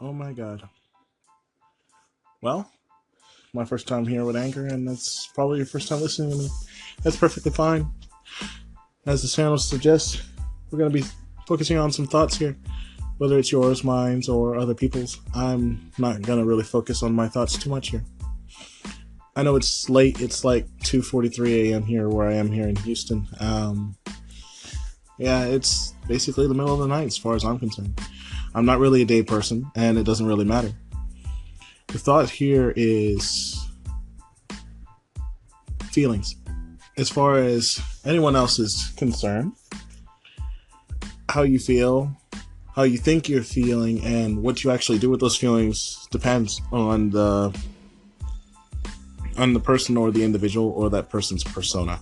Oh my god. Well, my first time here with Anchor, and that's probably your first time listening to me. That's perfectly fine. As the channel suggests, we're going to be focusing on some thoughts here. Whether it's yours, mine, or other people's, I'm not going to really focus on my thoughts too much here. I know it's late. It's like 2:43 a.m. here where I am here in Houston. Yeah, it's basically the middle of the night as far as I'm concerned. I'm not really a day person, and it doesn't really matter. The thought here is feelings. As far as anyone else is concerned, how you feel, how you think you're feeling, and what you actually do with those feelings depends on the person or the individual or that person's persona.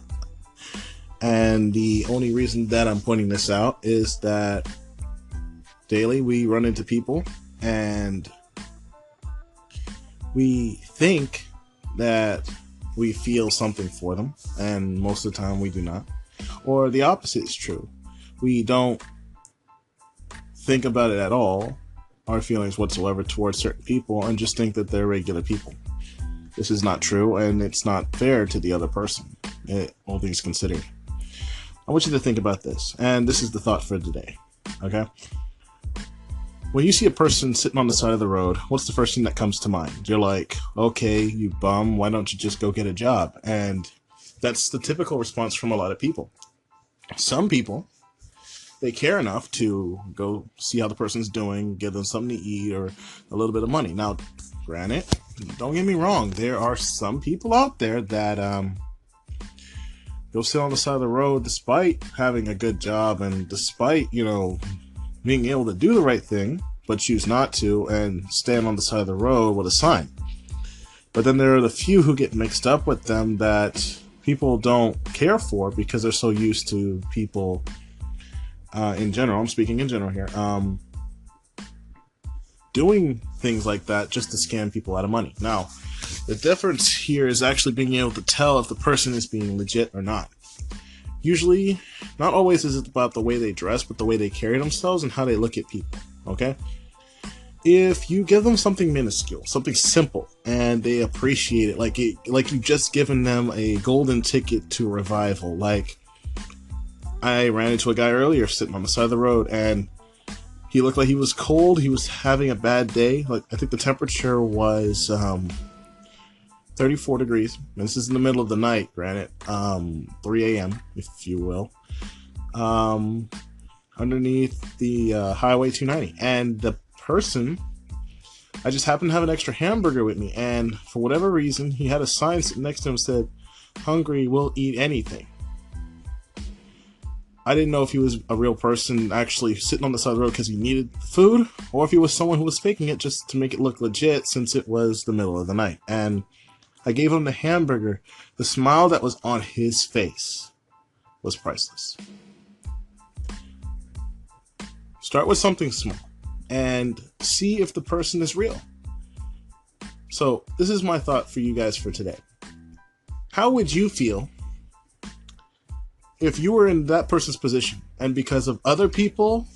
And the only reason that I'm pointing this out is that daily we run into people and we think that we feel something for them, and most of the time we do not. Or the opposite is true. We don't think about it at all, our feelings whatsoever towards certain people, and just think that they're regular people. This is not true, and it's not fair to the other person, all things considered. I want you to think about this, and this is the thought for today, okay? When you see a person sitting on the side of the road, what's the first thing that comes to mind? You're like, okay, you bum, why don't you just go get a job? And that's the typical response from a lot of people. Some people, they care enough to go see how the person's doing, give them something to eat or a little bit of money. Now, granted, don't get me wrong, there are some people out there that go sit on the side of the road despite having a good job and despite, being able to do the right thing, but choose not to and stand on the side of the road with a sign. But then there are the few who get mixed up with them that people don't care for because they're so used to people in general, I'm speaking in general here, doing things like that just to scam people out of money. Now, the difference here is actually being able to tell if the person is being legit or not. Usually, not always is it about the way they dress, but the way they carry themselves and how they look at people, okay? If you give them something minuscule, something simple, and they appreciate it, like you've just given them a golden ticket to revival. Like, I ran into a guy earlier sitting on the side of the road, and he looked like he was cold. He was having a bad day. Like, I think the temperature was 34 degrees. And this is in the middle of the night, granted, 3 a.m., if you will, underneath the Highway 290. And the person, I just happened to have an extra hamburger with me, and for whatever reason, he had a sign sitting next to him that said, "Hungry, will eat anything." I didn't know if he was a real person actually sitting on the side of the road because he needed food, or if he was someone who was faking it just to make it look legit since it was the middle of the night. And I gave him the hamburger. The smile that was on his face was priceless. Start with something small and see if the person is real. So this is my thought for you guys for today. How would you feel if you were in that person's position and because of other people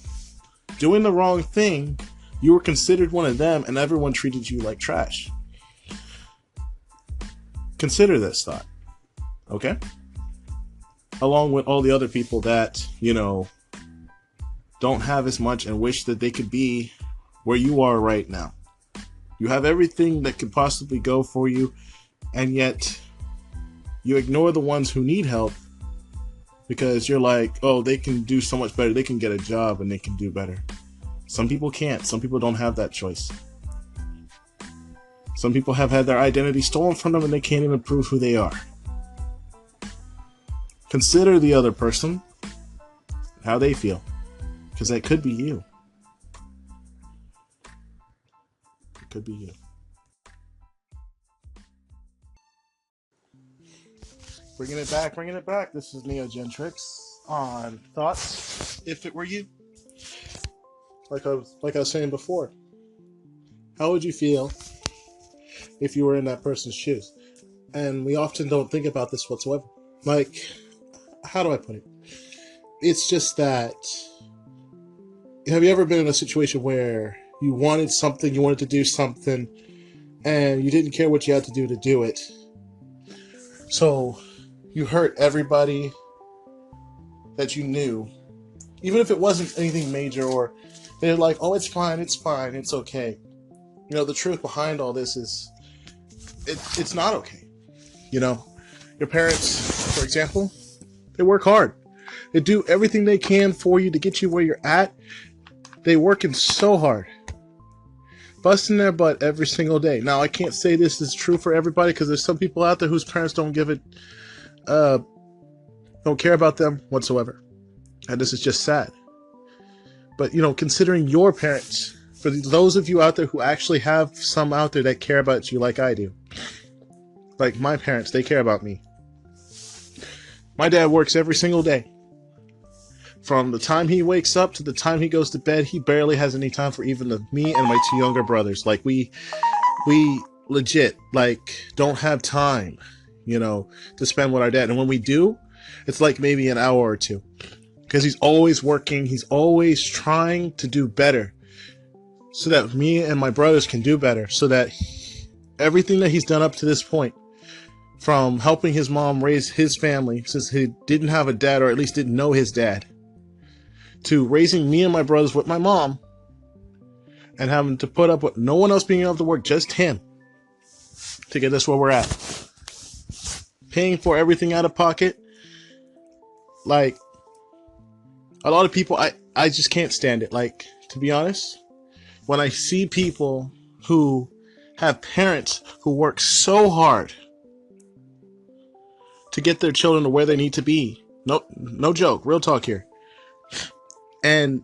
doing the wrong thing, you were considered one of them and everyone treated you like trash? Consider this thought, okay? Along with all the other people that, don't have as much and wish that they could be where you are right now. You have everything that could possibly go for you, and yet you ignore the ones who need help because you're like, oh, they can do so much better. They can get a job and they can do better. Some people can't. Some people don't have that choice. Some people have had their identity stolen from them and they can't even prove who they are. Consider the other person, how they feel, because that could be you. It could be you. Bringing it back. This is Neogentrics on thoughts. If it were you, like I was saying before, how would you feel if you were in that person's shoes? And we often don't think about this whatsoever. Like, how do I put it? It's just that, have you ever been in a situation where You wanted something, you wanted to do something, and you didn't care what you had to do it. So you hurt everybody that you knew, even if it wasn't anything major, or they're like, oh, it's fine, it's okay. You know, the truth behind all this is it's not okay. You know, your parents, for example, they work hard. They do everything they can for you to get you where you're at. They working so hard, busting their butt every single day. Now, I can't say this is true for everybody, because there's some people out there whose parents don't care about them whatsoever. And this is just sad. But, you know, considering your parents, for those of you out there who actually have some out there that care about you like I do, like my parents, they care about me. My dad works every single day. From the time he wakes up to the time he goes to bed, he barely has any time for even me and my two younger brothers. Like, we legit, like, don't have time, you know, to spend with our dad. And when we do, it's like maybe an hour or two. Because he's always working, he's always trying to do better, so that me and my brothers can do better, so that everything that he's done up to this point, from helping his mom raise his family since he didn't have a dad, or at least didn't know his dad, to raising me and my brothers with my mom, and having to put up with no one else being able to work, just him, to get us where we're at. Paying for everything out of pocket. Like, a lot of people, I just can't stand it. Like, to be honest, when I see people who have parents who work so hard to get their children to where they need to be, no joke, real talk here, and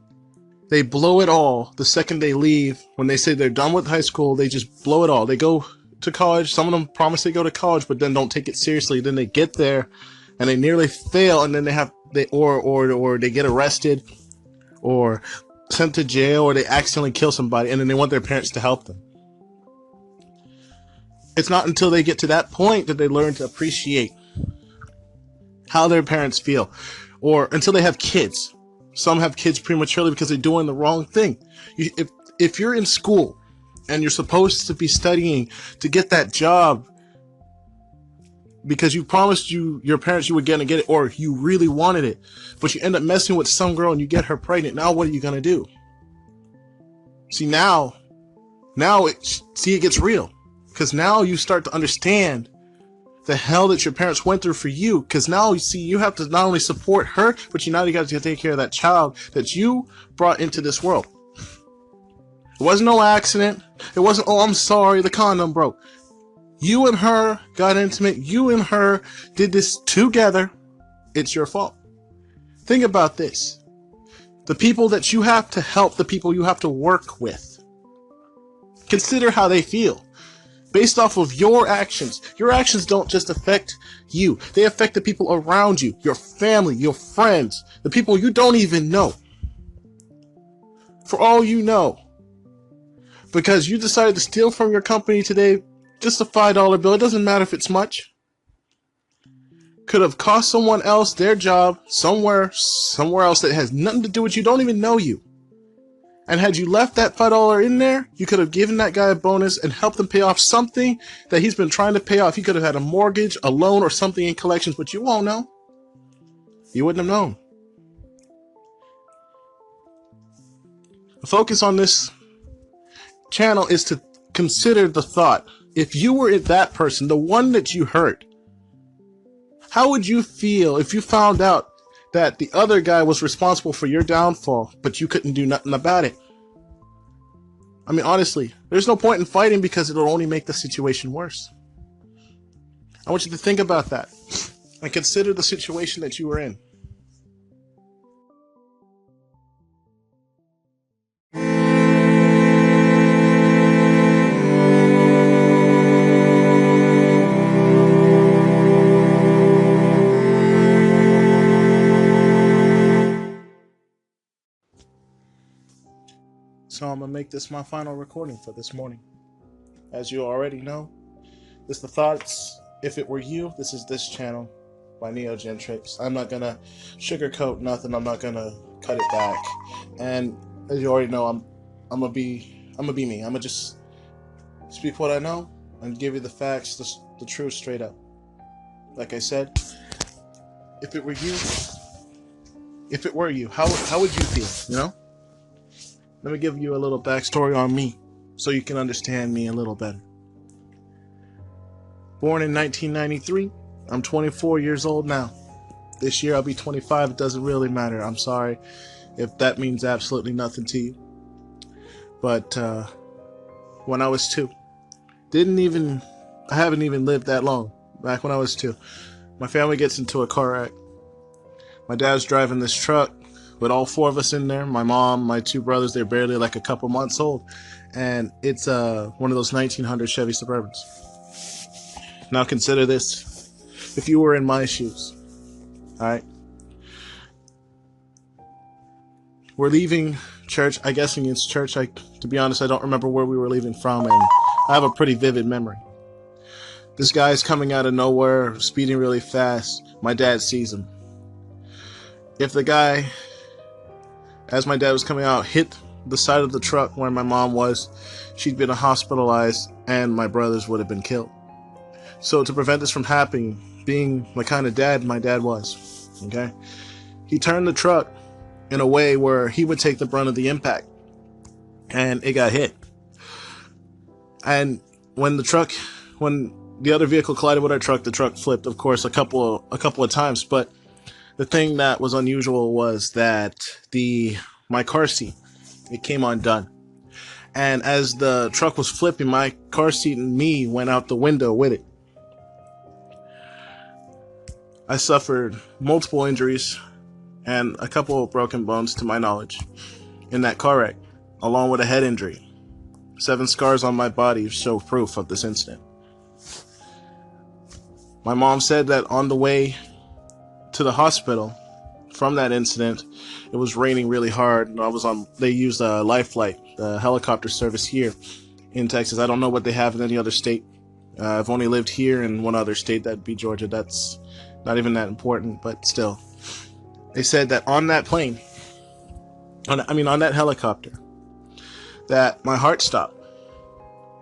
they blow it all the second they leave. When they say they're done with high school, they just blow it all. They go to college. Some of them promise they go to college, but then don't take it seriously. Then they get there and they nearly fail, and then or they get arrested or sent to jail, or they accidentally kill somebody, and then they want their parents to help them. It's not until they get to that point that they learn to appreciate how their parents feel, or until they have kids. Some have kids prematurely because they're doing the wrong thing. If you're in school and you're supposed to be studying to get that job because you promised your parents you were going to get it, or you really wanted it, but you end up messing with some girl and you get her pregnant, now what are you going to do? See, now it gets real, because now you start to understand the hell that your parents went through for you. Because now you see, you have to not only support her, but you got to take care of that child that you brought into this world. It wasn't no accident. It wasn't, oh, I'm sorry, the condom broke. You and her got intimate. You and her did this together. It's your fault. Think about this. The people that you have to help, the people you have to work with, consider how they feel. Based off of your actions. Your actions don't just affect you. They affect the people around you, your family, your friends, the people you don't even know. For all you know. Because you decided to steal from your company today, just a $5 bill. It doesn't matter if it's much. Could have cost someone else their job somewhere else that has nothing to do with you, don't even know you. And had you left that $5 in there, you could have given that guy a bonus and helped him pay off something that he's been trying to pay off. He could have had a mortgage, a loan, or something in collections, but you won't know. You wouldn't have known. The focus on this channel is to consider the thought. If you were that person, the one that you hurt, how would you feel if you found out that the other guy was responsible for your downfall, but you couldn't do nothing about it? I mean, honestly, there's no point in fighting, because it'll only make the situation worse. I want you to think about that and consider the situation that you were in. So I'm going to make this my final recording for this morning. As you already know, this is the thoughts. If it were you, this is this channel by Neogentrics. I'm not going to sugarcoat nothing. I'm not going to cut it back. And as you already know, I'm going to be I'm gonna be me. I'm gonna just speak what I know and give you the facts, the truth, straight up. Like I said, if it were you, how would you feel? You know? Let me give you a little backstory on me, so you can understand me a little better. Born in 1993, I'm 24 years old now. This year I'll be 25. It doesn't really matter. I'm sorry if that means absolutely nothing to you. But when I was 2, I haven't even lived that long. Back when I was 2, my family gets into a car wreck. My dad's driving this truck with all 4 of us in there. My mom, my 2 brothers, they're barely like a couple months old. And it's one of those 1900 Chevy Suburbans. Now consider this. If you were in my shoes, alright? We're leaving church. I'm guessing it's church. To be honest, I don't remember where we were leaving from, and I have a pretty vivid memory. This guy's coming out of nowhere, speeding really fast. My dad sees him. If the guy, as my dad was coming out, hit the side of the truck where my mom was, she'd been hospitalized, and my brothers would have been killed. So to prevent this from happening, being the kind of dad my dad was, okay, he turned the truck in a way where he would take the brunt of the impact, and it got hit. And when the other vehicle collided with our truck, the truck flipped, of course, a couple of times. But the thing that was unusual was that my car seat, it came undone. And as the truck was flipping, my car seat and me went out the window with it. I suffered multiple injuries and a couple of broken bones to my knowledge in that car wreck, along with a head injury. 7 scars on my body show proof of this incident. My mom said that on the way to the hospital from that incident, it was raining really hard. They used a Life Flight, the helicopter service here in Texas. I don't know what they have in any other state. I've only lived here in one other state, that'd be Georgia. That's not even that important, but still. They said that on that plane, on that helicopter, that my heart stopped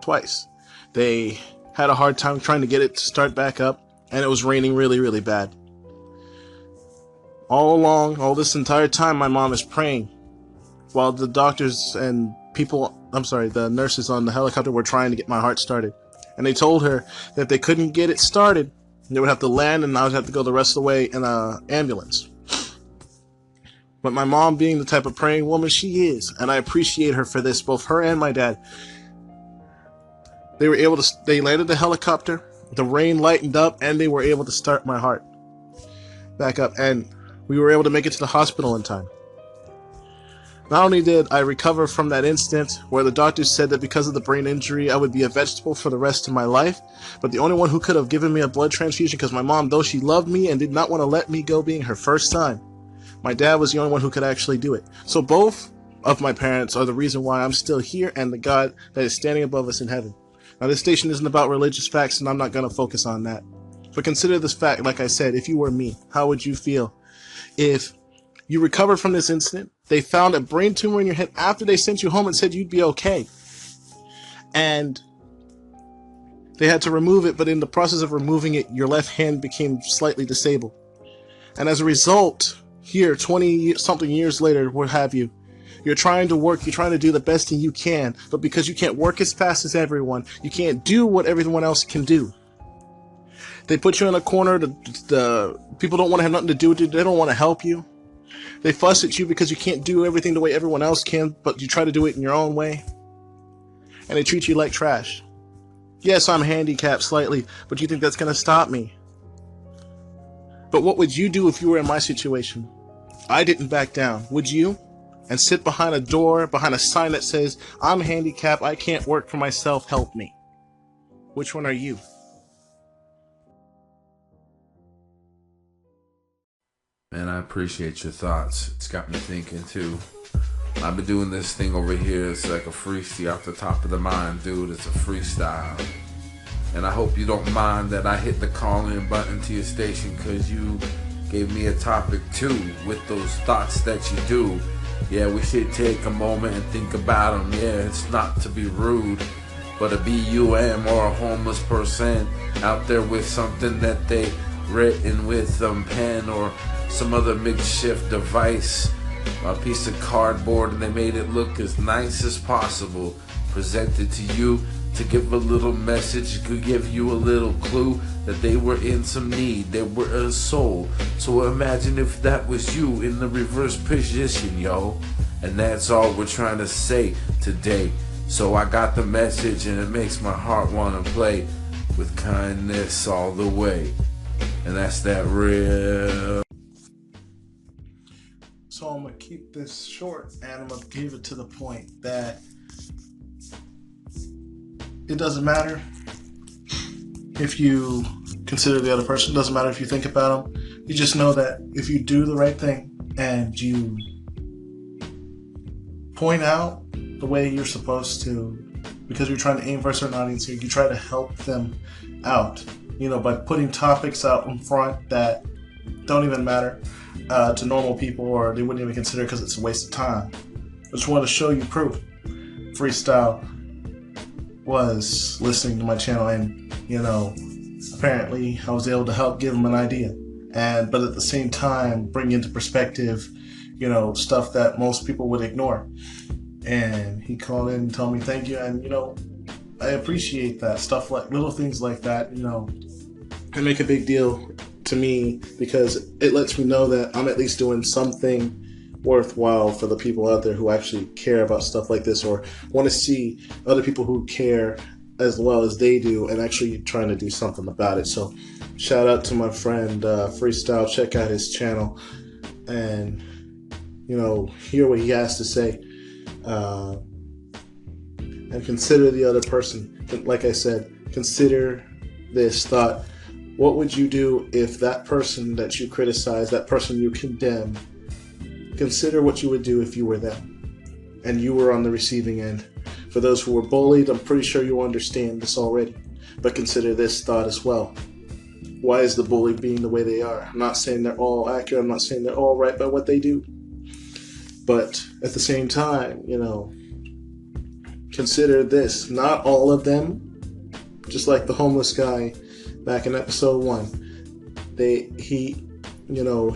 twice. They had a hard time trying to get it to start back up, and it was raining really, really bad. All this entire time, my mom is praying while the doctors and the nurses on the helicopter were trying to get my heart started. And they told her that if they couldn't get it started, they would have to land, and I would have to go the rest of the way in an ambulance. But my mom, being the type of praying woman she is, and I appreciate her for this, both her and my dad, they landed the helicopter, the rain lightened up, and they were able to start my heart back up, and we were able to make it to the hospital in time. Not only did I recover from that incident where the doctors said that because of the brain injury I would be a vegetable for the rest of my life, but the only one who could have given me a blood transfusion, because my mom, though she loved me and did not want to let me go being her first son, my dad was the only one who could actually do it. So both of my parents are the reason why I'm still here and the God that is standing above us in heaven. Now, this station isn't about religious facts, and I'm not going to focus on that. But consider this fact, like I said, if you were me, how would you feel if you recovered from this incident? They found a brain tumor in your head after they sent you home and said you'd be okay. And they had to remove it, but in the process of removing it, your left hand became slightly disabled. And as a result, here, 20-something years later, what have you, you're trying to work, you're trying to do the best thing you can, but because you can't work as fast as everyone, you can't do what everyone else can do. They put you in a corner, the people don't want to have nothing to do with you, they don't want to help you. They fuss at you because you can't do everything the way everyone else can, but you try to do it in your own way. And they treat you like trash. Yes, I'm handicapped slightly, but you think that's going to stop me? But what would you do if you were in my situation? I didn't back down. Would you? And sit behind a door, behind a sign that says, I'm handicapped, I can't work for myself, help me. Which one are you? Man, I appreciate your thoughts. It's got me thinking too. I've been doing this thing over here. It's like a freestyle off the top of the mind, dude. It's a freestyle. And I hope you don't mind that I hit the call-in button to your station, because you gave me a topic too with those thoughts that you do. Yeah, we should take a moment and think about them. Yeah, it's not to be rude, but a BUM or a homeless person out there with something that they written with pen or some other makeshift device, a piece of cardboard, and they made it look as nice as possible, presented to you to give a little message, could give you a little clue that they were in some need, they were a soul. So imagine if that was you in the reverse position, yo. And that's all we're trying to say today. So I got the message, and it makes my heart want to play with kindness all the way. And that's that real. So I'm going to keep this short, and I'm going to give it to the point that it doesn't matter if you consider the other person. It doesn't matter if you think about them. You just know that if you do the right thing and you point out the way you're supposed to, because you're trying to aim for a certain audience here, you try to help them out, by putting topics out in front that don't even matter to normal people, or they wouldn't even consider because it's a waste of time. I just want to show you proof. Freestyle was listening to my channel, and apparently I was able to help give him an idea, but at the same time bring into perspective stuff that most people would ignore. And he called in and told me thank you, and I appreciate that stuff. Like little things like that can make a big deal to me, because it lets me know that I'm at least doing something worthwhile for the people out there who actually care about stuff like this, or want to see other people who care as well as they do and actually trying to do something about it. So shout out to my friend Freestyle. Check out his channel and hear what he has to say, and consider the other person. Like I said, consider this thought. What would you do if that person that you criticize, that person you condemn, consider what you would do if you were them and you were on the receiving end. For those who were bullied, I'm pretty sure you understand this already, but consider this thought as well. Why is the bully being the way they are? I'm not saying they're all accurate. I'm not saying they're all right by what they do. But at the same time, consider this. Not all of them, just like the homeless guy back in episode 1.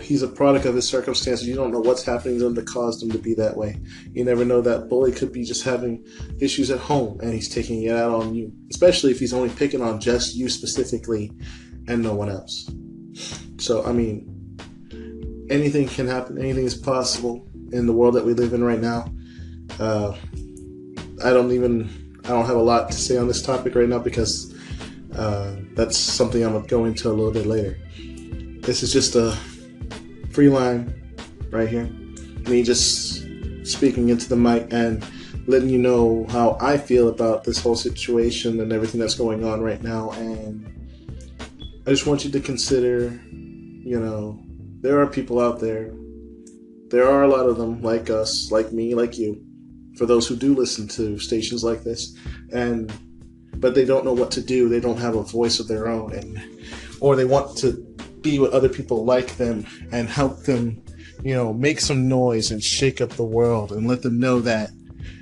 He's a product of his circumstances. You don't know what's happening to them that caused him to be that way. You never know, that bully could be just having issues at home and he's taking it out on you, especially if he's only picking on just you specifically and no one else. So, anything can happen. Anything is possible in the world that we live in right now. I don't have a lot to say on this topic right now, because that's something I'm going to go into a little bit later. This is just a free line right here. Me just speaking into the mic and letting you know how I feel about this whole situation and everything that's going on right now. And I just want you to consider, there are people out there. There are a lot of them like us, like me, like you, for those who do listen to stations like this, but they don't know what to do. They don't have a voice of their own, or they want to be with other people like them and help them, make some noise and shake up the world and let them know that,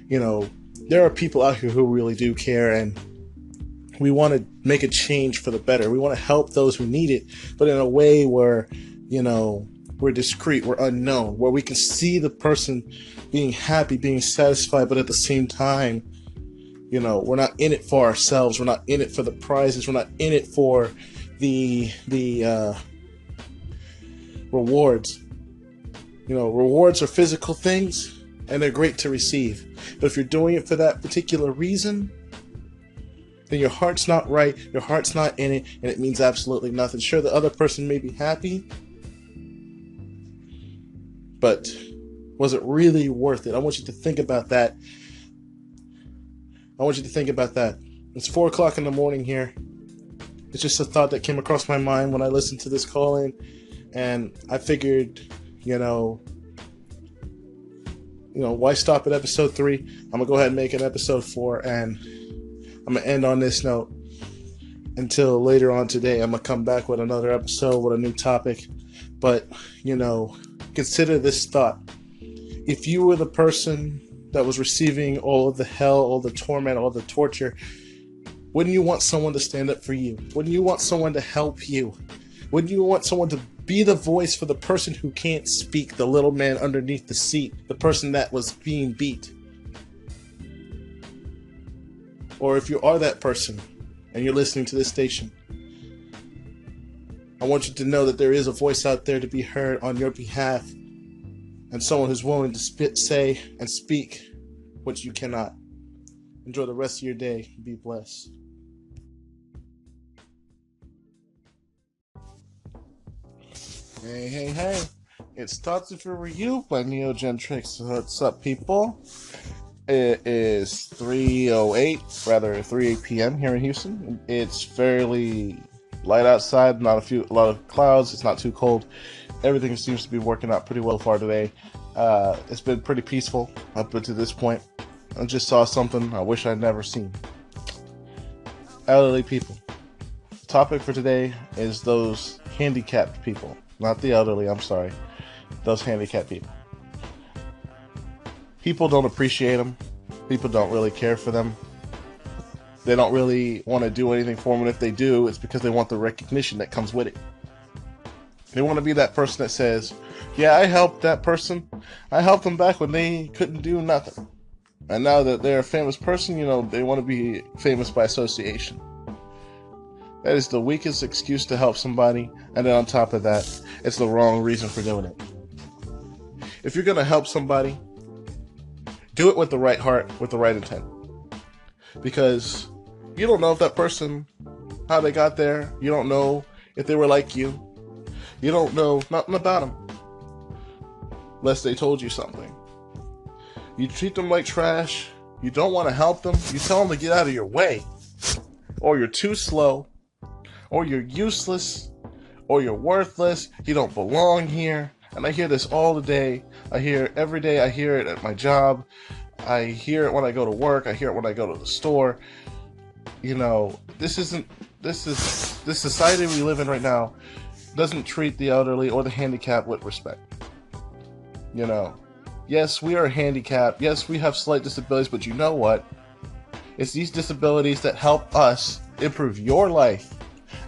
there are people out here who really do care, and we want to make a change for the better. We want to help those who need it, but in a way where, we're discreet, we're unknown, where we can see the person being happy, being satisfied, but at the same time, we're not in it for ourselves. We're not in it for the prizes. We're not in it for the rewards. Rewards are physical things, and they're great to receive. But if you're doing it for that particular reason, then your heart's not right, your heart's not in it, and it means absolutely nothing. Sure, the other person may be happy, but was it really worth it? I want you to think about that. It's 4 o'clock in the morning here. It's just a thought that came across my mind when I listened to this call-in, and I figured, why stop at episode 3? I'm gonna go ahead and make an episode 4, and I'm gonna end on this note until later on today. I'm gonna come back with another episode with a new topic, but consider this thought. If you were the person that was receiving all of the hell, all the torment, all the torture, wouldn't you want someone to stand up for you? Wouldn't you want someone to help you? Wouldn't you want someone to be the voice for the person who can't speak, the little man underneath the seat, the person that was being beat? Or if you are that person and you're listening to this station, I want you to know that there is a voice out there to be heard on your behalf, and someone who's willing to say and speak what you cannot. Enjoy the rest of your day. Be blessed. Hey. It's Thoughts If It Were You by Neogentrics. What's up, people? It is 3:08 p.m. here in Houston. It's fairly light outside, a lot of clouds. It's not too cold. Everything seems to be working out pretty well far today. It's been pretty peaceful up until this point. I just saw something I wish I'd never seen. Elderly people. The topic for today is those handicapped people. Not the elderly, I'm sorry. Those handicapped people. People don't appreciate them. People don't really care for them. They don't really want to do anything for them. And if they do, it's because they want the recognition that comes with it. They want to be that person that says, yeah, I helped that person. I helped them back when they couldn't do nothing. And now that they're a famous person, they want to be famous by association. That is the weakest excuse to help somebody. And then on top of that, it's the wrong reason for doing it. If you're going to help somebody, do it with the right heart, with the right intent. Because you don't know if that person, how they got there. You don't know if they were like you. You don't know nothing about them unless they told you something. You treat them like trash. You don't want to help them. You tell them to get out of your way. Or you're too slow. Or you're useless. Or you're worthless. You don't belong here. And I hear this all the day. I hear it every day. I hear it at my job. I hear it when I go to work. I hear it when I go to the store. This society we live in right now doesn't treat the elderly or the handicapped with respect. Yes, we are handicapped. Yes, we have slight disabilities, but you know what? It's these disabilities that help us improve your life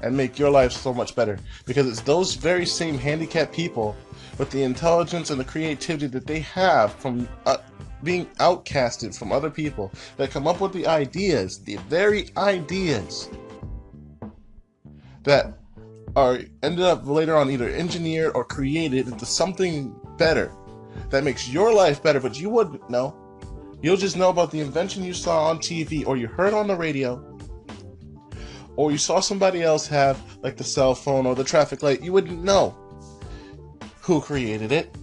and make your life so much better. Because it's those very same handicapped people with the intelligence and the creativity that they have from being outcasted from other people that come up with the ideas, the very ideas that are ended up later on either engineered or created into something better that makes your life better, but you wouldn't know. You'll just know about the invention you saw on TV or you heard on the radio or you saw somebody else have, like the cell phone or the traffic light. You wouldn't know who created it.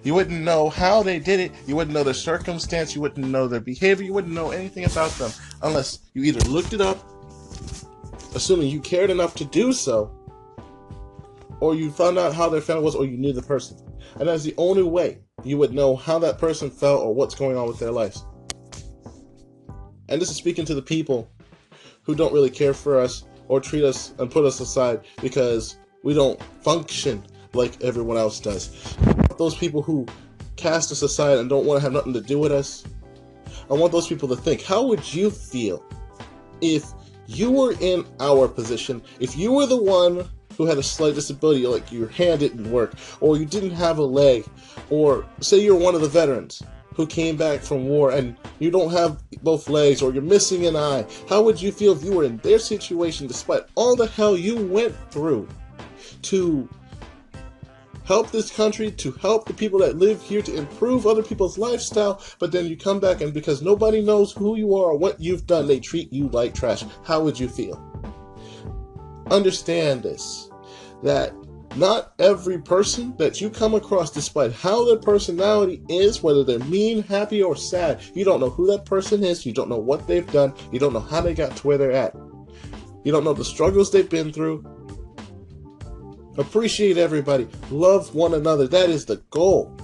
You wouldn't know how they did it. You wouldn't know their circumstance. You wouldn't know their behavior. You wouldn't know anything about them unless you either looked it up, assuming you cared enough to do so, or you found out how their family was, or you knew the person. And that's the only way you would know how that person felt or what's going on with their lives. And this is speaking to the people who don't really care for us or treat us and put us aside because we don't function like everyone else does. Those people who cast us aside and don't want to have nothing to do with us, I want those people to think, how would you feel if you were in our position, if you were the one who had a slight disability, like your hand didn't work, or you didn't have a leg, or say you're one of the veterans who came back from war and you don't have both legs, or you're missing an eye. How would you feel if you were in their situation despite all the hell you went through to help this country, to help the people that live here, to improve other people's lifestyle, but then you come back and because nobody knows who you are or what you've done, they treat you like trash? How would you feel? Understand this, that not every person that you come across, despite how their personality is, whether they're mean, happy, or sad, you don't know who that person is, you don't know what they've done, you don't know how they got to where they're at. You don't know the struggles they've been through. Appreciate everybody. Love one another. That is the goal.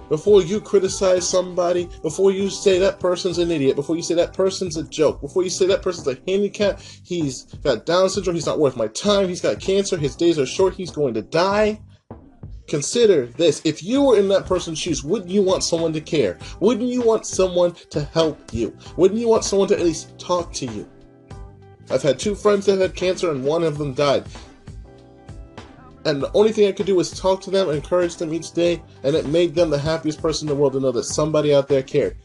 Before you criticize somebody, before you say that person's an idiot, before you say that person's a joke, before you say that person's a handicap, he's got Down syndrome, he's not worth my time, he's got cancer, his days are short, he's going to die, consider this. If you were in that person's shoes, wouldn't you want someone to care? Wouldn't you want someone to help you? Wouldn't you want someone to at least talk to you? I've had 2 friends that had cancer and one of them died. And the only thing I could do was talk to them, encourage them each day, and it made them the happiest person in the world to know that somebody out there cared.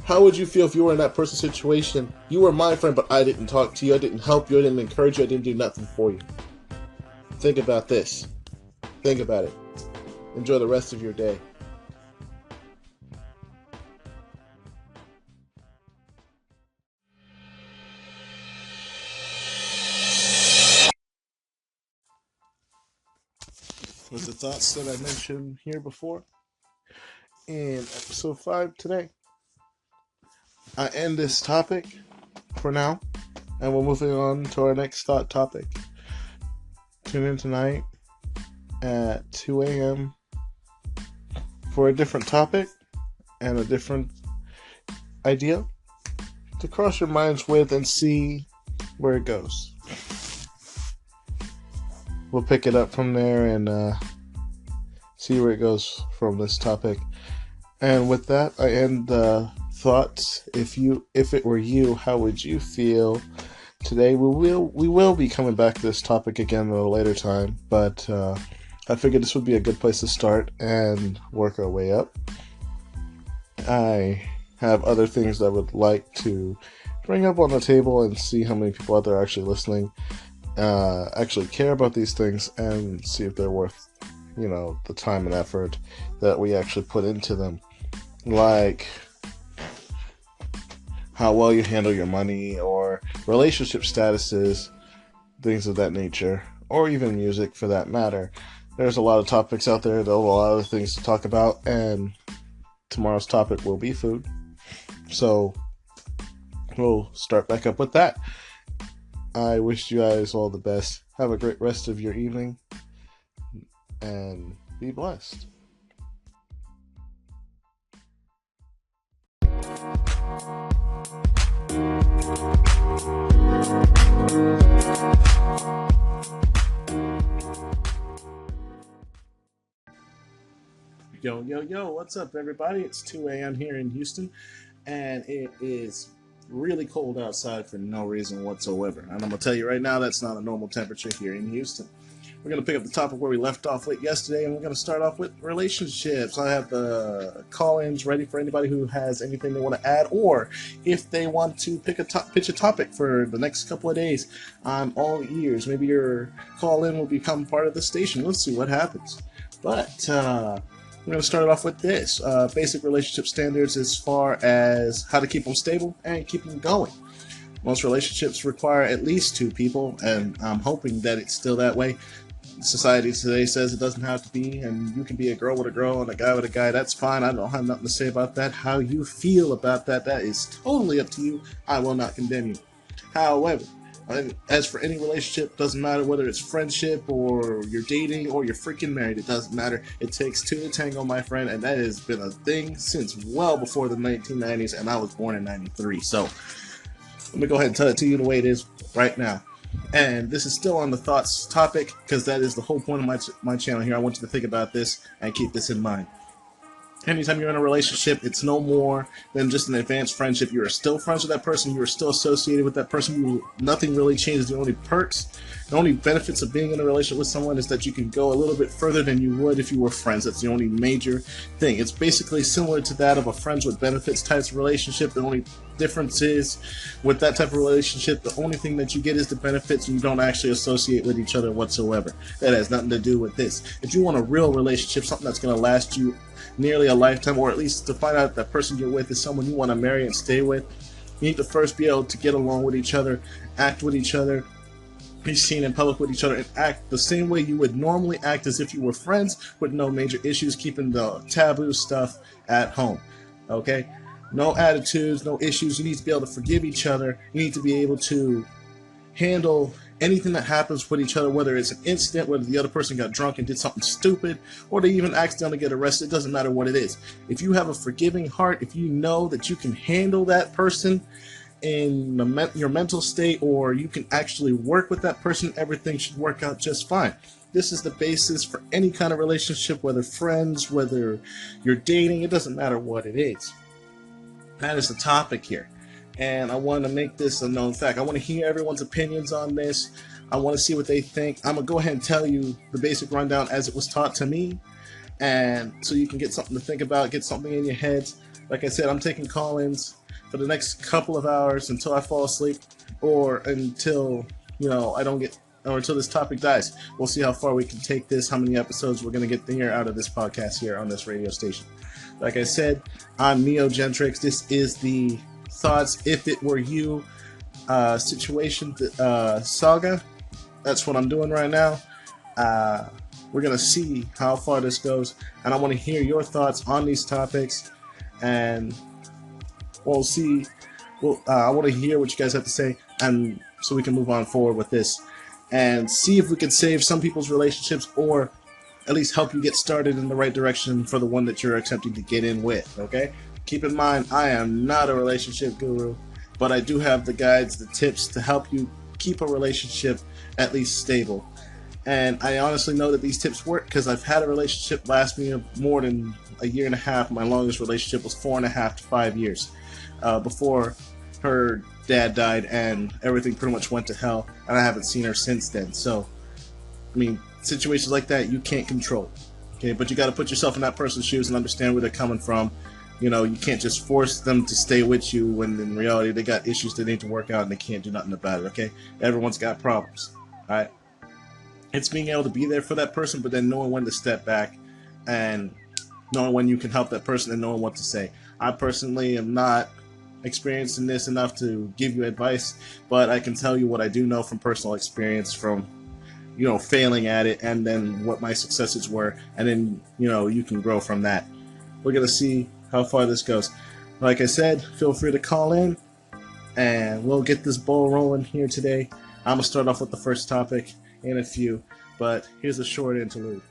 How would you feel if you were in that person's situation? You were my friend, but I didn't talk to you, I didn't help you, I didn't encourage you, I didn't do nothing for you. Think about this. Think about it. Enjoy the rest of your day. With the thoughts that I mentioned here before, in episode 5 today, I end this topic for now, and we're moving on to our next thought topic. Tune in tonight at 2 a.m. for a different topic and a different idea to cross your minds with and see where it goes. We'll pick it up from there and see where it goes from this topic. And with that, I end the thoughts. If it were you, how would you feel today? We will be coming back to this topic again at a later time, but I figured this would be a good place to start and work our way up. I have other things I would like to bring up on the table and see how many people out there are actually listening, actually care about these things, and see if they're worth, the time and effort that we actually put into them. Like how well you handle your money, or relationship statuses, things of that nature, or even music for that matter. There's a lot of topics out there, there's a lot of things to talk about, and tomorrow's topic will be food. So we'll start back up with that. I wish you guys all the best. Have a great rest of your evening, and be blessed. Yo, what's up, everybody? It's 2 a.m. here in Houston, and it is really cold outside for no reason whatsoever. And I'm going to tell you right now, that's not a normal temperature here in Houston. We're going to pick up the topic where we left off with yesterday, and we're going to start off with relationships. I have the call-ins ready for anybody who has anything they want to add, or if they want to pitch a topic for the next couple of days. I'm all ears. Maybe your call-in will become part of the station. Let's see what happens. But we're going to start off with this. Basic relationship standards as far as how to keep them stable and keep them going. Most relationships require at least 2 people, and I'm hoping that it's still that way. Society today says it doesn't have to be, and you can be a girl with a girl and a guy with a guy. That's fine. I don't have nothing to say about that. How you feel about that is totally up to you. I will not condemn you. However, as for any relationship, doesn't matter whether it's friendship or you're dating or you're freaking married, it doesn't matter. It takes 2 to tango, my friend, and that has been a thing since well before the 1990s, and I was born in 93. So let me go ahead and tell it to you the way it is right now. And this is still on the thoughts topic, because that is the whole point of my channel here. I want you to think about this and keep this in mind. Anytime you're in a relationship, it's no more than just an advanced friendship. You are still friends with that person. You are still associated with that person. Nothing really changes. The only perks, the only benefits of being in a relationship with someone is that you can go a little bit further than you would if you were friends. That's the only major thing. It's basically similar to that of a friends with benefits type of relationship. The only difference is with that type of relationship, the only thing that you get is the benefits, and you don't actually associate with each other whatsoever. That has nothing to do with this. If you want a real relationship, something that's going to last you nearly a lifetime, or at least to find out that person you're with is someone you want to marry and stay with, you need to first be able to get along with each other, act with each other, be seen in public with each other, and act the same way you would normally act as if you were friends, with no major issues, keeping the taboo stuff at home. Okay? No attitudes, no issues. You need to be able to forgive each other. You need to be able to handle anything that happens with each other, whether it's an incident, whether the other person got drunk and did something stupid, or they even accidentally get arrested. It doesn't matter what it is. If you have a forgiving heart, if you know that you can handle that person in your mental state, or you can actually work with that person, everything should work out just fine. This is the basis for any kind of relationship, whether friends, whether you're dating, it doesn't matter what it is. That is the topic here. And I want to make this a known fact. I want to hear everyone's opinions on this. I want to see what they think. I'm going to go ahead and tell you the basic rundown as it was taught to me, and so you can get something to think about, get something in your heads. Like I said, I'm taking call-ins for the next couple of hours until I fall asleep, or until, I don't get, or until this topic dies. We'll see how far we can take this, how many episodes we're going to get here out of this podcast here on this radio station. Like I said, I'm Neogentrics. This is the Thoughts If It Were You situation saga. That's what I'm doing right now. We're going to see how far this goes, and I want to hear your thoughts on these topics, and we'll see. I want to hear what you guys have to say, and so we can move on forward with this and see if we can save some people's relationships, or at least help you get started in the right direction for the one that you're attempting to get in with, okay? Keep in mind, I am not a relationship guru, but I do have the guides, the tips to help you keep a relationship at least stable. And I honestly know that these tips work because I've had a relationship last me more than a year and a half. My longest relationship was 4.5 to 5 years before her dad died, and everything pretty much went to hell, and I haven't seen her since then. So, I mean, situations like that you can't control, okay? But you got to put yourself in that person's shoes and understand where they're coming from. You can't just force them to stay with you when in reality they got issues that need to work out and they can't do nothing about it, okay? Everyone's got problems, all right? It's being able to be there for that person, but then knowing when to step back and knowing when you can help that person and knowing what to say. I personally am not experienced in this enough to give you advice, but I can tell you what I do know from personal experience, from failing at it, and then what my successes were, and then you can grow from that. We're gonna see how far this goes. Like I said, feel free to call in, and we'll get this ball rolling here today. I'm gonna start off with the first topic in a few, but here's a short interlude.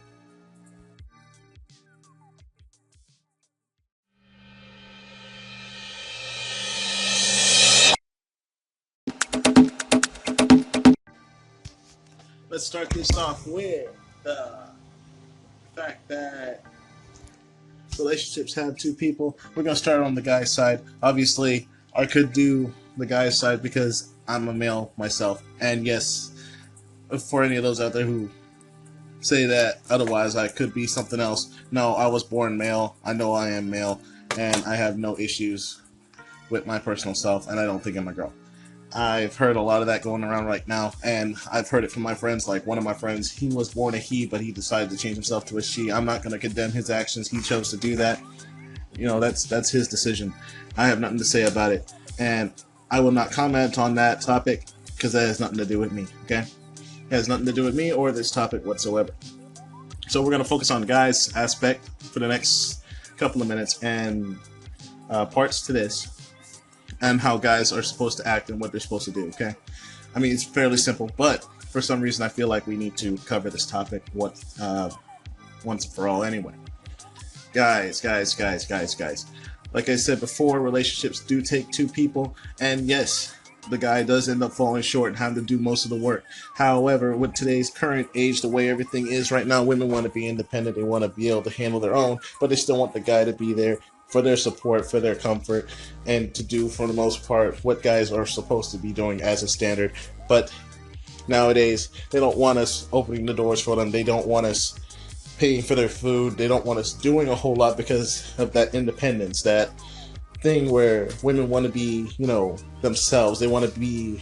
Let's start this off with the fact that relationships have two people. We're going to start on the guy's side. Obviously, I could do the guy's side because I'm a male myself. And yes, for any of those out there who say that otherwise, I could be something else. No, I was born male. I know I am male. And I have no issues with my personal self. And I don't think I'm a girl. I've heard a lot of that going around right now, and I've heard it from my friends. Like one of my friends, he was born a he, but he decided to change himself to a she. I'm not going to condemn his actions. He chose to do that. That's his decision. I have nothing to say about it, and I will not comment on that topic because that has nothing to do with me, okay? It has nothing to do with me or this topic whatsoever. So we're going to focus on the guy's aspect for the next couple of minutes, and parts to this, and how guys are supposed to act and what they're supposed to do, okay? I mean, it's fairly simple, but for some reason I feel like we need to cover this topic once and for all anyway. Guys. Like I said before, relationships do take two people, and yes, the guy does end up falling short and having to do most of the work. However, with today's current age, the way everything is right now, women want to be independent, they want to be able to handle their own, but they still want the guy to be there for their support, for their comfort, and to do, for the most part, what guys are supposed to be doing as a standard. But nowadays, they don't want us opening the doors for them. They don't want us paying for their food. They don't want us doing a whole lot because of that independence, that thing where women want to be, themselves. They want to be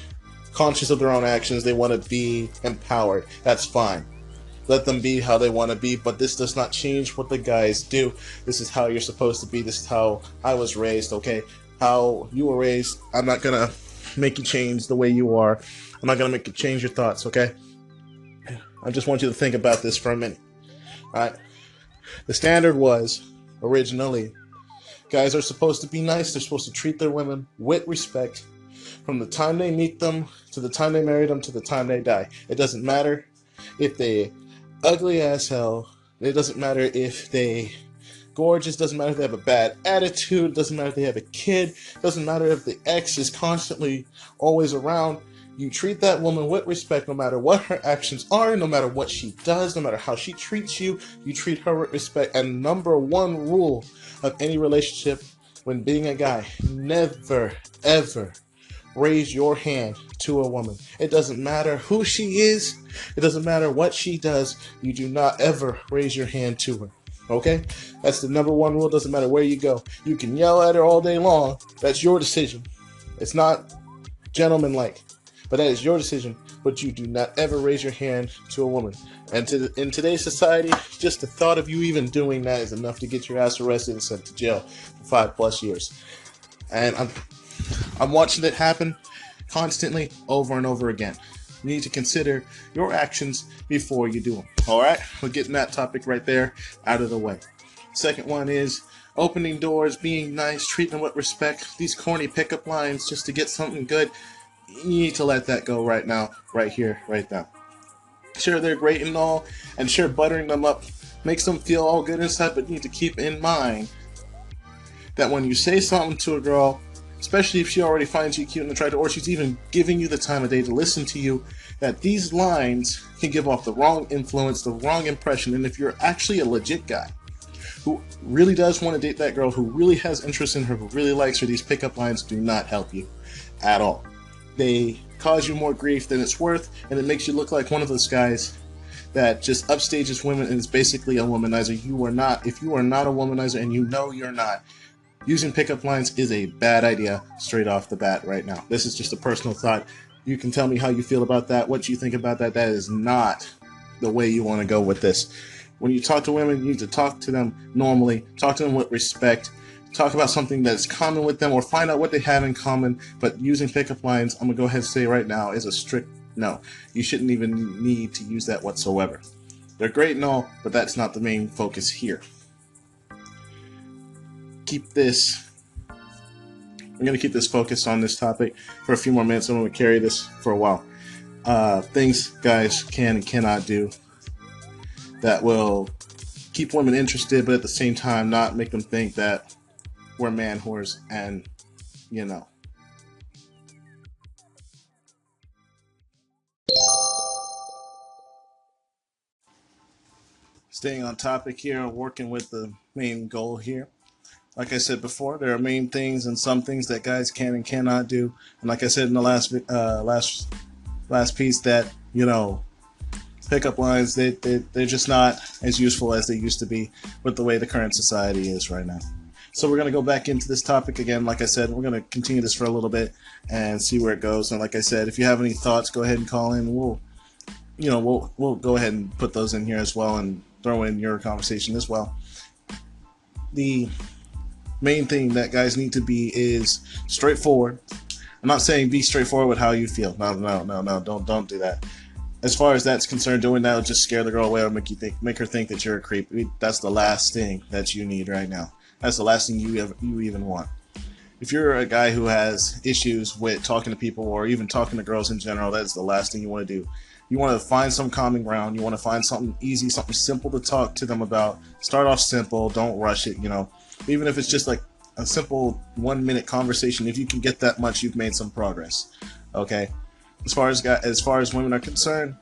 conscious of their own actions. They want to be empowered. That's fine. Let them be how they want to be, but this does not change what the guys do. This is how you're supposed to be. This is how I was raised, okay? How you were raised. I'm not going to make you change the way you are. I'm not going to make you change your thoughts, okay? I just want you to think about this for a minute. All right? The standard was, originally, guys are supposed to be nice. They're supposed to treat their women with respect from the time they meet them to the time they marry them to the time they die. It doesn't matter if they ugly as hell. It doesn't matter if they gorgeous, doesn't matter if they have a bad attitude, doesn't matter if they have a kid, doesn't matter if the ex is constantly always around. You treat that woman with respect no matter what her actions are, no matter what she does, no matter how she treats you, you treat her with respect. And number one rule of any relationship when being a guy, never, ever raise your hand to a woman. It doesn't matter who she is, it doesn't matter what she does, you do not ever raise your hand to her. Okay? That's the number one rule. Doesn't matter where you go. You can yell at her all day long. That's your decision. It's not gentlemanlike, but that is your decision. But you do not ever raise your hand to a woman. And in today's society, just the thought of you even doing that is enough to get your ass arrested and sent to jail for 5+ years. And I'm watching it happen constantly over and over again. You need to consider your actions before you do them. Alright? We're getting that topic right there out of the way. Second one is opening doors, being nice, treating them with respect. These corny pickup lines just to get something good. You need to let that go right now, right here, right now. Sure, they're great and all, and sure, buttering them up makes them feel all good inside, but you need to keep in mind that when you say something to a girl, especially if she already finds you cute and attractive, or she's even giving you the time of day to listen to you, that these lines can give off the wrong influence, the wrong impression. And if you're actually a legit guy who really does want to date that girl, who really has interest in her, who really likes her, these pickup lines do not help you at all. They cause you more grief than it's worth, and it makes you look like one of those guys that just upstages women and is basically a womanizer. You are not. If you are not a womanizer, and you know you're not, using pickup lines is a bad idea straight off the bat right now. This is just a personal thought. You can tell me how you feel about that, what you think about that. That is not the way you want to go with this. When you talk to women, you need to talk to them normally, talk to them with respect, talk about something that's common with them, or find out what they have in common. But using pickup lines, I'm going to go ahead and say right now, is a strict no. You shouldn't even need to use that whatsoever. They're great and all, but that's not the main focus here. I'm going to keep this focused on this topic for a few more minutes. I'm going to carry this for a while. Things guys can and cannot do that will keep women interested, but at the same time not make them think that we're man whores and, you know. Staying on topic here, working with the main goal here. Like I said before, there are main things and some things that guys can and cannot do. And like I said in the last piece, that, you know, pickup lines, they're just not as useful as they used to be with the way the current society is right now. So we're going to go back into this topic again. Like I said, we're going to continue this for a little bit and see where it goes. And like I said, if you have any thoughts, go ahead and call in. We'll go ahead and put those in here as well and throw in your conversation as well. The main thing that guys need to be is straightforward. I'm not saying be straightforward with how you feel. No, don't do that. As far as that's concerned, doing that will just scare the girl away or make her think that you're a creep. That's the last thing that you need right now. That's the last thing you even want. If you're a guy who has issues with talking to people or even talking to girls in general, that's the last thing you want to do. You want to find some common ground. You want to find something easy, something simple to talk to them about. Start off simple. Don't rush it, you know. Even if it's just like a simple 1-minute conversation, if you can get that much, you've made some progress. Okay? As far as women are concerned,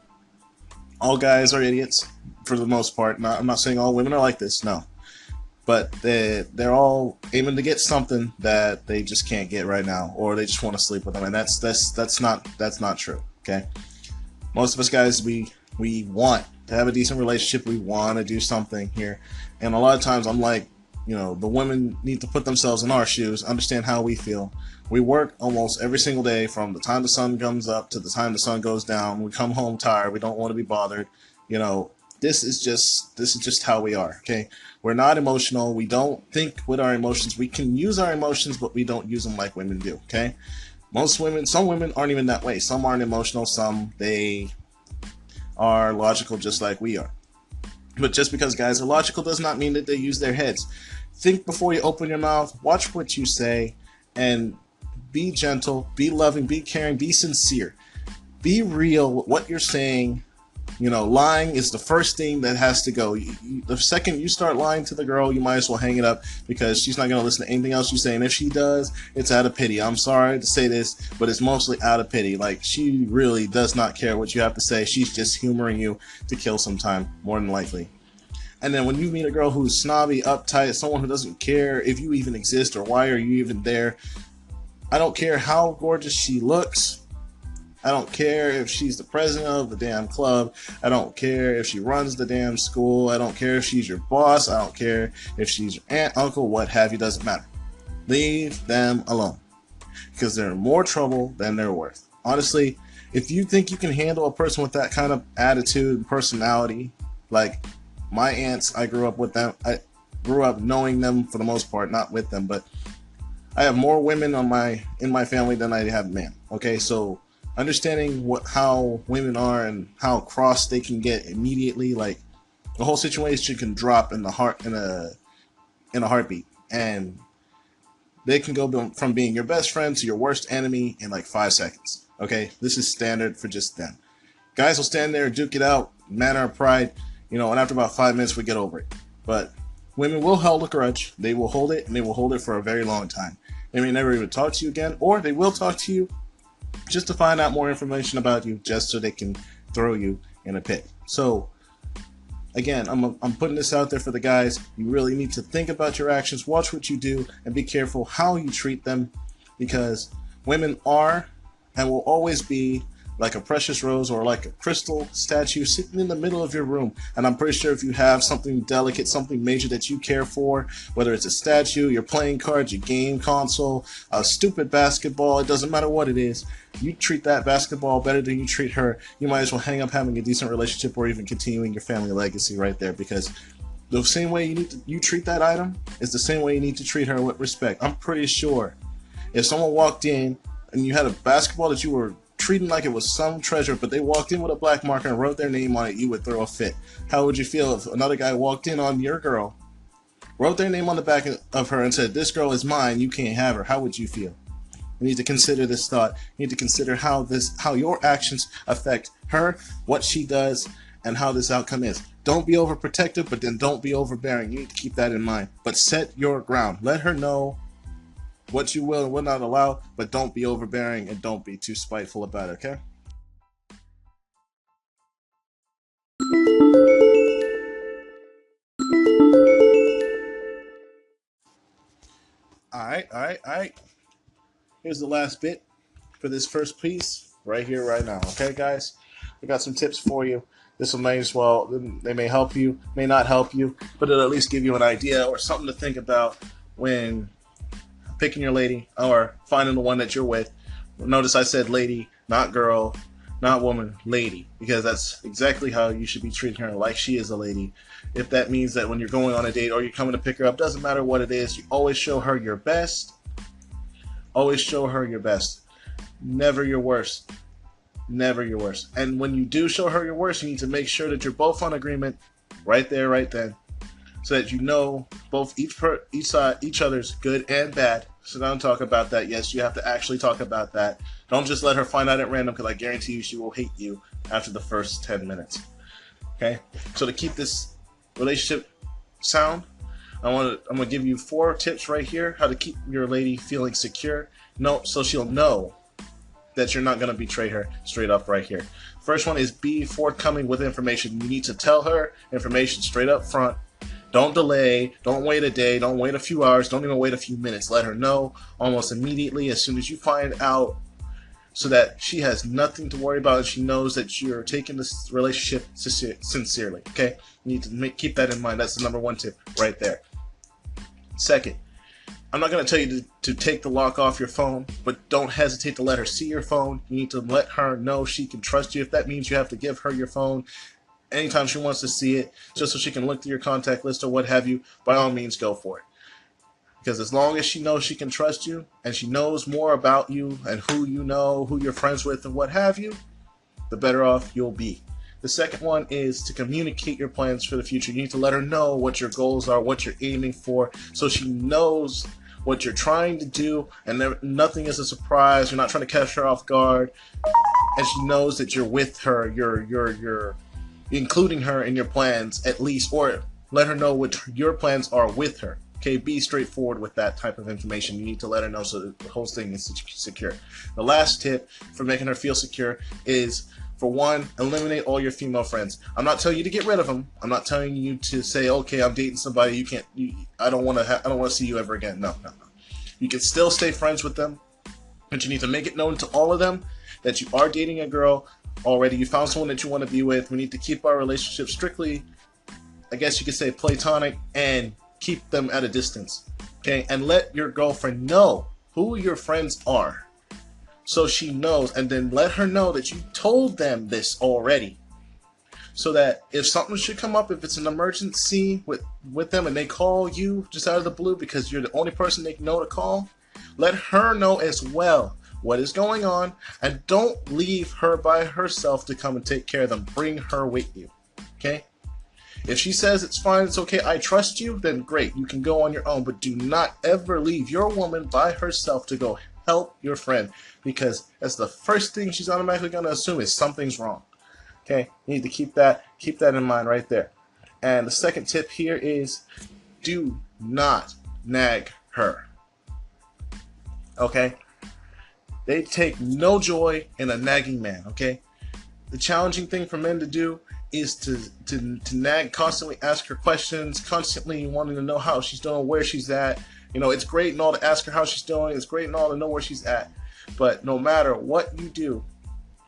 all guys are idiots for the most part. I'm not saying all women are like this, no. But they're all aiming to get something that they just can't get right now, or they just want to sleep with them, and that's not true. Okay? Most of us guys, we want to have a decent relationship. We want to do something here, and a lot of times I'm like, you know, the women need to put themselves in our shoes, understand how we feel. We work almost every single day from the time the sun comes up to the time the sun goes down. We come home tired. We don't want to be bothered. You know, this is just how we are. Okay, we're not emotional. We don't think with our emotions. We can use our emotions, but we don't use them like women do. Okay, some women aren't even that way. Some aren't emotional. Some they are logical, just like we are. But just because guys are logical does not mean that they use their heads. Think before you open your mouth. Watch what you say, and be gentle, be loving, be caring, be sincere. Be real with what you're saying Lying is the first thing that has to go. The second you start lying to the girl, you might as well hang it up, because she's not going to listen to anything else you say. And if she does, it's out of pity. I'm sorry to say this, but it's mostly out of pity. Like, she really does not care what you have to say. She's just humoring you to kill some time, more than likely. And then when you meet a girl who's snobby, uptight, someone who doesn't care if you even exist or why are you even there, I don't care how gorgeous she looks. I don't care if she's the president of the damn club. I don't care if she runs the damn school. I don't care if she's your boss. I don't care if she's your aunt, uncle, what have you. Doesn't matter. Leave them alone, because they're in more trouble than they're worth. Honestly, if you think you can handle a person with that kind of attitude and personality, like my aunts, I grew up with them. I grew up knowing them for the most part, not with them, but I have more women in my family than I have men. Okay, so understanding how women are and how cross they can get immediately, like the whole situation can drop in a heartbeat, and they can go from being your best friend to your worst enemy in like 5 seconds. Okay, this is standard for just them. Guys will stand there, duke it out, manner of pride, and after about 5 minutes we get over it. But women will hold a grudge. They will hold it, and they will hold it for a very long time. They may never even talk to you again, or they will talk to you just to find out more information about you, just so they can throw you in a pit. So, again, I'm putting this out there for the guys. You really need to think about your actions, watch what you do, and be careful how you treat them, because women are and will always be like a precious rose or like a crystal statue sitting in the middle of your room. And I'm pretty sure if you have something delicate, something major that you care for, whether it's a statue, your playing cards, your game console, a stupid basketball, it doesn't matter what it is, you treat that basketball better than you treat her, you might as well hang up having a decent relationship or even continuing your family legacy right there, because the same way you treat that item is the same way you need to treat her with respect. I'm pretty sure if someone walked in and you had a basketball that you were treating like it was some treasure, but they walked in with a black marker and wrote their name on it, you would throw a fit. How would you feel if another guy walked in on your girl, wrote their name on the back of her and said, "This girl is mine, you can't have her"? How would you feel? You need to consider this thought. You need to consider how your actions affect her, what she does, and how this outcome is. Don't be overprotective, but then don't be overbearing. You need to keep that in mind. But set your ground. Let her know what you will and will not allow, but don't be overbearing and don't be too spiteful about it, okay? All right. Here's the last bit for this first piece right here, right now. Okay, guys? I got some tips for you. This will they may help you, may not help you, but it'll at least give you an idea or something to think about when picking your lady or finding the one that you're with. Notice I said lady, not girl, not woman, lady, because that's exactly how you should be treating her, like she is a lady. If that means that when you're going on a date or you're coming to pick her up, doesn't matter what it is, you always show her your best. Always show her your best. Never your worst. Never your worst. And when you do show her your worst, you need to make sure that you're both on agreement right there, right then, so that you know both each other's good and bad. So don't talk about that. Yes, you have to actually talk about that. Don't just let her find out at random, because I guarantee you she will hate you after the first 10 minutes. Okay? So to keep this relationship sound, I'm gonna give you 4 tips right here how to keep your lady feeling secure. So she'll know that you're not gonna betray her straight up right here. First one is be forthcoming with information. You need to tell her information straight up front. Don't delay. Don't wait a day. Don't wait a few hours. Don't even wait a few minutes. Let her know almost immediately as soon as you find out, so that she has nothing to worry about and she knows that you're taking this relationship sincerely. Okay? You need to keep that in mind. That's the number 1 tip right there. Second, I'm not going to tell you to take the lock off your phone, but don't hesitate to let her see your phone. You need to let her know she can trust you. If that means you have to give her your phone anytime she wants to see it, just so she can look through your contact list or what have you, by all means, go for it. Because as long as she knows she can trust you, and she knows more about you and who you know, who you're friends with, and what have you, the better off you'll be. The second one is to communicate your plans for the future. You need to let her know what your goals are, what you're aiming for, so she knows what you're trying to do, and nothing is a surprise. You're not trying to catch her off guard, and she knows that you're with her. You're including her in your plans at least, or let her know what your plans are with her. Okay, be straightforward with that type of information. You need to let her know so that the whole thing is secure. The last tip for making her feel secure is, for one, eliminate all your female friends. I'm not telling you to get rid of them. I'm not telling you to say, okay, I'm dating somebody. You can't. I don't want to see you ever again. No. You can still stay friends with them, but you need to make it known to all of them that you are dating a girl already. You found someone that you want to be with. We need to keep our relationship strictly, I guess you could say, platonic, and keep them at a distance. Okay, and let your girlfriend know who your friends are, so she knows, and then let her know that you told them this already, so that if something should come up, if it's an emergency with them and they call you just out of the blue because you're the only person they know to call, let her know as well what is going on, and don't leave her by herself to come and take care of them. Bring her with you. Okay? If she says it's fine, it's okay, I trust you, then great, you can go on your own, but do not ever leave your woman by herself to go help your friend, because that's the first thing she's automatically going to assume is something's wrong. Okay, you need to keep that in mind right there. And the second tip here is, do not nag her. Okay, they take no joy in a nagging man. Okay, the challenging thing for men to do is to nag, constantly ask her questions, constantly wanting to know how she's doing, where she's at. You know, it's great and all to ask her how she's doing. It's great and all to know where she's at. But no matter what you do,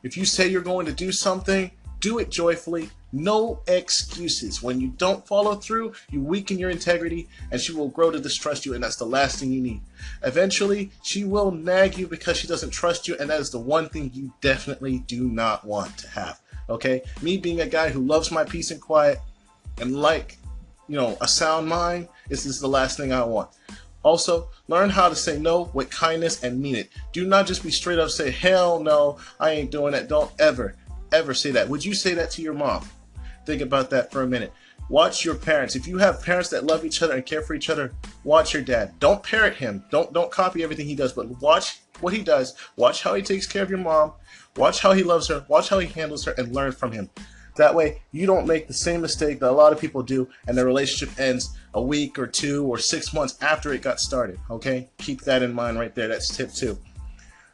if you say you're going to do something, do it joyfully. No excuses. When you don't follow through, you weaken your integrity, and she will grow to distrust you, and that's the last thing you need. Eventually, she will nag you because she doesn't trust you, and that is the one thing you definitely do not want to have. Okay? Me being a guy who loves my peace and quiet and a sound mind, this is the last thing I want. Also, learn how to say no with kindness and mean it. Do not just be straight up say, hell no, I ain't doing that. Don't ever say that. Would you say that to your mom? Think about that for a minute. Watch your parents. If you have parents that love each other and care for each other, watch your dad. Don't parrot him. Don't copy everything he does, but watch what he does. Watch how he takes care of your mom. Watch how he loves her. Watch how he handles her, and learn from him. That way, you don't make the same mistake that a lot of people do, and the relationship ends a week or 2 or 6 months after it got started. Okay? Keep that in mind right there. That's tip 2.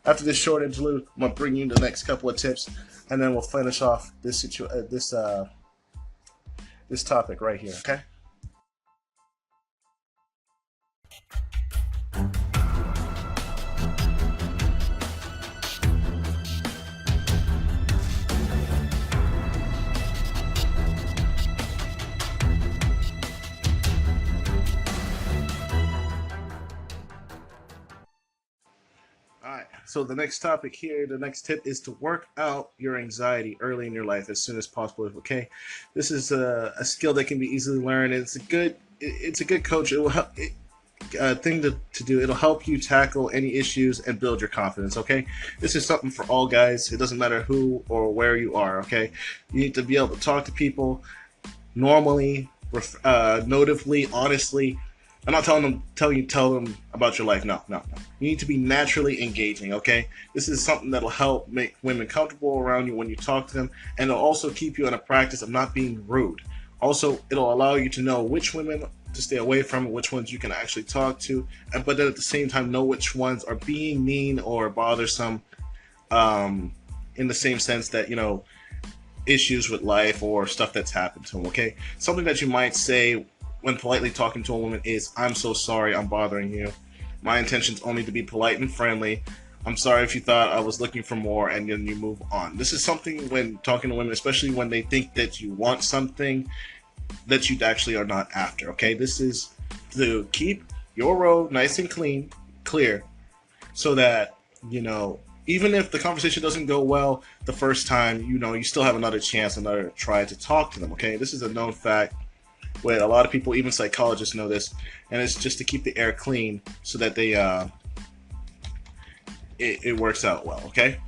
After this short interlude, I'm going to bring you the next couple of tips, and then we'll finish off this topic right here, okay? Alright, so the next topic here, the next tip is to work out your anxiety early in your life as soon as possible, okay? This is a skill that can be easily learned, and it's a good coach. It will help thing to do. It'll help you tackle any issues and build your confidence, okay? This is something for all guys. It doesn't matter who or where you are, okay? You need to be able to talk to people normally, notably, honestly. I'm not tell them about your life. No. You need to be naturally engaging, okay? This is something that'll help make women comfortable around you when you talk to them, and it'll also keep you in a practice of not being rude. Also, it'll allow you to know which women to stay away from and which ones you can actually talk to, but then at the same time know which ones are being mean or bothersome, in the same sense that, issues with life or stuff that's happened to them, okay? Something that you might say when politely talking to a woman is, I'm so sorry I'm bothering you. My intention's only to be polite and friendly. I'm sorry if you thought I was looking for more, and then you move on. This is something when talking to women, especially when they think that you want something that you actually are not after, okay? This is to keep your road nice and clear, so that, even if the conversation doesn't go well the first time, you still have another chance, another try to talk to them, okay? This is a known fact. With a lot of people, even psychologists know this, and it's just to keep the air clean so that they it works out well, okay?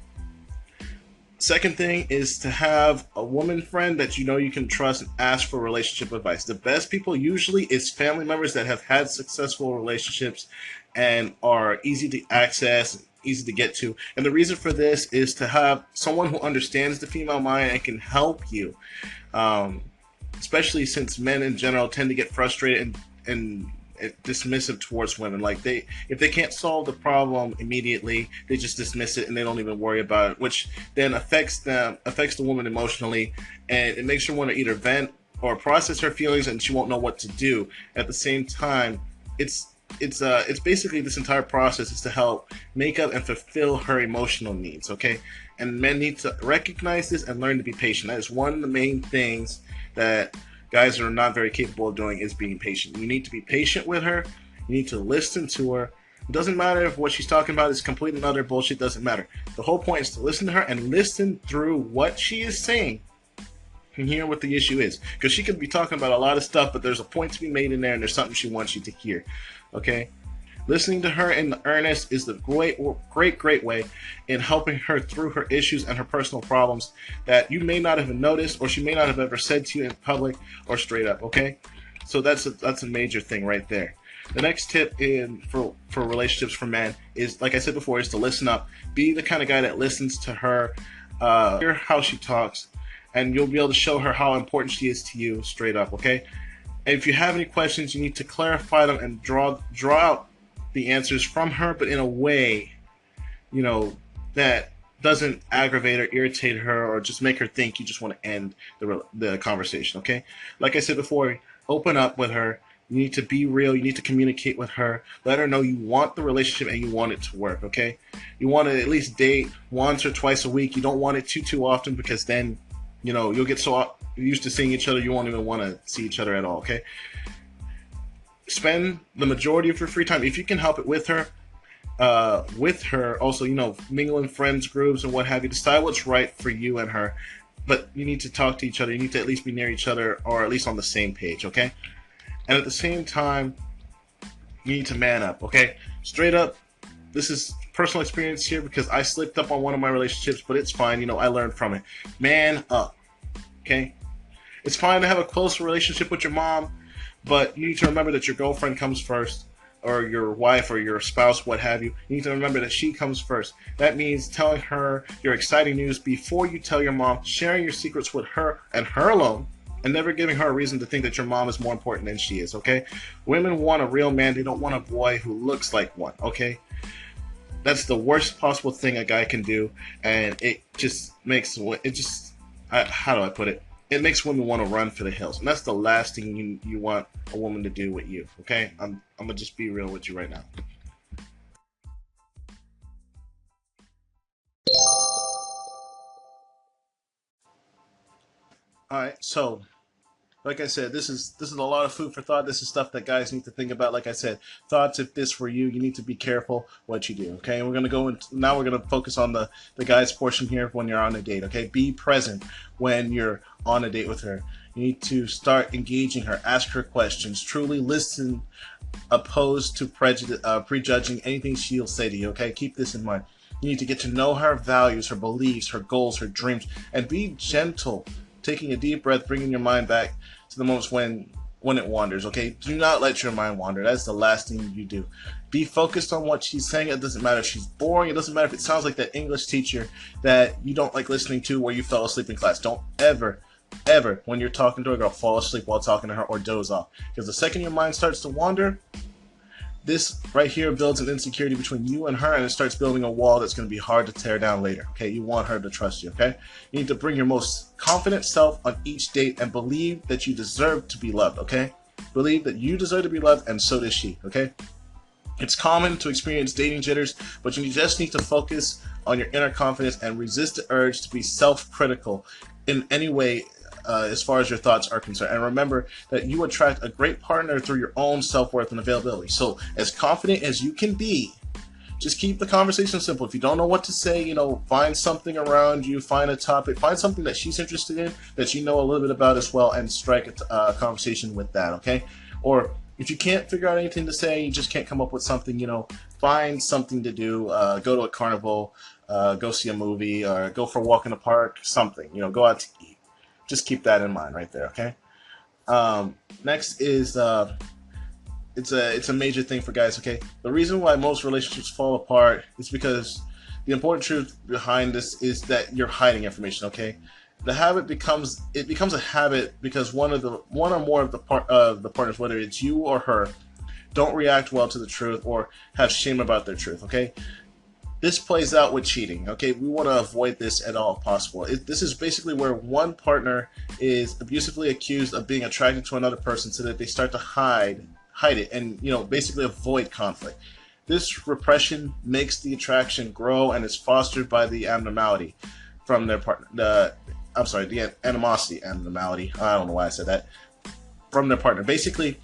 Second thing is to have a woman friend that you can trust and ask for relationship advice. The best people usually is family members that have had successful relationships and are easy to access, easy to get to. And the reason for this is to have someone who understands the female mind and can help you. Um, Especially since men in general tend to get frustrated and dismissive towards women. Like if they can't solve the problem immediately, they just dismiss it and they don't even worry about it, which then affects the woman emotionally, and it makes her want to either vent or process her feelings, and she won't know what to do. At the same time, it's basically this entire process is to help make up and fulfill her emotional needs. Okay, and men need to recognize this and learn to be patient. That is one of the main things that guys are not very capable of doing, is being patient. You need to be patient with her. You need to listen to her. It doesn't matter if what she's talking about is complete and utter bullshit. Doesn't matter. The whole point is to listen to her and listen through what she is saying and hear what the issue is. Because she could be talking about a lot of stuff, but there's a point to be made in there, and there's something she wants you to hear. Okay? Listening to her in earnest is the great way in helping her through her issues and her personal problems that you may not have noticed, or she may not have ever said to you in public or straight up. Okay, so that's a major thing right there. The next tip for relationships for men is, like I said before, is to listen up. Be the kind of guy that listens to her, hear how she talks, and you'll be able to show her how important she is to you straight up. Okay, and if you have any questions, you need to clarify them and draw out the answers from her, but in a way, that doesn't aggravate or irritate her or just make her think you just want to end the conversation. Okay, like I said before, open up with her. You need to be real. You need to communicate with her. Let her know you want the relationship and you want it to work. Okay, you want to at least date once or twice a week. You don't want it too often, because then you'll get so used to seeing each other you won't even want to see each other at all. Okay, spend the majority of your free time, if you can help it, with her. Also, mingle in friends groups and what have you. Decide what's right for you and her, but you need to talk to each other. You need to at least be near each other, or at least on the same page. Okay, and at the same time, you need to man up. Okay, straight up. This is personal experience here, because I slipped up on one of my relationships, but it's fine. I learned from it. Man up. Okay, it's fine to have a close relationship with your mom, but you need to remember that your girlfriend comes first, or your wife or your spouse, what have you. You need to remember that she comes first. That means telling her your exciting news before you tell your mom, sharing your secrets with her and her alone, and never giving her a reason to think that your mom is more important than she is. Okay, women want a real man. They don't want a boy who looks like one. Okay, that's the worst possible thing a guy can do, and it just makes how do I put it? It makes women want to run for the hills, and that's the last thing you want a woman to do with you. Okay, I'm gonna just be real with you right now. All right, so like I said, this is a lot of food for thought. This is stuff that guys need to think about. Like I said, thoughts. If this were you, you need to be careful what you do. Okay, and we're gonna go into now. We're gonna focus on the guys portion here when you're on a date. Okay, be present when you're on a date with her. You need to start engaging her. Ask her questions. Truly listen, opposed to prejudging anything she'll say to you. Okay, keep this in mind. You need to get to know her values, her beliefs, her goals, her dreams, and be gentle. Taking a deep breath, bringing your mind back to the moments when it wanders. Okay, do not let your mind wander. That's the last thing you do. Be focused on what she's saying. It doesn't matter if she's boring. It doesn't matter if it sounds like that English teacher that you don't like listening to, where you fell asleep in class. Don't ever, when you're talking to a girl, fall asleep while talking to her or doze off. Because the second your mind starts to wander, this right here builds an insecurity between you and her, and it starts building a wall that's going to be hard to tear down later. Okay, you want her to trust you. Okay, you need to bring your most confident self on each date and believe that you deserve to be loved. Okay, believe that you deserve to be loved, and so does she. Okay, it's common to experience dating jitters, but you just need to focus on your inner confidence and resist the urge to be self-critical in any way. As far as your thoughts are concerned. And remember that you attract a great partner through your own self-worth and availability. So as confident as you can be, just keep the conversation simple. If you don't know what to say, find something around you, find a topic, find something that she's interested in, that you know a little bit about as well, and strike a conversation with that, okay? Or if you can't figure out anything to say, you just can't come up with something, find something to do. Go to a carnival, go see a movie, or go for a walk in the park, something, go out to eat. Just keep that in mind right there, okay? Next is it's a major thing for guys. Okay, the reason why most relationships fall apart is because the important truth behind this is that you're hiding information. Okay, the habit becomes a habit because one or more of the partners, whether it's you or her, don't react well to the truth or have shame about their truth. Okay, this plays out with cheating. Okay, we want to avoid this at all possible. This is basically where one partner is abusively accused of being attracted to another person, so that they start to hide it, and basically avoid conflict. This repression makes the attraction grow and is fostered by the abnormality from their partner. The animosity, abnormality. I don't know why I said that. From their partner. Basically,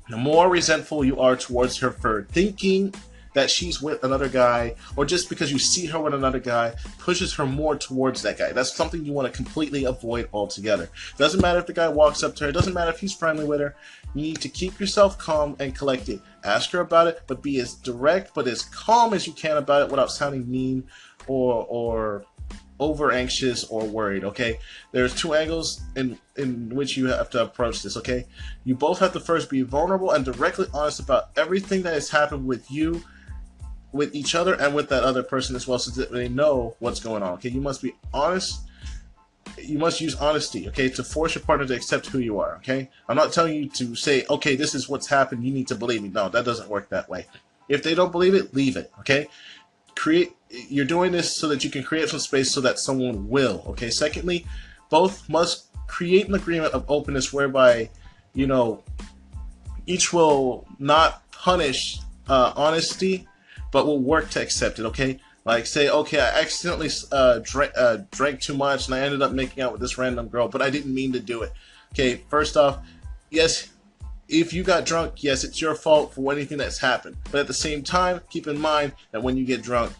the more resentful you are towards her for thinking that she's with another guy, or just because you see her with another guy, pushes her more towards that guy. That's something you want to completely avoid altogether. Doesn't matter if the guy walks up to her, doesn't matter if he's friendly with her. You need to keep yourself calm and collected. Ask her about it, but be as direct but as calm as you can about it without sounding mean or over anxious or worried. Okay, there's two angles in which you have to approach this. Okay, you both have to first be vulnerable and directly honest about everything that has happened with you, with each other, and with that other person as well, so that they know what's going on. Okay, you must be honest. You must use honesty, okay, to force your partner to accept who you are. Okay, I'm not telling you to say, okay, this is what's happened, you need to believe me. No, that doesn't work that way. If they don't believe it, leave it. Okay, you're doing this so that you can create some space so that someone will. Okay, secondly, both must create an agreement of openness whereby each will not punish honesty, but will work to accept it. Okay, like say, okay, I accidentally drank too much and I ended up making out with this random girl, but I didn't mean to do it. Okay, first off, yes, if you got drunk, yes, it's your fault for anything that's happened. But at the same time, keep in mind that when you get drunk,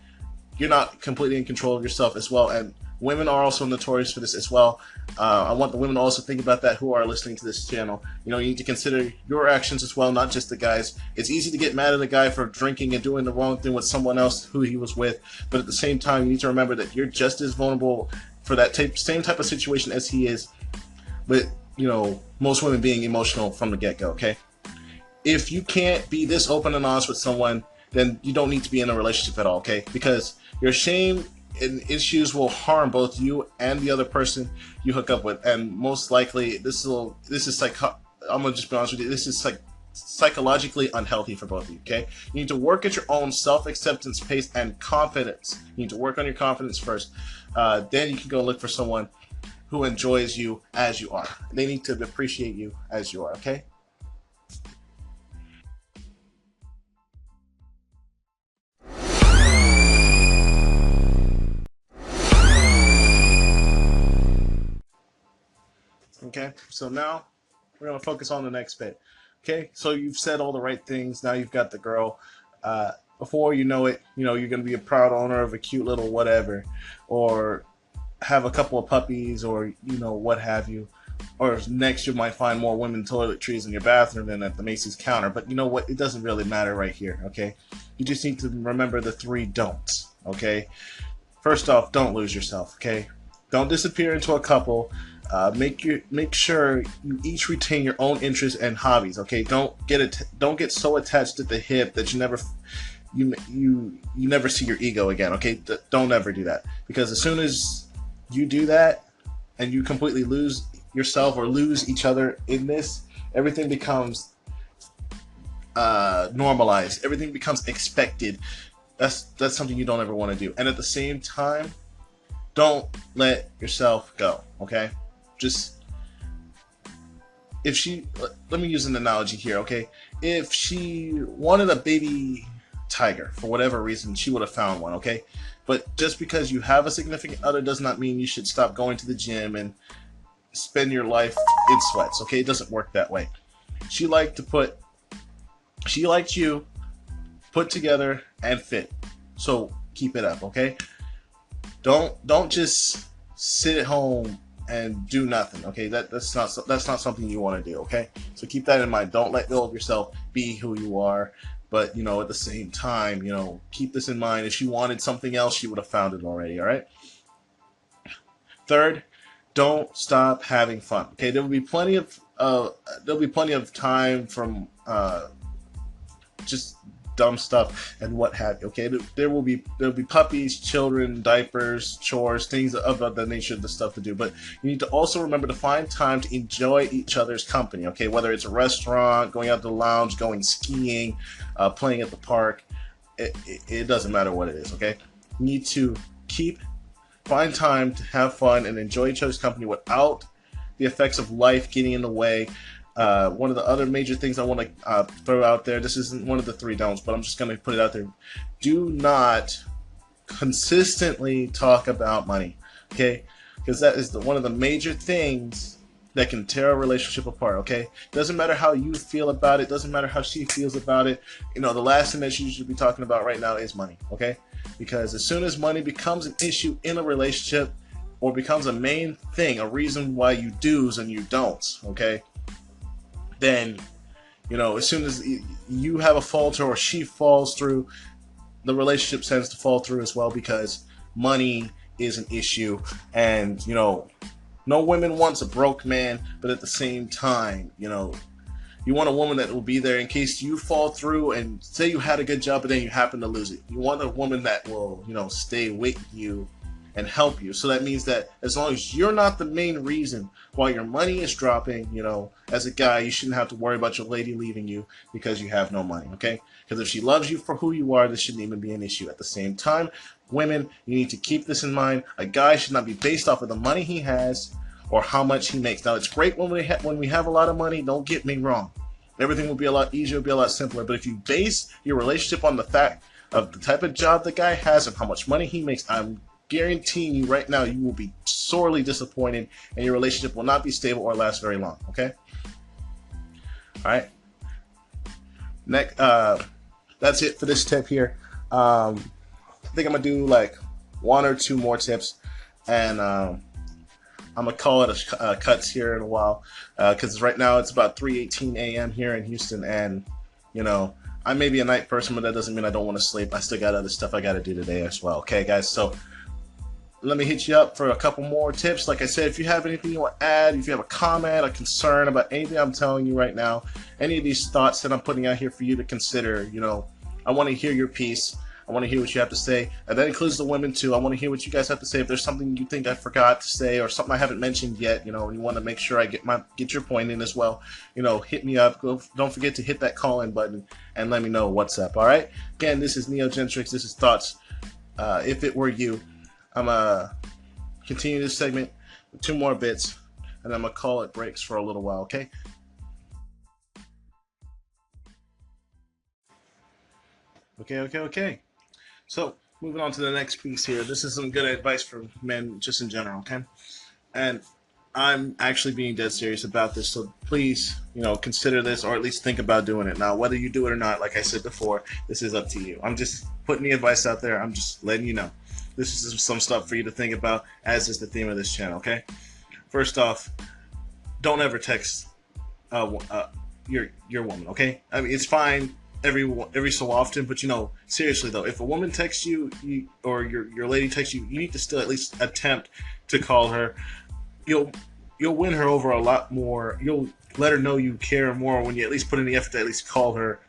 you're not completely in control of yourself as well. And women are also notorious for this as well. I want the women to also think about that who are listening to this channel. You need to consider your actions as well, not just the guys. It's easy to get mad at a guy for drinking and doing the wrong thing with someone else who he was with. But at the same time, you need to remember that you're just as vulnerable for that same type of situation as he is. But most women being emotional from the get-go. Okay, if you can't be this open and honest with someone, then you don't need to be in a relationship at all. Okay, because your shame and issues will harm both you and the other person you hook up with, and most likely this is I'm gonna just be honest with you. This is psychologically unhealthy for both of you. Okay, you need to work at your own self-acceptance pace and confidence. You need to work on your confidence first. Then you can go look for someone who enjoys you as you are. They need to appreciate you as you are. Okay. Okay, so now we're going to focus on the next bit. Okay, so you've said all the right things. Now you've got the girl. Before you know it, you're going to be a proud owner of a cute little whatever, or have a couple of puppies, or what have you. Or next, you might find more women toiletries in your bathroom than at the Macy's counter. But you know what? It doesn't really matter right here. Okay, you just need to remember the 3 don'ts. Okay, first off, don't lose yourself. Okay, don't disappear into a couple. Make sure you each retain your own interests and hobbies. Okay, don't get so attached at the hip that you never see your ego again. Okay, don't ever do that, because as soon as you do that and you completely lose yourself or lose each other in this, everything becomes normalized. Everything becomes expected. That's something you don't ever want to do. And at the same time, don't let yourself go. Okay. Just let me use an analogy here. Okay, if she wanted a baby tiger for whatever reason, she would have found one. Okay, but just because you have a significant other does not mean you should stop going to the gym and spend your life in sweats. Okay, it doesn't work that way. She liked you put together and fit, so keep it up. Okay, don't just sit at home and do nothing. Okay, that's not something you want to do. Okay, so keep that in mind. Don't let go of yourself. Be who you are, but at the same time, keep this in mind. If she wanted something else, she would have found it already. All right. Third, don't stop having fun. Okay, there'll be plenty of time from just dumb stuff and what have you. Okay, there'll be puppies, children, diapers, chores, things of the nature of the stuff to do. But you need to also remember to find time to enjoy each other's company. Okay, whether it's a restaurant, going out to the lounge, going skiing, playing at the park, it doesn't matter what it is. Okay, you need to find time to have fun and enjoy each other's company without the effects of life getting in the way. One of the other major things I want to throw out there, this isn't one of the 3 don'ts, but I'm just going to put it out there. Do not consistently talk about money, okay? Because that is one of the major things that can tear a relationship apart, okay? Doesn't matter how you feel about it, doesn't matter how she feels about it. You know, the last thing that you should be talking about right now is money, okay? Because as soon as money becomes an issue in a relationship or becomes a main thing, a reason why you do's and you don'ts, okay? Then, you know, as soon as you have a falter or she falls through, the relationship tends to fall through as well, because money is an issue. And, you know, no woman wants a broke man, but at the same time, you know, you want a woman that will be there in case you fall through and say you had a good job, but then you happen to lose it. You want a woman that will, you know, stay with you and help you. So that means that as long as you're not the main reason why your money is dropping, you know, as a guy, you shouldn't have to worry about your lady leaving you because you have no money, okay? Because if she loves you for who you are, this shouldn't even be an issue. At the same time, women, you need to keep this in mind. A guy should not be based off of the money he has or how much he makes. Now, it's great when we have a lot of money, don't get me wrong. Everything will be a lot easier, will be a lot simpler. But if you base your relationship on the fact of the type of job the guy has and how much money he makes, I'm guaranteeing you right now, you will be sorely disappointed and your relationship will not be stable or last very long, okay? All right. Next, that's it for this tip here. I think I'm going to do like 1 or 2 more tips, and I'm going to call it a cuts here in a while, because right now it's about 3:18 a.m. here in Houston, and, you know, I may be a night person, but that doesn't mean I don't want to sleep. I still got other stuff I got to do today as well. Okay, guys, so let me hit you up for a couple more tips. Like I said, if you have anything you want to add, if you have a comment, a concern about anything I'm telling you right now, any of these thoughts that I'm putting out here for you to consider, you know, I want to hear your piece. I want to hear what you have to say. And that includes the women too. I want to hear what you guys have to say. If there's something you think I forgot to say or something I haven't mentioned yet, you know, and you want to make sure I get your point in as well, you know, hit me up. Don't forget to hit that call-in button and let me know what's up. All right. Again, this is Neogentrics. This is Thoughts. If it were you, I'm gonna continue this segment with 2 more bits, and I'm gonna call it breaks for a little while. Okay. Okay. So, moving on to the next piece here. This is some good advice for men just in general, okay? And I'm actually being dead serious about this, so please, you know, consider this or at least think about doing it. Now, whether you do it or not, like I said before, this is up to you. I'm just putting the advice out there. I'm just letting you know. This is some stuff for you to think about, as is the theme of this channel, okay? First off, don't ever text your woman, okay? I mean, it's fine every so often, but you know, seriously though, if a woman texts you, or your lady texts you, you need to still at least attempt to call her. You'll win her over a lot more. You'll let her know you care more when you at least put in the effort to at least call her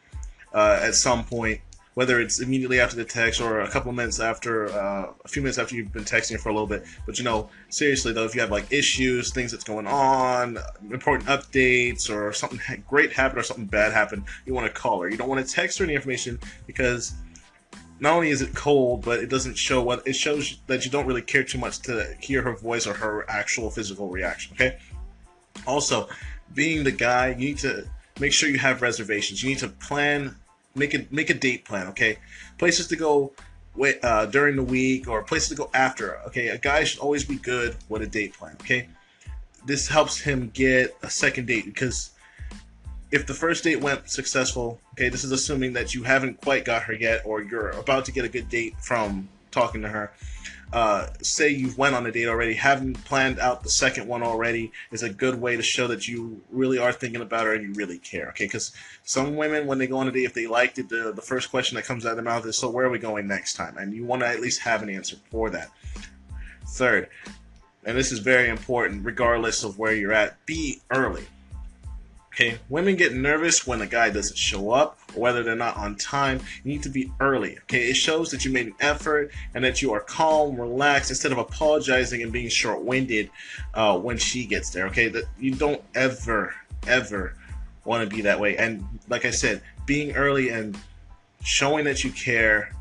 at some point, whether it's immediately after the text or a couple of minutes after, a few minutes after you've been texting her for a little bit. But you know, seriously though, if you have like issues, things that's going on, important updates, or something great happened or something bad happened, you want to call her. You don't want to text her any information, because not only is it cold, but it doesn't show what it shows that you don't really care too much to hear her voice or her actual physical reaction. Okay. Also, being the guy, you need to make sure you have reservations. You need to plan. Make a date plan, okay? Places to go during the week, or places to go after, okay? A guy should always be good with a date plan, okay? This helps him get a second date, because if the first date went successful, okay, this is assuming that you haven't quite got her yet, or you're about to get a good date from talking to her. Say you went on a date already, having planned out the second one already is a good way to show that you really are thinking about her and you really care, okay? Because some women, when they go on a date, if they liked it, the first question that comes out of their mouth is, so where are we going next time? And you want to at least have an answer for that. Third, and this is very important regardless of where you're at, be early. Okay, women get nervous when a guy doesn't show up or whether they're not on time. You need to be early. Okay, it shows that you made an effort and that you are calm, relaxed, instead of apologizing and being short-winded when she gets there. Okay, that you don't ever want to be that way. And like I said, being early and showing that you care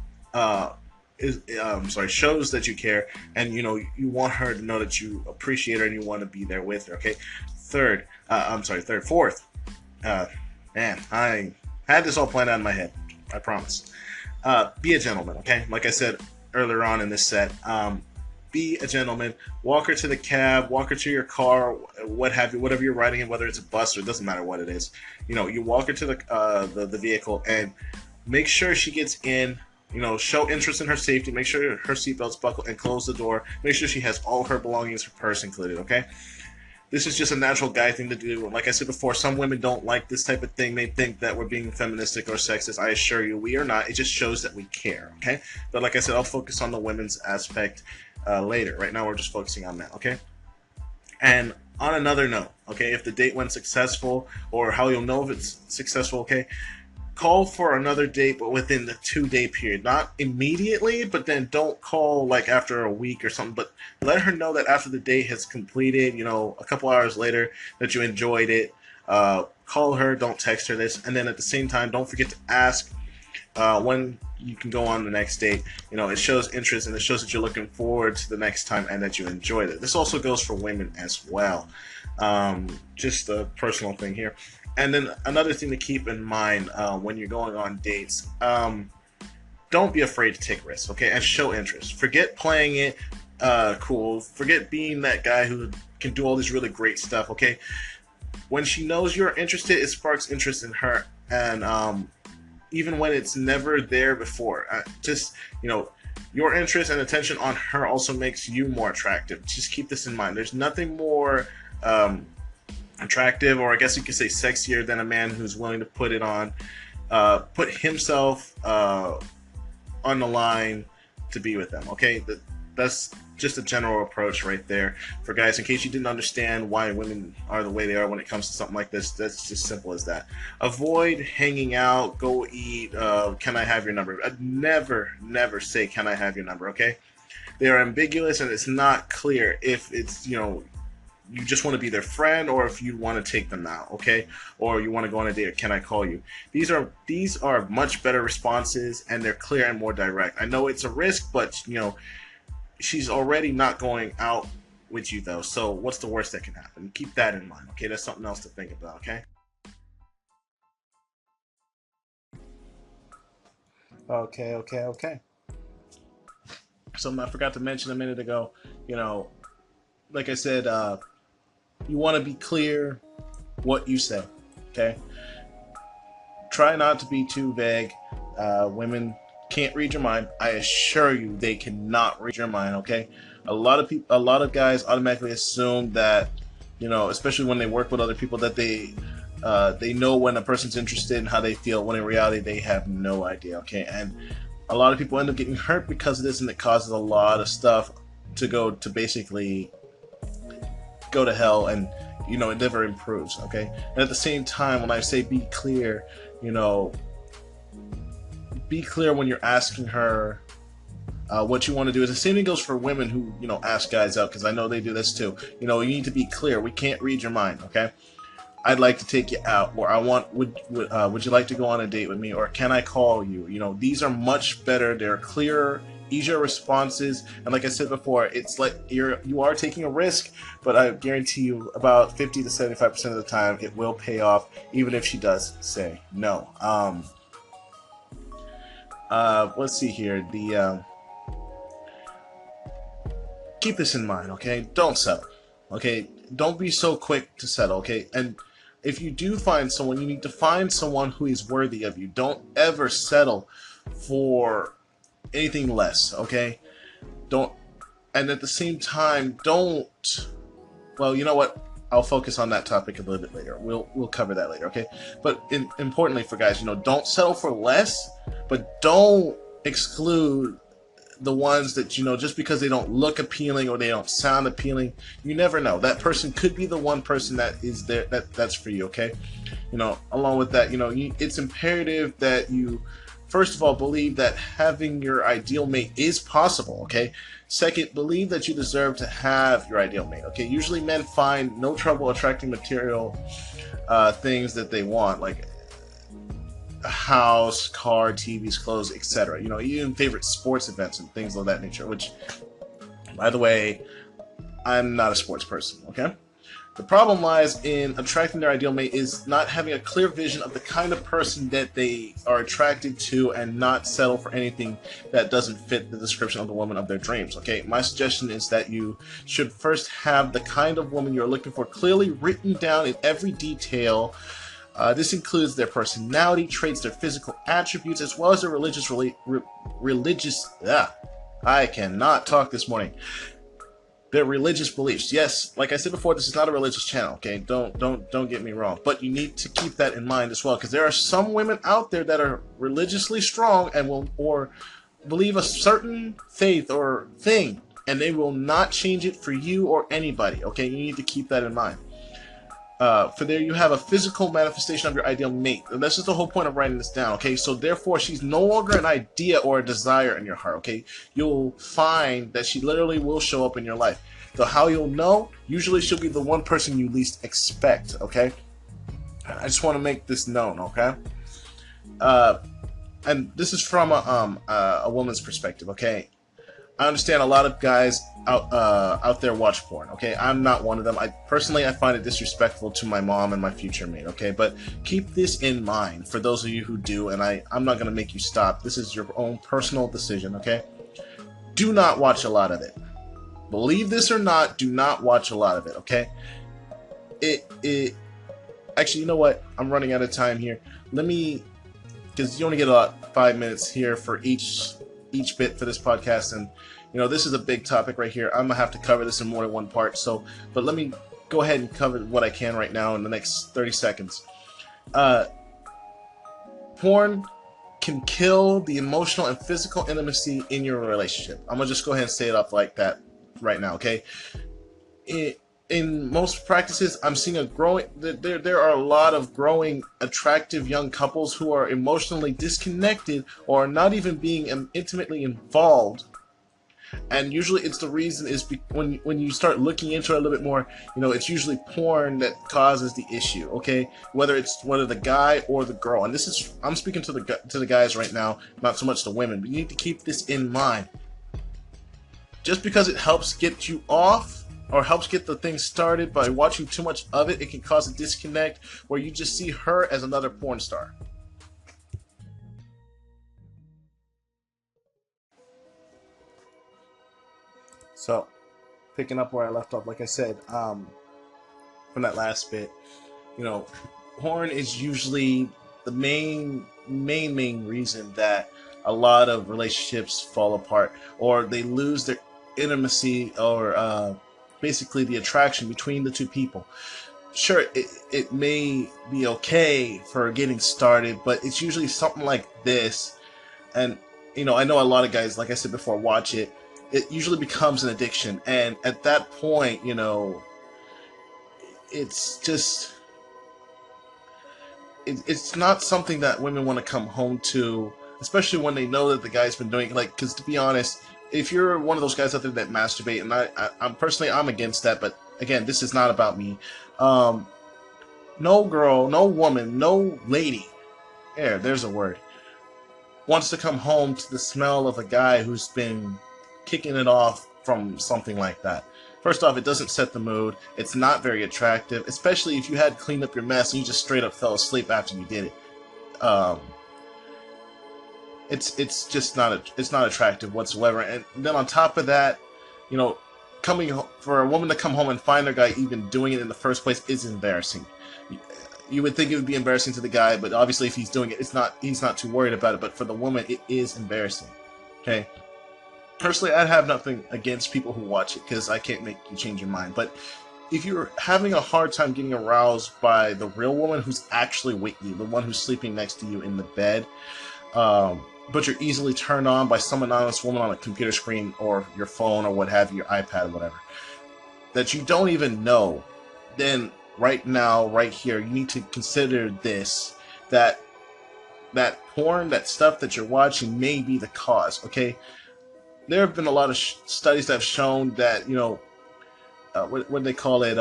shows that you care, and you want her to know that you appreciate her and you want to be there with her. Okay, fourth. Man, I had this all planned out in my head. I promise. Be a gentleman. Okay, like I said earlier on in this set. Be a gentleman. Walk her to the cab. Walk her to your car. What have you? Whatever you're riding in, whether it's a bus or it doesn't matter what it is. You walk her to the vehicle and make sure she gets in. Show interest in her safety. Make sure her seatbelt's buckled and close the door. Make sure she has all her belongings, her purse included. Okay. This is just a natural guy thing to do. Like I said before, some women don't like this type of thing. They think that we're being feministic or sexist. I assure you, we are not. It just shows that we care, okay? But like I said, I'll focus on the women's aspect later. Right now, we're just focusing on that, okay? And on another note, okay, if the date went successful, or how you'll know if it's successful, okay, call for another date, but within the 2-day period. Not immediately, but then don't call like after a week or something. But let her know that after the date has completed, a couple hours later, that you enjoyed it. Call her, don't text her this. And then at the same time, don't forget to ask when you can go on the next date. It shows interest and it shows that you're looking forward to the next time and that you enjoyed it. This also goes for women as well. Just a personal thing here. And then another thing to keep in mind when you're going on dates, don't be afraid to take risks, okay? And show interest. Forget playing it cool. Forget being that guy who can do all this really great stuff, okay? When she knows you're interested, it sparks interest in her. And even when it's never there before, your interest and attention on her also makes you more attractive. Just keep this in mind. There's nothing more attractive, or I guess you could say sexier, than a man who's willing to put himself on the line to be with them. Okay, that's just a general approach right there for guys. In case you didn't understand why women are the way they are when it comes to something like this, that's just simple as that. Avoid hanging out, go eat, can I have your number? I'd never say can I have your number, okay? They are ambiguous and it's not clear if it's, you just want to be their friend, or if you want to take them out, okay? Or you want to go on a date, or can I call you? These are much better responses, and they're clear and more direct. I know it's a risk, but she's already not going out with you though, so what's the worst that can happen? Keep that in mind, okay? That's something else to think about, okay? Okay. Something I forgot to mention a minute ago, like I said, you want to be clear what you say, okay? Try not to be too vague. Women can't read your mind. I assure you, they cannot read your mind, okay? A lot of guys automatically assume that, especially when they work with other people, that they know when a person's interested and how they feel, when in reality they have no idea, okay? And a lot of people end up getting hurt because of this, and it causes a lot of stuff to basically go to hell, and it never improves, okay? And at the same time, when I say be clear, be clear when you're asking her what you want to do. The same thing goes for women who ask guys out, because I know they do this too. You need to be clear. We can't read your mind, okay? I'd like to take you out, or would you like to go on a date with me, or can I call you? These are much better. They're clearer, easier responses, and like I said before, it's like you are taking a risk, but I guarantee you about 50 to 75% of the time it will pay off, even if she does say no. Let's see here. Keep this in mind, okay? Don't settle, okay? Don't be so quick to settle, okay? And if you do find someone, you need to find someone who is worthy of you. Don't ever settle for anything less, okay? And at the same time, well, you know what? I'll focus on that topic a little bit later. We'll cover that later, okay? But importantly for guys, don't settle for less, but don't exclude the ones that, just because they don't look appealing or they don't sound appealing, you never know. That person could be the one person that is there, that's for you, okay? Along with that, it's imperative that you, first of all, believe that having your ideal mate is possible, okay? Second, believe that you deserve to have your ideal mate, okay? Usually men find no trouble attracting material things that they want, like a house, car, TVs, clothes, etc. Even favorite sports events and things of that nature, which, by the way, I'm not a sports person, okay? The problem lies in attracting their ideal mate is not having a clear vision of the kind of person that they are attracted to and not settle for anything that doesn't fit the description of the woman of their dreams, okay? My suggestion is that you should first have the kind of woman you're looking for clearly written down in every detail. This includes their personality traits, their physical attributes, as well as their I cannot talk this morning. Their religious beliefs. Yes, like I said before, this is not a religious channel, okay? Don't get me wrong. But you need to keep that in mind as well, because there are some women out there that are religiously strong and or believe a certain faith or thing, and they will not change it for you or anybody, okay? You need to keep that in mind. For there you have a physical manifestation of your ideal mate. And that's just the whole point of writing this down, okay? So therefore, she's no longer an idea or a desire in your heart, okay? You'll find that she literally will show up in your life. So how you'll know? Usually she'll be the one person you least expect, okay? I just want to make this known, okay? And this is from a woman's perspective, okay? I understand a lot of guys out there watch porn, okay? I'm not one of them. I find it disrespectful to my mom and my future mate, okay? But keep this in mind for those of you who do, and I'm not going to make you stop. This is your own personal decision, okay? Do not watch a lot of it. Believe this or not, do not watch a lot of it, okay? Actually, you know what? I'm running out of time here. Because you only get about 5 minutes here for each bit for this podcast, and this is a big topic right here. I'm gonna have to cover this in more than one part, but let me go ahead and cover what I can right now in the next 30 seconds. Porn can kill the emotional and physical intimacy in your relationship. I'm gonna just go ahead and say it up like that right now, okay? In most practices, I'm seeing there are a lot of growing attractive young couples who are emotionally disconnected or are not even being intimately involved. And usually it's the reason is when you start looking into it a little bit more, it's usually porn that causes the issue, okay? Whether the guy or the girl. And I'm speaking to the guys right now, not so much the women, but you need to keep this in mind. Just because it helps get you off or helps get the thing started by watching too much of it, it can cause a disconnect where you just see her as another porn star. So, picking up where I left off, like I said, from that last bit, porn is usually the main reason that a lot of relationships fall apart, or they lose their intimacy, or basically the attraction between the two people. Sure, it may be okay for getting started, but it's usually something like this. And, I know a lot of guys, like I said before, watch it. It usually becomes an addiction. And at that point, it's just... It's not something that women want to come home to, especially when they know that the guy's been doing, because to be honest, if you're one of those guys out there that masturbate, and I'm personally, I'm against that, but again, this is not about me. No girl, no woman, no lady, there's a word, wants to come home to the smell of a guy who's been kicking it off from something like that. First off, it doesn't set the mood. It's not very attractive, especially if you had cleaned up your mess and you just straight up fell asleep after you did it. It's just not attractive whatsoever. And then on top of that, for a woman to come home and find their guy even doing it in the first place is embarrassing. You would think it would be embarrassing to the guy, but obviously if he's doing it, he's not too worried about it. But for the woman, it is embarrassing. Okay. Personally, I'd have nothing against people who watch it because I can't make you change your mind. But if you're having a hard time getting aroused by the real woman who's actually with you, the one who's sleeping next to you in the bed, but you're easily turned on by some anonymous woman on a computer screen or your phone or what have you, your iPad, whatever, that you don't even know, then right now, right here, you need to consider this, that porn, that stuff that you're watching may be the cause, okay? There have been a lot of studies that have shown that, what do they call it,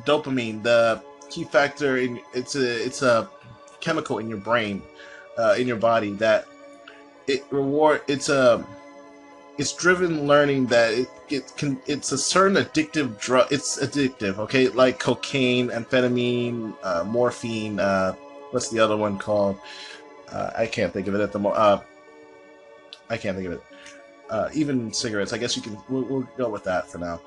dopamine, the key factor, it's a chemical in your brain, in your body, that it's driven learning that it's a certain addictive drug. It's addictive, okay, like cocaine, amphetamine, morphine, what's the other one called? I can't think of it at the moment. I can't think of it. Even cigarettes, I guess we'll go with that for now.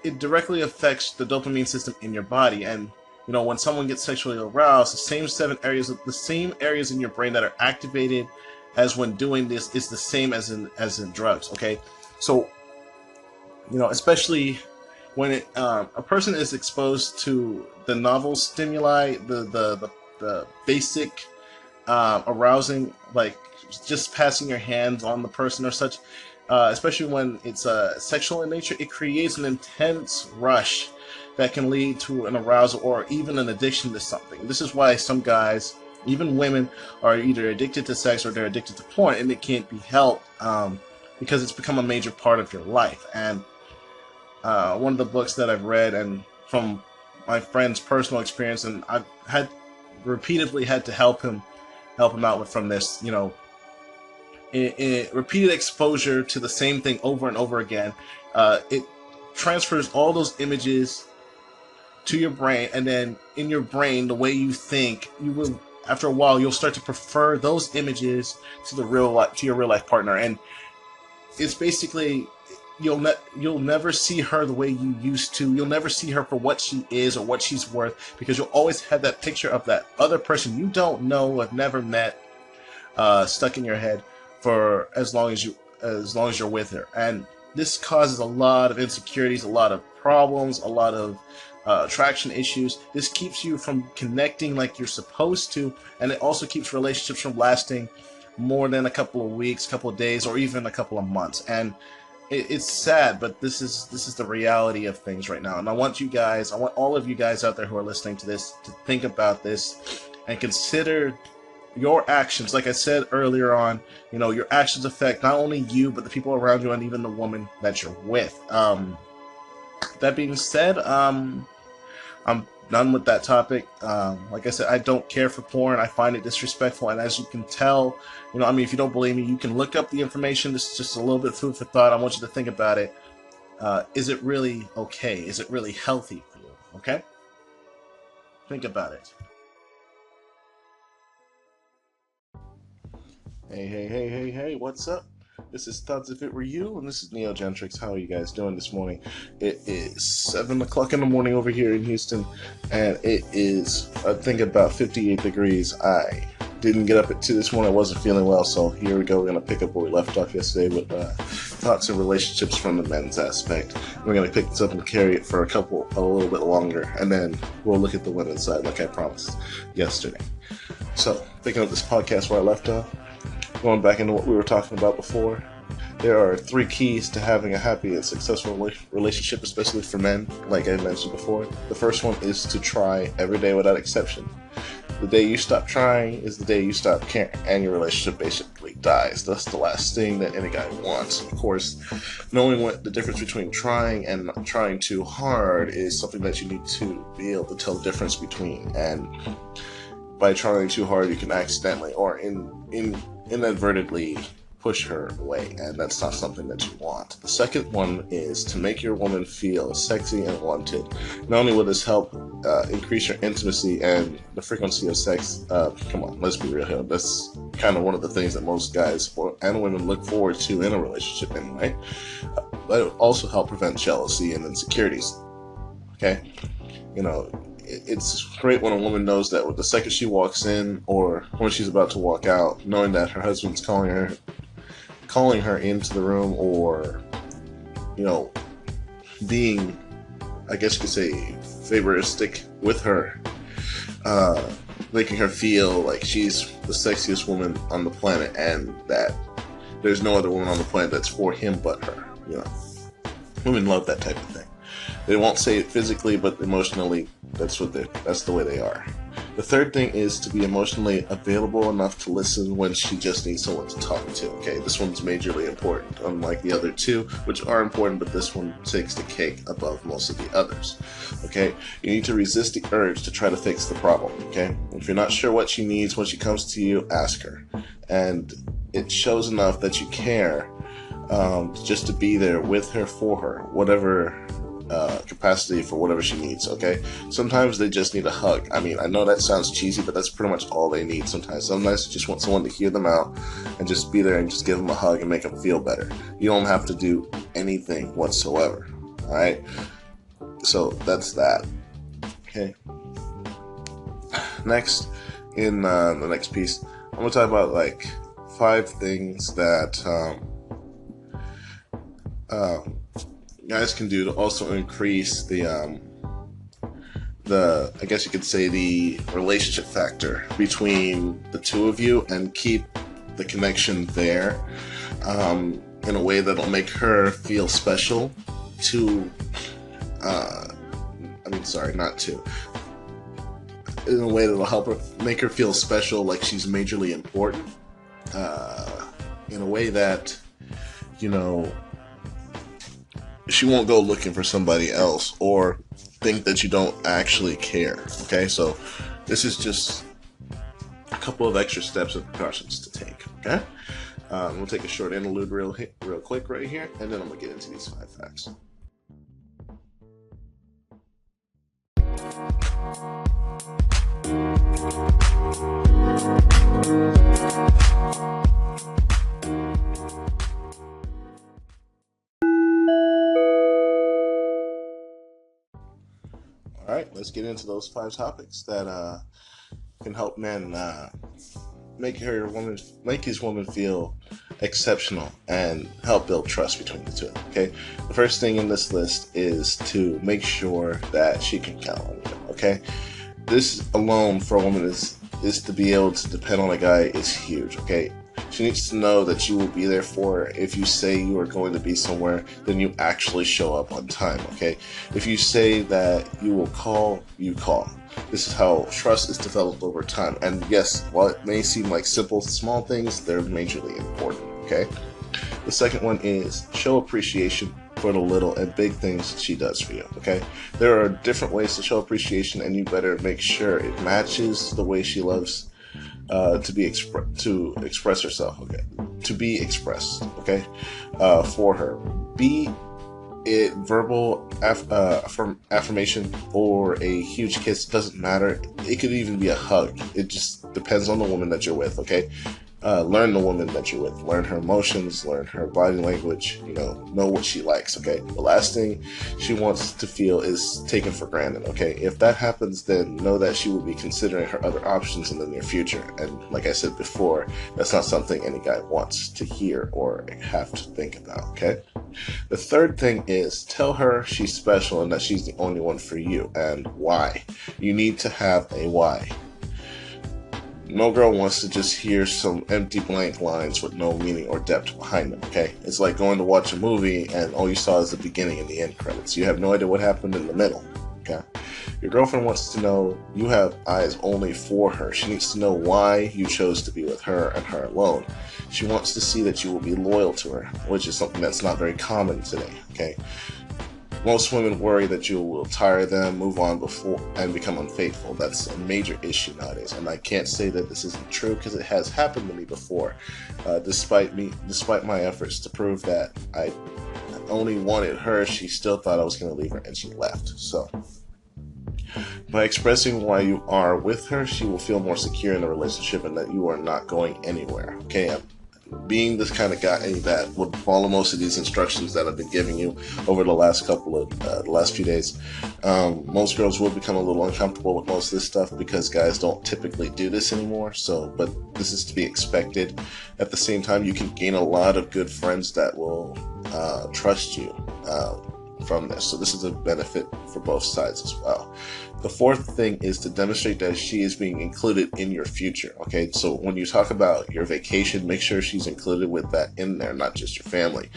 It directly affects the dopamine system in your body, and when someone gets sexually aroused, the same areas in your brain that are activated as when doing this is the same as in drugs. Okay, so especially when a person is exposed to the novel stimuli, the basic arousing, like just passing your hands on the person or such, especially when it's sexual in nature, it creates an intense rush that can lead to an arousal or even an addiction to something. This is why some guys, even women, are either addicted to sex or they're addicted to porn, and it can't be helped because it's become a major part of your life. And one of the books that I've read, and from my friend's personal experience, and I've repeatedly had to help him out from this, repeated exposure to the same thing over and over again, it transfers all those images to your brain, and then in your brain, the way you think, you will, after a while, you'll start to prefer those images to your real life partner, and it's basically you'll never see her the way you used to. You'll never see her for what she is or what she's worth, because you'll always have that picture of that other person you don't know, have never met, stuck in your head for as long as you're with her. And this causes a lot of insecurities, a lot of problems, a lot of attraction issues. This keeps you from connecting like you're supposed to, and it also keeps relationships from lasting more than a couple of weeks, couple of days, or even a couple of months. And it's sad, but this is the reality of things right now. And I want all of you guys out there who are listening to this to think about this and consider your actions. Like I said earlier on, your actions affect not only you, but the people around you and even the woman that you're with. That being said, I'm done with that topic. Like I said, I don't care for porn. I find it disrespectful, and as you can tell, if you don't believe me, you can look up the information. This is just a little bit of food for thought. I want you to think about it. Is it really okay? Is it really healthy for you? Okay? Think about it. Hey, what's up? This is Thoughts If It Were You, and this is Neogentrics. How are you guys doing this morning? It is 7 o'clock in the morning over here in Houston, and it is, I think, about 58 degrees. I didn't get up at 2 this morning. I wasn't feeling well, so here we go. We're going to pick up where we left off yesterday with thoughts and relationships from the men's aspect. We're going to pick this up and carry it for a little bit longer, and then we'll look at the women's side like I promised yesterday. So, picking up this podcast where I left off, going back into what we were talking about before, there are 3 keys to having a happy and successful relationship, especially for men, like I mentioned before. The first one is to try every day without exception. The day you stop trying is the day you stop caring, and your relationship basically dies. That's the last thing that any guy wants. Of course, knowing what the difference between trying and not trying too hard is something that you need to be able to tell the difference between. And by trying too hard, you can accidentally or inadvertently push her away, and that's not something that you want. The second one is to make your woman feel sexy and wanted. Not only will this help increase your intimacy and the frequency of sex, come on, let's be real here, that's kind of one of the things that most guys and women look forward to in a relationship anyway, but it will also help prevent jealousy and insecurities. Okay? It's great when a woman knows that the second she walks in or when she's about to walk out, knowing that her husband's calling her into the room, or being, I guess you could say, favoristic with her, making her feel like she's the sexiest woman on the planet, and that there's no other woman on the planet that's for him but her. You know, women love that type of thing. They won't say it physically, but emotionally, that's the way they are. The third thing is to be emotionally available enough to listen when she just needs someone to talk to. Okay, this one's majorly important, unlike the other two, which are important, but this one takes the cake above most of the others. Okay, you need to resist the urge to try to fix the problem. Okay, if you're not sure what she needs when she comes to you, ask her, and it shows enough that you care, just to be there with her, for her, whatever capacity, for whatever she needs. Okay, sometimes they just need a hug. I mean, I know that sounds cheesy, but that's pretty much all they need. Sometimes they just want someone to hear them out and just be there and just give them a hug and make them feel better. You don't have to do anything whatsoever. All right, so that's that. Okay, next, in the next piece, I'm gonna talk about like 5 things that guys can do to also increase the I guess you could say the relationship factor between the two of you, and keep the connection there, in a way that'll make her feel special to in a way that'll help her, make her feel special, like she's majorly important, in a way that, you know, she won't go looking for somebody else or think that you don't actually care. Okay, so this is just a couple of extra steps and precautions to take. Okay, we'll take a short interlude real quick right here, and then I'm gonna get into these 5 facts. All right, let's get into those 5 topics that can help men make his woman feel exceptional and help build trust between the two. Okay, the first thing in this list is to make sure that she can count on you. Okay, this alone for a woman is to be able to depend on a guy is huge. Okay, she needs to know that you will be there for her. If you say you are going to be somewhere, then you actually show up on time. Okay, if you say that you will call, you call. This is how trust is developed over time. And yes, while it may seem like simple, small things, they're majorly important. Okay, the second one is show appreciation for the little and big things she does for you. Okay, there are different ways to show appreciation, and you better make sure it matches the way she loves to express herself. Okay, to be expressed. Okay, for her, be it verbal affirmation or a huge kiss, doesn't matter. It could even be a hug. It just depends on the woman that you're with. Okay, learn the woman that you're with, learn her emotions, learn her body language, know what she likes. Okay, the last thing she wants to feel is taken for granted. Okay, if that happens, then know that she will be considering her other options in the near future, and like I said before, that's not something any guy wants to hear or have to think about. Okay, the third thing is tell her she's special and that she's the only one for you, and why. You need to have a why. No girl wants to just hear some empty blank lines with no meaning or depth behind them. Okay, it's like going to watch a movie and all you saw is the beginning and the end credits. You have no idea what happened in the middle. Okay, your girlfriend wants to know you have eyes only for her. She needs to know why you chose to be with her and her alone. She wants to see that you will be loyal to her, which is something that's not very common today. Okay, most women worry that you will tire them, move on before, and become unfaithful. That's a major issue nowadays, and I can't say that this isn't true because it has happened to me before. Despite my efforts to prove that I only wanted her, she still thought I was going to leave her, and she left. So, by expressing why you are with her, she will feel more secure in the relationship and that you are not going anywhere. Okay, being this kind of guy that would follow most of these instructions that I've been giving you over the last few days, most girls will become a little uncomfortable with most of this stuff because guys don't typically do this anymore. But this is to be expected. At the same time, you can gain a lot of good friends that will trust you from this. So this is a benefit for both sides as well. The fourth thing is to demonstrate that she is being included in your future. Okay, so when you talk about your vacation, make sure she's included with that in there, not just your family.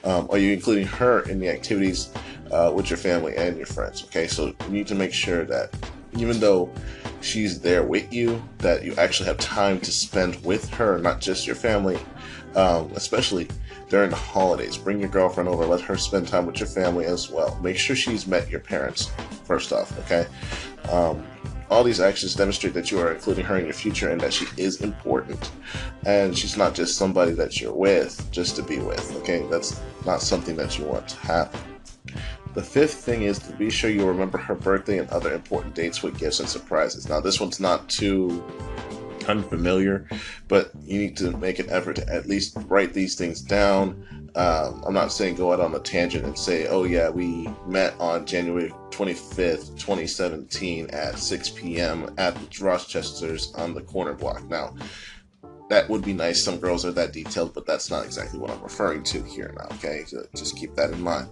Are you including her in the activities with your family and your friends? Okay, so you need to make sure that even though she's there with you, that you actually have time to spend with her, not just your family, especially during the holidays. Bring your girlfriend over, let her spend time with your family as well. Make sure she's met your parents first off, okay? All these actions demonstrate that you are including her in your future and that she is important. And she's not just somebody that you're with just to be with, okay? That's not something that you want to happen. The fifth thing is to be sure you remember her birthday and other important dates with gifts and surprises. Now, this one's not too unfamiliar, but you need to make an effort to at least write these things down. I'm not saying go out on a tangent and say, oh yeah, we met on January 25th, 2017 at 6 p.m. at Rochester's on the corner block. Now, that would be nice. Some girls are that detailed, but that's not exactly what I'm referring to here now, okay? So just keep that in mind.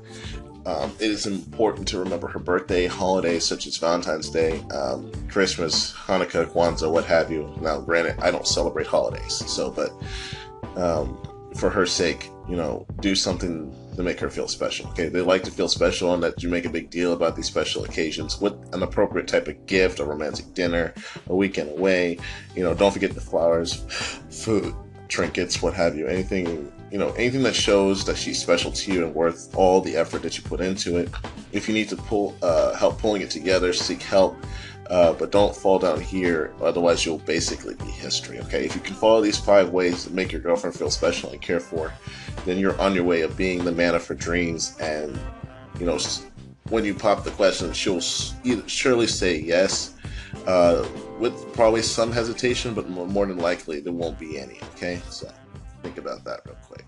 It is important to remember her birthday, holidays such as Valentine's Day, Christmas, Hanukkah, Kwanzaa, what have you. Now, granted, I don't celebrate holidays, but for her sake, do something to make her feel special. Okay, they like to feel special, and that you make a big deal about these special occasions with an appropriate type of gift, a romantic dinner, a weekend away. Don't forget the flowers, food, trinkets, what have you. Anything that shows that she's special to you and worth all the effort that you put into it. If you need to help pulling it together, seek help, but don't fall down here, otherwise you'll basically be history, okay? If you can follow these 5 ways to make your girlfriend feel special and cared for, then you're on your way of being the man of her dreams, and, when you pop the question, she'll surely say yes, with probably some hesitation, but more than likely there won't be any, okay? So think about that real quick.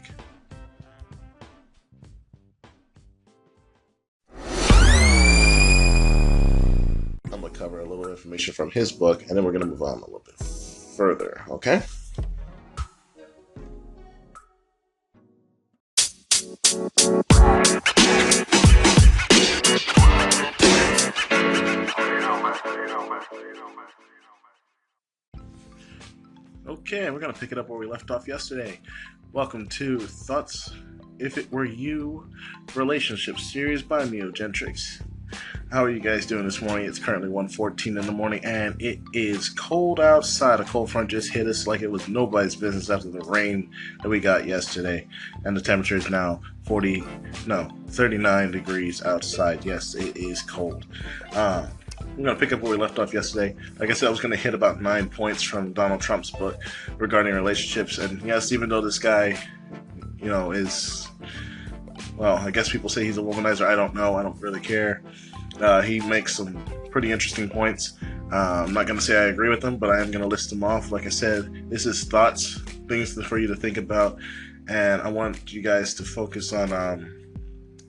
I'm going to cover a little information from his book, and then we're going to move on a little bit further, okay? Okay, we're going to pick it up where we left off yesterday. Welcome to Thoughts If It Were You Relationship Series by Neogentrics. How are you guys doing this morning? It's currently 1:14 in the morning, and it is cold outside. A cold front just hit us like it was nobody's business after the rain that we got yesterday. And the temperature is now 39 degrees outside. Yes, it is cold. I'm going to pick up where we left off yesterday. Like I said, I was going to hit about 9 points from Donald Trump's book regarding relationships. And yes, even though this guy, is, well, I guess people say he's a womanizer. I don't know. I don't really care. He makes some pretty interesting points. I'm not going to say I agree with them, but I am going to list them off. Like I said, this is thoughts, things for you to think about. And I want you guys to focus on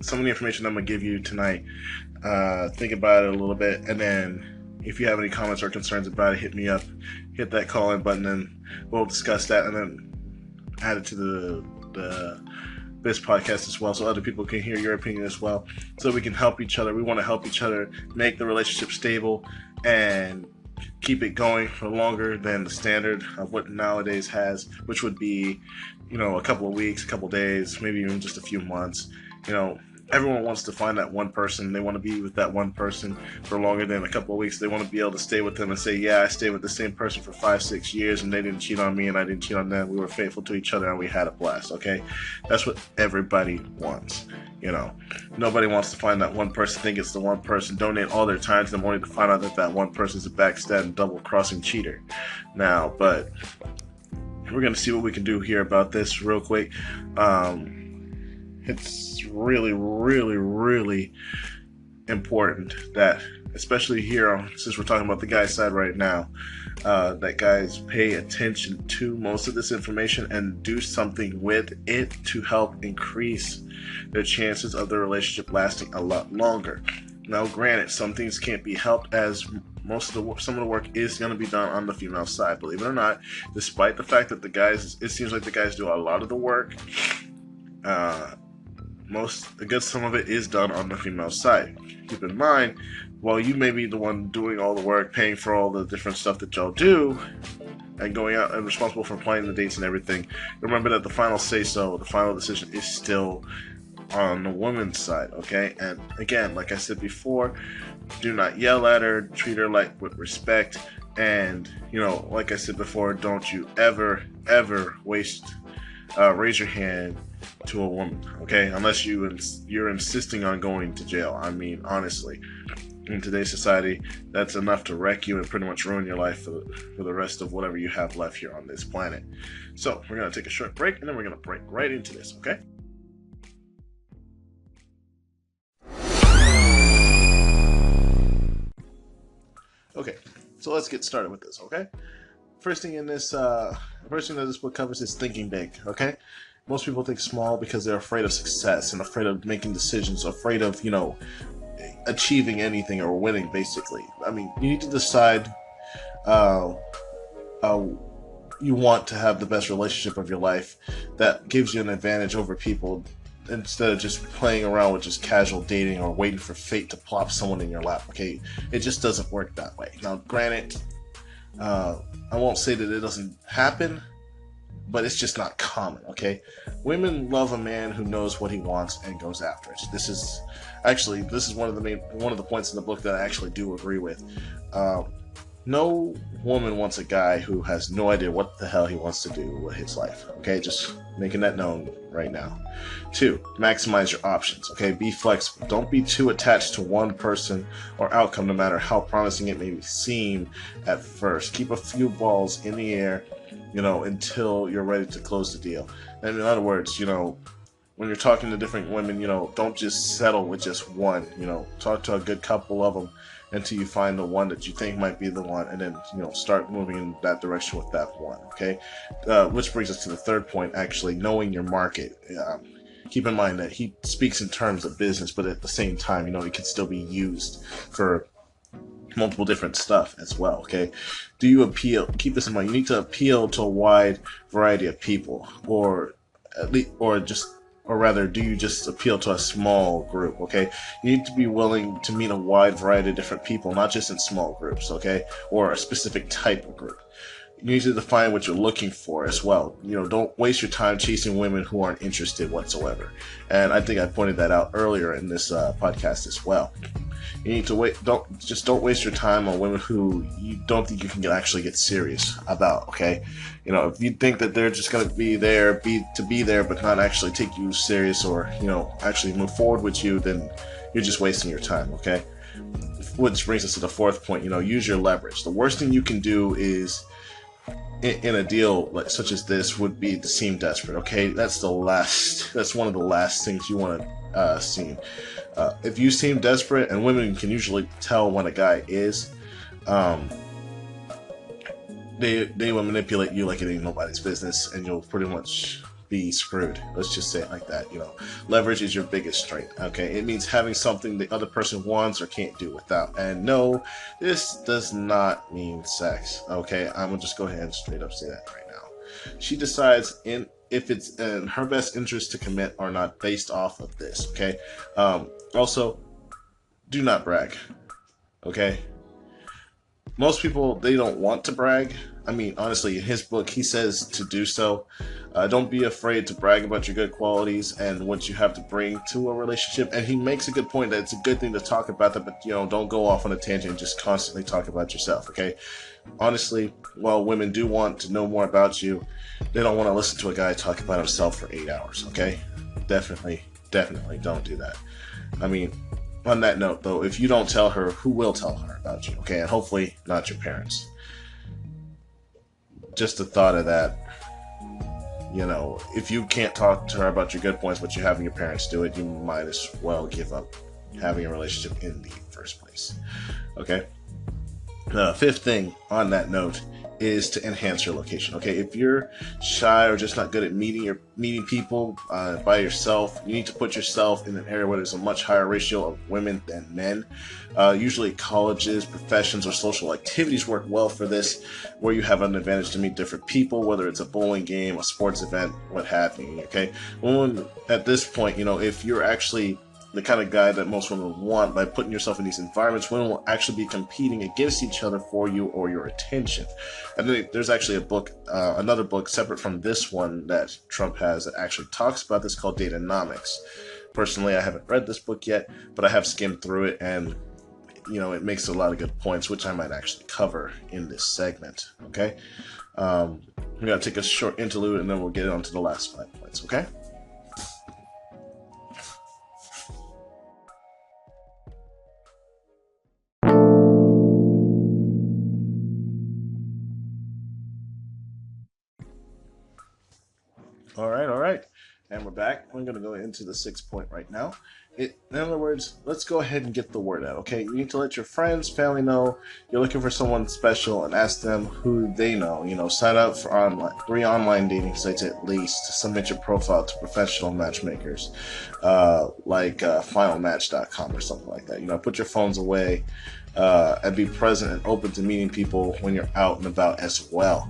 some of the information I'm going to give you tonight. Think about it a little bit, and then if you have any comments or concerns about it, hit me up, hit that call-in button, and we'll discuss that, and then add it to this podcast as well, so other people can hear your opinion as well, so we can help each other. We want to help each other make the relationship stable and keep it going for longer than the standard of what nowadays has, which would be, a couple of weeks, a couple of days, maybe even just a few months. Everyone wants to find that one person. They want to be with that one person for longer than a couple of weeks. They want to be able to stay with them and say, yeah, I stayed with the same person for 5-6 years, and they didn't cheat on me and I didn't cheat on them. We were faithful to each other and we had a blast, okay? That's what everybody wants, Nobody wants to find that one person, think it's the one person, donate all their time to them only to find out that one person is a backstabbing, double-crossing cheater. Now, but we're going to see what we can do here about this real quick. It's really, really, really important that, especially here, since we're talking about the guy's side right now, that guys pay attention to most of this information and do something with it to help increase their chances of the relationship lasting a lot longer. Now, granted, some things can't be helped, as some of the work is going to be done on the female side. Believe it or not, despite the fact that it seems like the guys do a lot of the work, some of it is done on the female side. Keep in mind, while you may be the one doing all the work, paying for all the different stuff that y'all do, and going out and responsible for planning the dates and everything, remember that the final say-so, the final decision is still on the woman's side, okay? And again, like I said before, do not yell at her, treat her like with respect, and, you know, like I said before, don't you ever raise your hand to a woman, okay? Unless you're insisting on going to jail. I mean, honestly, in today's society, that's enough to wreck you and pretty much ruin your life for the rest of whatever you have left here on this planet. So we're going to take a short break, and then we're going to break right into this, okay? Okay, so let's get started with this, okay? First thing that this book covers is thinking big, okay? Most people think small because they're afraid of success and afraid of making decisions, afraid of, you know, achieving anything or winning, basically. I mean, you need to decide you want to have the best relationship of your life that gives you an advantage over people, instead of just playing around with just casual dating or waiting for fate to plop someone in your lap, okay? It just doesn't work that way. Now, granted, I won't say that it doesn't happen, but it's just not common, okay? Women love a man who knows what he wants and goes after it. This is one of the points in the book that I actually do agree with. No woman wants a guy who has no idea what the hell he wants to do with his life, okay? Just making that known right now. 2, maximize your options, okay? Be flexible. Don't be too attached to one person or outcome, no matter how promising it may seem at first. Keep a few balls in the air, you know, until you're ready to close the deal. And in other words, you know, when you're talking to different women, you know, don't just settle with just one. You know, talk to a good couple of them until you find the one that you think might be the one, and then, you know, start moving in that direction with that one, okay? Which brings us to the third point, actually, knowing your market. Keep in mind that he speaks in terms of business, but at the same time, you know, it can still be used for multiple different stuff as well, okay? Do you appeal? Keep this in mind. You need to appeal to a wide variety of people, or rather, do you just appeal to a small group, okay? You need to be willing to meet a wide variety of different people, not just in small groups, okay? Or a specific type of group. You need to define what you're looking for as well. You know, don't waste your time chasing women who aren't interested whatsoever. And I think I pointed that out earlier in this podcast as well. You need to wait. Don't waste your time on women who you don't think you can actually get serious about. Okay, you know, if you think that they're just going to be there, but not actually take you serious, or, you know, actually move forward with you, then you're just wasting your time. Okay, which brings us to the fourth point. You know, use your leverage. The worst thing you can do is, in a deal such as this, would be to seem desperate. Okay, that's one of the last things you want to see. If you seem desperate, and women can usually tell when a guy is, they will manipulate you like it ain't nobody's business, and you'll pretty much be screwed. Let's just say it like that. You know, leverage is your biggest strength. Okay, it means having something the other person wants or can't do without. And no, this does not mean sex. Okay, I'm gonna just go ahead and straight up say that right now. She decides if it's in her best interest to commit or not based off of this, okay? Also, do not brag, okay? Most people, they don't want to brag. I mean, honestly, in his book, he says to do so. Don't be afraid to brag about your good qualities and what you have to bring to a relationship. And he makes a good point that it's a good thing to talk about that, but, you know, don't go off on a tangent and just constantly talk about yourself, okay? Honestly, while women do want to know more about you, they don't want to listen to a guy talk about himself for 8 hours, okay? Definitely don't do that. I mean, on that note, though, if you don't tell her, who will tell her about you, okay? And hopefully not your parents. Just the thought of that, you know, if you can't talk to her about your good points, but you're having your parents do it, you might as well give up having a relationship in the first place, okay? The fifth thing on that note is to enhance your location. Okay, if you're shy or just not good at meeting people by yourself, you need to put yourself in an area where there's a much higher ratio of women than men. Usually colleges, professions, or social activities work well for this, where you have an advantage to meet different people, whether it's a bowling game, a sports event, what have you. Okay, at this point, you know, if you're actually the kind of guy that most women want. By putting yourself in these environments, women will actually be competing against each other for you or your attention. And then there's actually a book, another book separate from this one that Trump has that actually talks about this, called Datanomics. Personally, I haven't read this book yet, but I have skimmed through it, and it makes a lot of good points, which I might actually cover in this segment. Okay, we're gonna take a short interlude, and then we'll get on to the last 5 points. Okay. All right. And we're back. I'm going to go into the 6th point right now. In other words, let's go ahead and get the word out, okay? You need to let your friends, family know you're looking for someone special, and ask them who they know. Sign up for 3 online dating sites at least. Submit your profile to professional matchmakers, like finalmatch.com or something like that. Put your phones away, and be present and open to meeting people when you're out and about as well.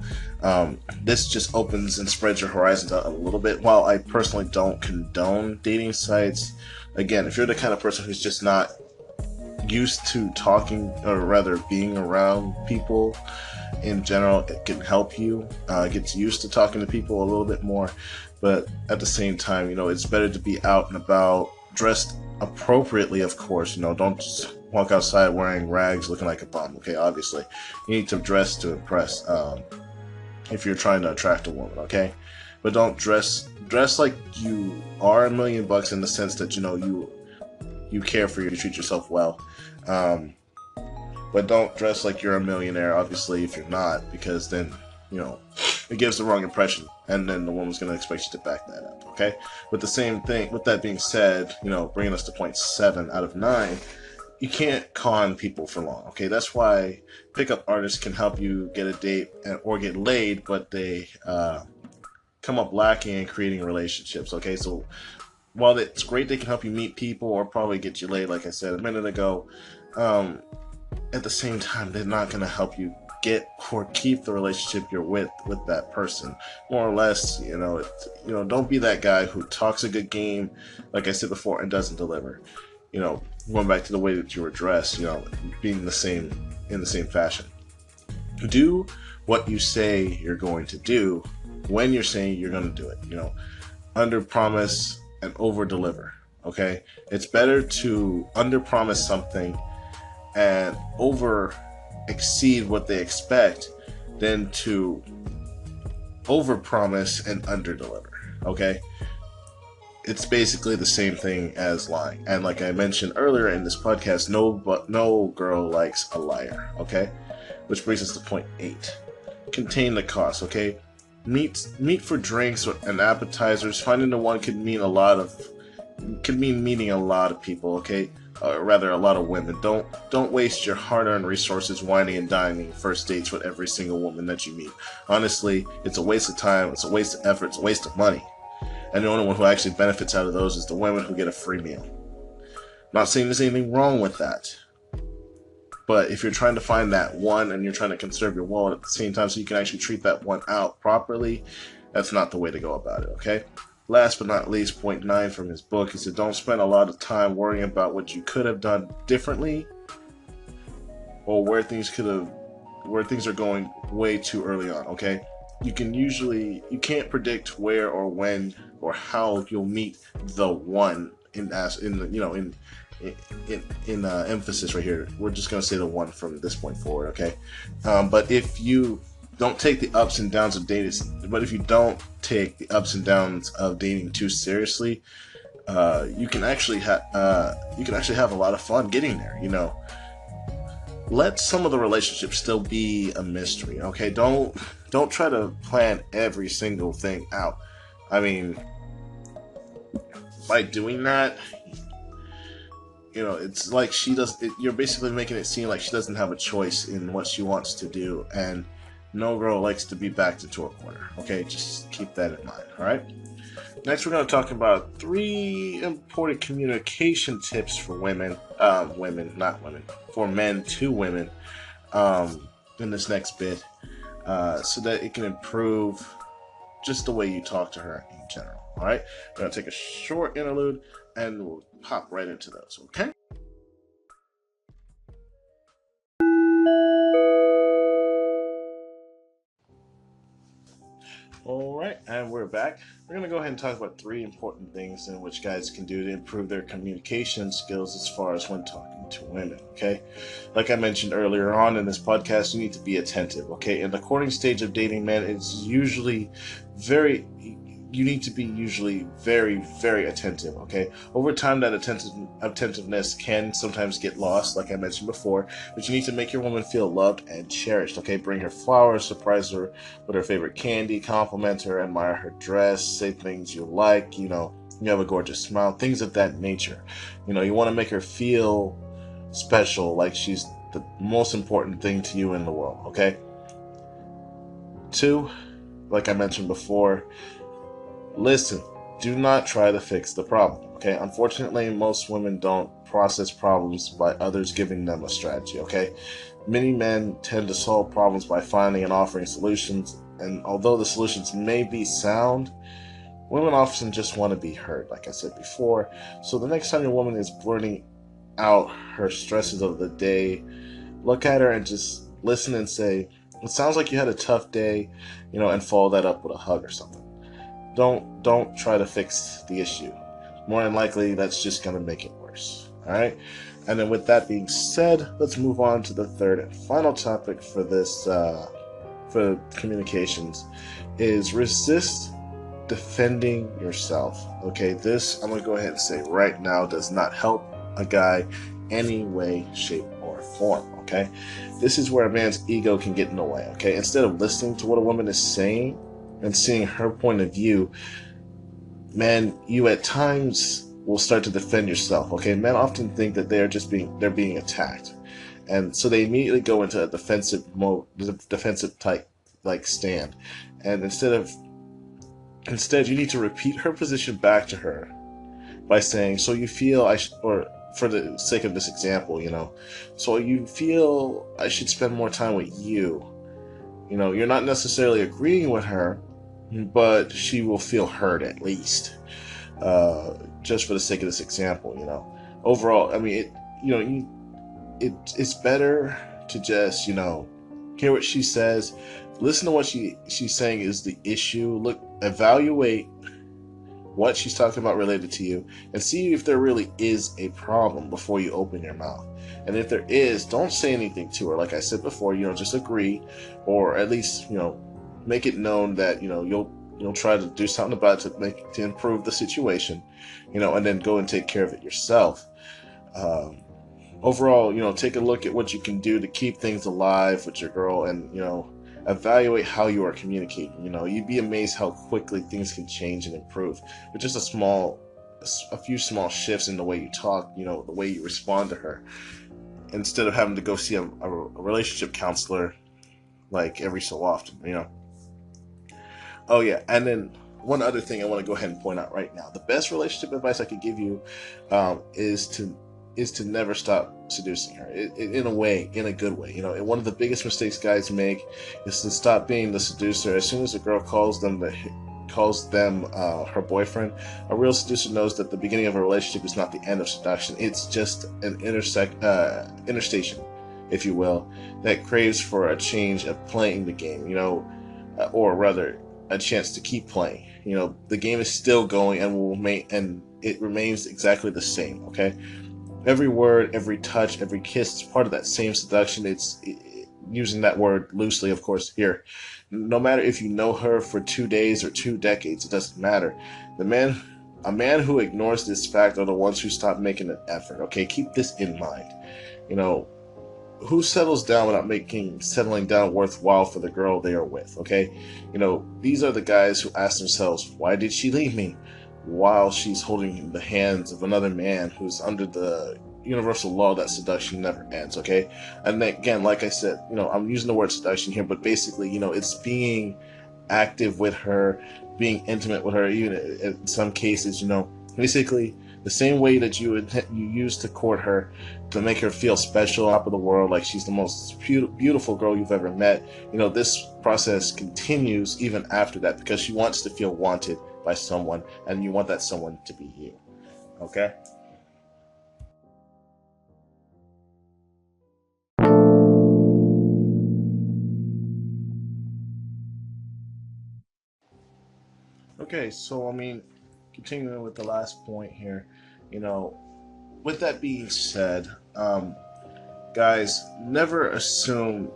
This just opens and spreads your horizons out a little bit. While I personally don't condone dating sites, again, if you're the kind of person who's just not used to talking, or rather being around people in general, it can help you get used to talking to people a little bit more. But at the same time, it's better to be out and about, dressed appropriately, of course. Don't just walk outside wearing rags looking like a bum. Okay, obviously you need to dress to impress, if you're trying to attract a woman. Okay, but don't dress like you are $1 million in the sense that you care for you to treat yourself well, but don't dress like you're a millionaire, obviously, if you're not, because then it gives the wrong impression, and then the woman's going to expect you to back that up. Okay, with that being said, bringing us to point 7 out of 9, you can't con people for long. Okay, that's why pickup artists can help you get a date or get laid, but they come up lacking in creating relationships. Okay, so while it's great they can help you meet people or probably get you laid, like I said a minute ago, at the same time, they're not going to help you get or keep the relationship you're with that person. More or less, don't be that guy who talks a good game, like I said before, and doesn't deliver. Going back to the way that you were dressed, being in the same fashion. Do what you say you're going to do when you're saying you're going to do it. Under promise and over deliver. Okay, it's better to under promise something and over exceed what they expect than to over promise and under deliver. Okay, it's basically the same thing as lying. And like I mentioned earlier in this podcast, no girl likes a liar. Okay, which brings us to point 8. Contain the cost. Okay, meet for drinks and appetizers. Finding the one could mean meeting a lot of people. Okay, rather a lot of women. Don't waste your hard-earned resources whining and dining first dates with every single woman that you meet. Honestly, it's a waste of time. It's a waste of effort. It's a waste of money. And the only one who actually benefits out of those is the women who get a free meal. Not saying there's anything wrong with that. But if you're trying to find that one and you're trying to conserve your wallet at the same time so you can actually treat that one out properly, that's not the way to go about it, okay? Last but not least, point 9 from his book is that don't spend a lot of time worrying about what you could have done differently or where things are going way too early on, okay? You can't predict where or when or how you'll meet the one in emphasis right here. We're just going to say the one from this point forward, okay? But if you don't take the ups and downs of dating, too seriously, you can actually have a lot of fun getting there. Let some of the relationships still be a mystery, okay? Don't try to plan every single thing out. I mean, by doing that, it's like you're basically making it seem like she doesn't have a choice in what she wants to do, and no girl likes to be backed into a corner. Okay, just keep that in mind. All right. Next, we're going to talk about 3 important communication tips for women, for men to women, in this next bit, so that it can improve just the way you talk to her in general. All right, we're going to take a short interlude and we'll hop right into those, okay? All right, and we're back. We're going to go ahead and talk about 3 important things in which guys can do to improve their communication skills as far as when talking to women, okay? Like I mentioned earlier on in this podcast, you need to be attentive, okay? In the courting stage of dating men, it's usually you need to be usually very, very attentive, okay? Over time, that attentiveness can sometimes get lost, like I mentioned before, but you need to make your woman feel loved and cherished, okay? Bring her flowers, surprise her with her favorite candy, compliment her, admire her dress, say things you like, you have a gorgeous smile, things of that nature. You want to make her feel special, like she's the most important thing to you in the world, okay? 2, like I mentioned before, listen. Do not try to fix the problem, okay? Unfortunately, most women don't process problems by others giving them a strategy, okay? Many men tend to solve problems by finding and offering solutions, and although the solutions may be sound, women often just want to be heard, like I said before. So the next time your woman is blurting out her stresses of the day, look at her and just listen and say, "It sounds like you had a tough day," and follow that up with a hug or something. Don't try to fix the issue. More than likely, that's just going to make it worse. All right? And then with that being said, let's move on to the third and final topic for this, for communications, is resist defending yourself. Okay, this, I'm going to go ahead and say right now, does not help a guy any way, shape, or form. Okay? This is where a man's ego can get in the way. Okay? Instead of listening to what a woman is saying and seeing her point of view, man, you at times will start to defend yourself. Okay, men often think that they're being attacked, and so they immediately go into a defensive mode, defensive type like stand. And instead, you need to repeat her position back to her by saying, "So you feel or for the sake of this example, so you feel I should spend more time with you." You're not necessarily agreeing with her, but she will feel heard at least. Just for the sake of this example, Overall, I mean, it's better to just, hear what she says, listen to what she's saying is the issue, evaluate what she's talking about related to you, and see if there really is a problem before you open your mouth. And if there is, don't say anything to her. Like I said before, just agree, or at least, make it known that, you'll try to do something about it to improve the situation, and then go and take care of it yourself. Overall, take a look at what you can do to keep things alive with your girl, and, evaluate how you are communicating. You'd be amazed how quickly things can change and improve with just a few small shifts in the way you talk, the way you respond to her, instead of having to go see a relationship counselor like every so often. Oh yeah, and then one other thing I want to go ahead and point out right now: the best relationship advice I could give you is to never stop seducing her. In a good way. And one of the biggest mistakes guys make is to stop being the seducer. As soon as a girl calls them her boyfriend, a real seducer knows that the beginning of a relationship is not the end of seduction. It's just an interstation, if you will, that craves for a change of playing the game. Or rather, a chance to keep playing. The game is still going and it remains exactly the same. Okay. Every word, every touch, every kiss is part of that same seduction. It's using that word loosely, of course, here. No matter if you know her for 2 days or 2 decades, it doesn't matter. A man who ignores this fact are the ones who stop making an effort. Okay, keep this in mind. Who settles down without making settling down worthwhile for the girl they are with? Okay, these are the guys who ask themselves, "Why did she leave me?" while she's holding the hands of another man who's under the universal law that seduction never ends. Okay, and then, again, like I said, I'm using the word seduction here, but basically, it's being active with her, being intimate with her, even in some cases, basically the same way that you used to court her to make her feel special, top of the world, like she's the most beautiful girl you've ever met. This process continues even after that, because she wants to feel wanted by someone, and you want that someone to be you. Okay? Okay, so I mean, continuing with the last point here, you know, with that being said, guys, never assume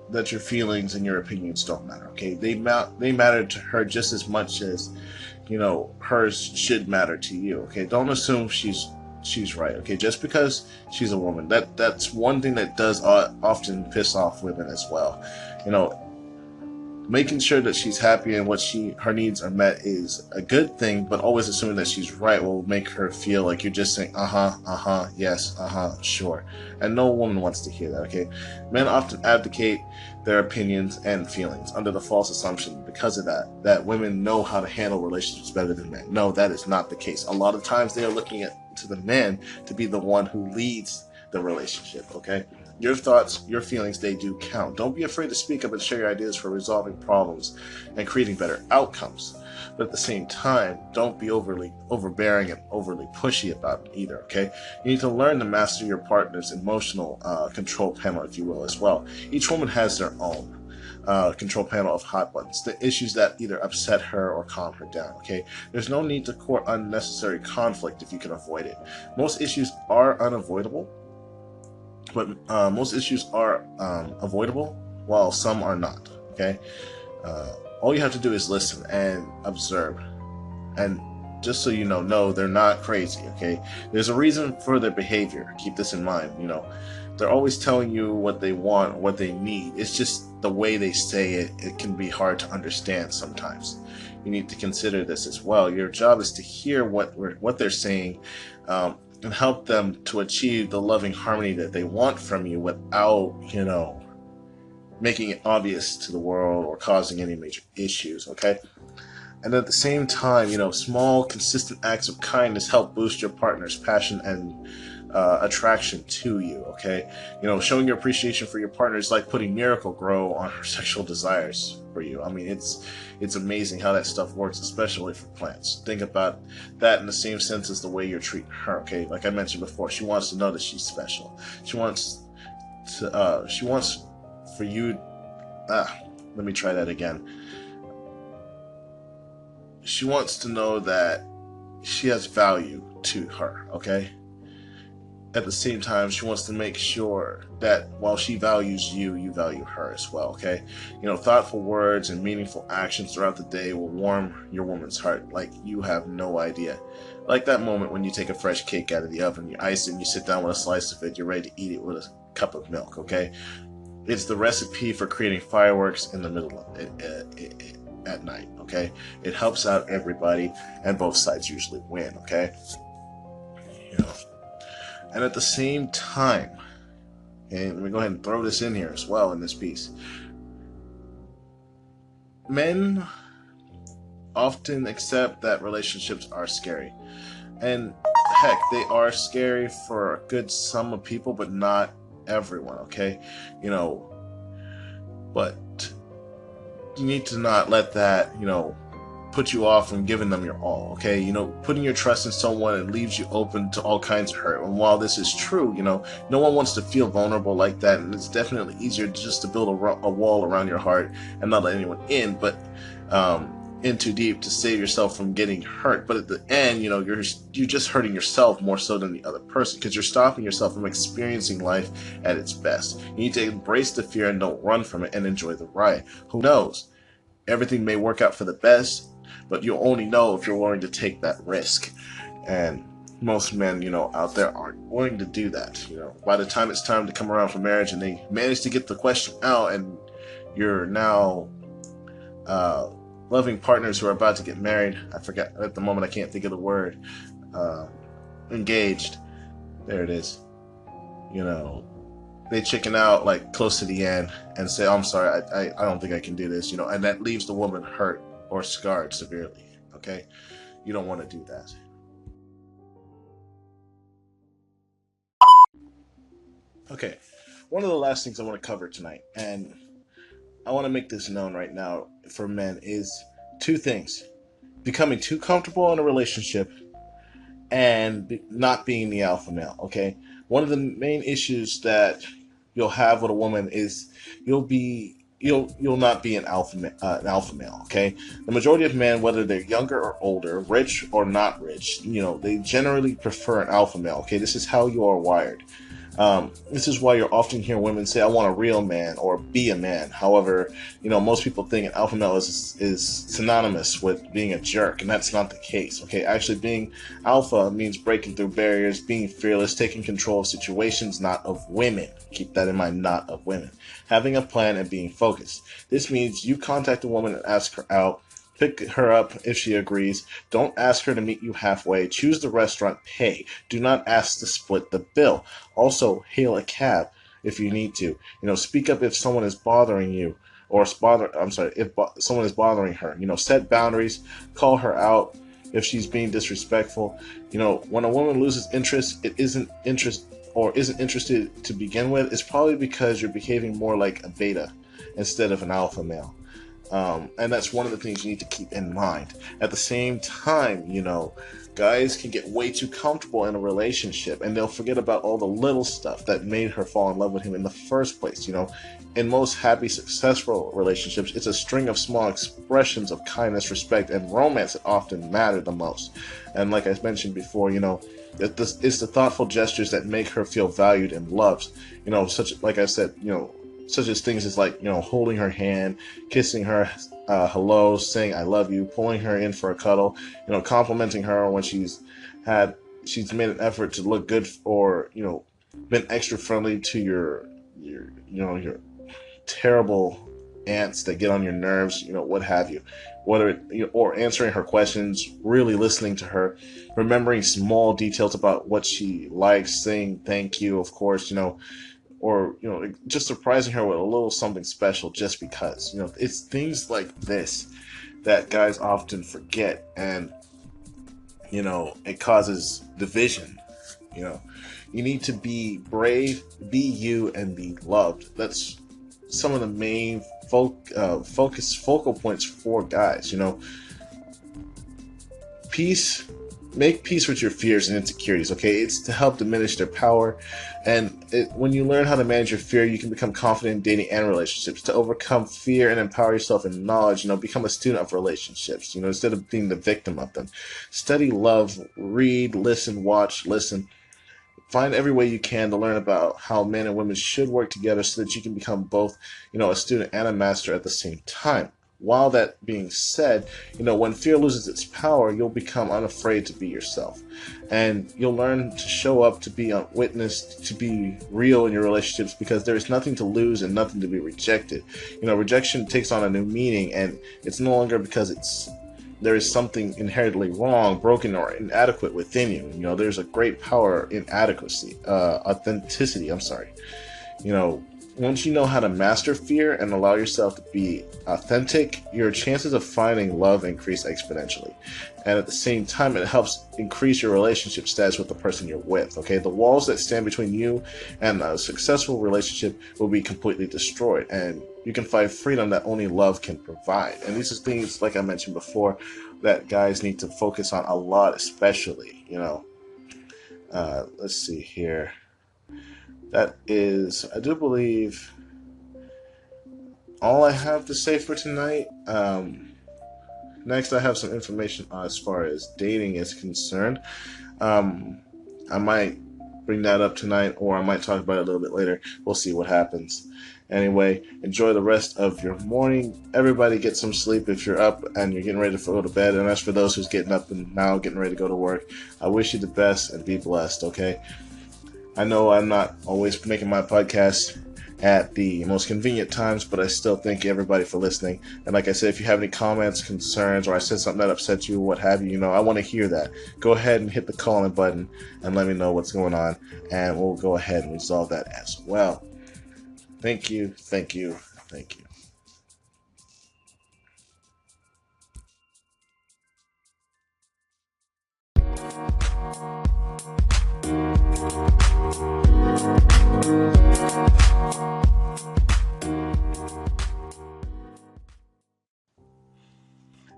that your feelings and your opinions don't matter. Okay, they matter to her just as much as hers should matter to you. Okay, don't assume she's right. Okay, just because she's a woman, that's one thing that does often piss off women as well. You know, making sure that she's happy and her needs are met is a good thing, but always assuming that she's right will make her feel like you're just saying yes, sure, and no woman wants to hear that. Okay, men often abdicate their opinions and feelings under the false assumption because of that women know how to handle relationships better than men. No, that is not the case. A lot of times they are looking to the man to be the one who leads the relationship. Okay, your thoughts, your feelings, they do count. Don't be afraid to speak up and share your ideas for resolving problems and creating better outcomes. But at the same time, don't be overly overbearing and overly pushy about it either, okay? You need to learn to master your partner's emotional control panel, if you will, as well. Each woman has their own control panel of hot buttons, the issues that either upset her or calm her down, okay? There's no need to court unnecessary conflict if you can avoid it. Most issues are unavoidable, but most issues are avoidable, while some are not. Okay, all you have to do is listen and observe, and just so you know, no, they're not crazy. Okay, there's a reason for their behavior. Keep this in mind. They're always telling you what they want, what they need. It's just the way they say it. It can be hard to understand sometimes. You need to consider this as well. Your job is to hear what they're saying. And help them to achieve the loving harmony that they want from you without, making it obvious to the world or causing any major issues, okay? And at the same time, small, consistent acts of kindness help boost your partner's passion and attraction to you, okay? Showing your appreciation for your partner is like putting Miracle Grow on her sexual desires for you. I mean, it's amazing how that stuff works, especially for plants. Think about that in the same sense as the way you're treating her, okay? Like I mentioned before, she wants to know that she's special. She wants for you, let me try that again. She wants to know that she has value to her, okay? At the same time, she wants to make sure that while she values you, you value her as well, okay? Thoughtful words and meaningful actions throughout the day will warm your woman's heart like you have no idea. Like that moment when you take a fresh cake out of the oven, you ice it, and you sit down with a slice of it, you're ready to eat it with a cup of milk, okay? It's the recipe for creating fireworks in the middle of it at night, okay? It helps out everybody, and both sides usually win, okay? And at the same time, and let me go ahead and throw this in here as well in this piece. Men often accept that relationships are scary. And heck, they are scary for a good sum of people, but not everyone, okay? But you need to not let that, put you off from giving them your all, okay? Putting your trust in someone, it leaves you open to all kinds of hurt. And while this is true, no one wants to feel vulnerable like that, and it's definitely easier just to build a wall around your heart and not let anyone in, but in too deep to save yourself from getting hurt. But at the end, you're just hurting yourself more so than the other person, because you're stopping yourself from experiencing life at its best. You need to embrace the fear and don't run from it, and enjoy the ride. Who knows? Everything may work out for the best, but you'll only know if you're willing to take that risk. And most men, out there aren't willing to do that. By the time it's time to come around for marriage and they manage to get the question out, and you're now loving partners who are about to get married. I forgot at the moment, I can't think of the word. Engaged. There it is. They chicken out like close to the end and say, "I'm sorry, I don't think I can do this," and that leaves the woman hurt or scarred severely, okay? You don't want to do that. Okay, one of the last things I want to cover tonight, and I want to make this known right now for men, is two things. becoming too comfortable in a relationship and not being the alpha male. Okay, one of the main issues that you'll have with a woman is you'll not be an alpha male. Okay, the majority of men, whether they're younger or older, rich or not rich, they generally prefer an alpha male. Okay, this is how you are wired. This is why you're often hearing women say, "I want a real man" or "be a man." However, most people think an alpha male is synonymous with being a jerk, and that's not the case. Okay, actually, being alpha means breaking through barriers, being fearless, taking control of situations, not of women. Keep that in mind, not of women. Having a plan and being focused. This means you contact a woman and ask her out. Pick her up if she agrees. Don't ask her to meet you halfway. Choose the restaurant. Pay. Do not ask to split the bill. Also, hail a cab if you need to. Speak up if someone is bothering you, or if someone is bothering her. Set boundaries. Call her out if she's being disrespectful. When a woman loses interest, it isn't interested to begin with. It's probably because you're behaving more like a beta instead of an alpha male. And that's one of the things you need to keep in mind. At the same time, guys can get way too comfortable in a relationship and they'll forget about all the little stuff that made her fall in love with him in the first place. In most happy, successful relationships, it's a string of small expressions of kindness, respect, and romance that often matter the most. And like I mentioned before, it's the thoughtful gestures that make her feel valued and loved. Like I said, such as things as like holding her hand, kissing her hello, saying I love you, pulling her in for a cuddle, complimenting her when she's made an effort to look good, or been extra friendly to your terrible aunts that get on your nerves, what have you. Or answering her questions, really listening to her, remembering small details about what she likes, saying thank you, of course, or just surprising her with a little something special just because. It's things like this that guys often forget, and it causes division. You need to be brave, be you, and be loved. That's some of the main focal points for guys. Peace Make peace with your fears and insecurities, okay? It's to help diminish their power. And when you learn how to manage your fear, you can become confident in dating and relationships. To overcome fear and empower yourself in knowledge, become a student of relationships, instead of being the victim of them. Study love, read, listen, watch, listen. Find every way you can to learn about how men and women should work together so that you can become both, a student and a master at the same time. While that being said, when fear loses its power, you'll become unafraid to be yourself. And you'll learn to show up, to be witnessed, to be real in your relationships, because there's nothing to lose and nothing to be rejected. Rejection takes on a new meaning, and it's no longer because there is something inherently wrong, broken, or inadequate within you. There's a great power in authenticity. I'm sorry. Once you know how to master fear and allow yourself to be authentic, your chances of finding love increase exponentially. And at the same time, it helps increase your relationship status with the person you're with. Okay, the walls that stand between you and a successful relationship will be completely destroyed, and you can find freedom that only love can provide. And these are things, like I mentioned before, that guys need to focus on a lot, especially. Let's see here. That is, I do believe, all I have to say for tonight. Next, I have some information as far as dating is concerned. I might bring that up tonight, or I might talk about it a little bit later. We'll see what happens. Anyway, enjoy the rest of your morning. Everybody get some sleep if you're up and you're getting ready to go to bed. And as for those who's getting up and now getting ready to go to work, I wish you the best and be blessed, okay? I know I'm not always making my podcast at the most convenient times, but I still thank everybody for listening. And like I said, if you have any comments, concerns, or I said something that upset you, what have you, I want to hear that. Go ahead and hit the call-in button and let me know what's going on, and we'll go ahead and resolve that as well. Thank you, thank you, thank you.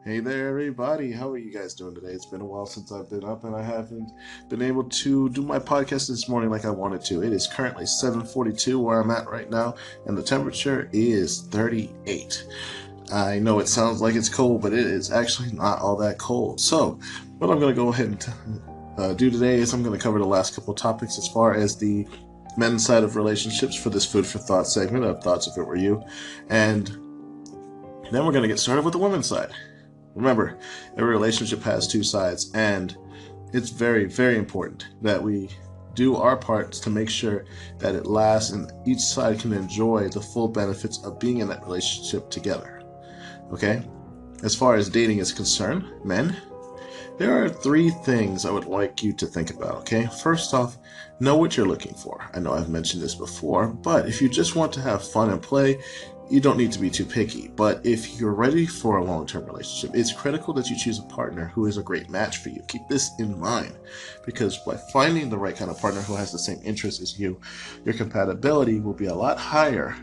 Hey there, everybody. How are you guys doing today? It's been a while since I've been up, and I haven't been able to do my podcast this morning like I wanted to. It is currently 7:42 where I'm at right now, and the temperature is 38. I know it sounds like it's cold, but it is actually not all that cold. So, what I'm going to go ahead and do today is I'm going to cover the last couple topics as far as the men's side of relationships for this Food for Thought segment of Thoughts If It Were You, and then we're going to get started with the women's side. Remember, every relationship has two sides, and it's very, very important that we do our parts to make sure that it lasts and each side can enjoy the full benefits of being in that relationship together. Okay? As far as dating is concerned, men, there are three things I would like you to think about, okay? First off, know what you're looking for. I know I've mentioned this before, but if you just want to have fun and play, you don't need to be too picky. But if you're ready for a long-term relationship, it's critical that you choose a partner who is a great match for you. Keep this in mind, because by finding the right kind of partner who has the same interests as you, your compatibility will be a lot higher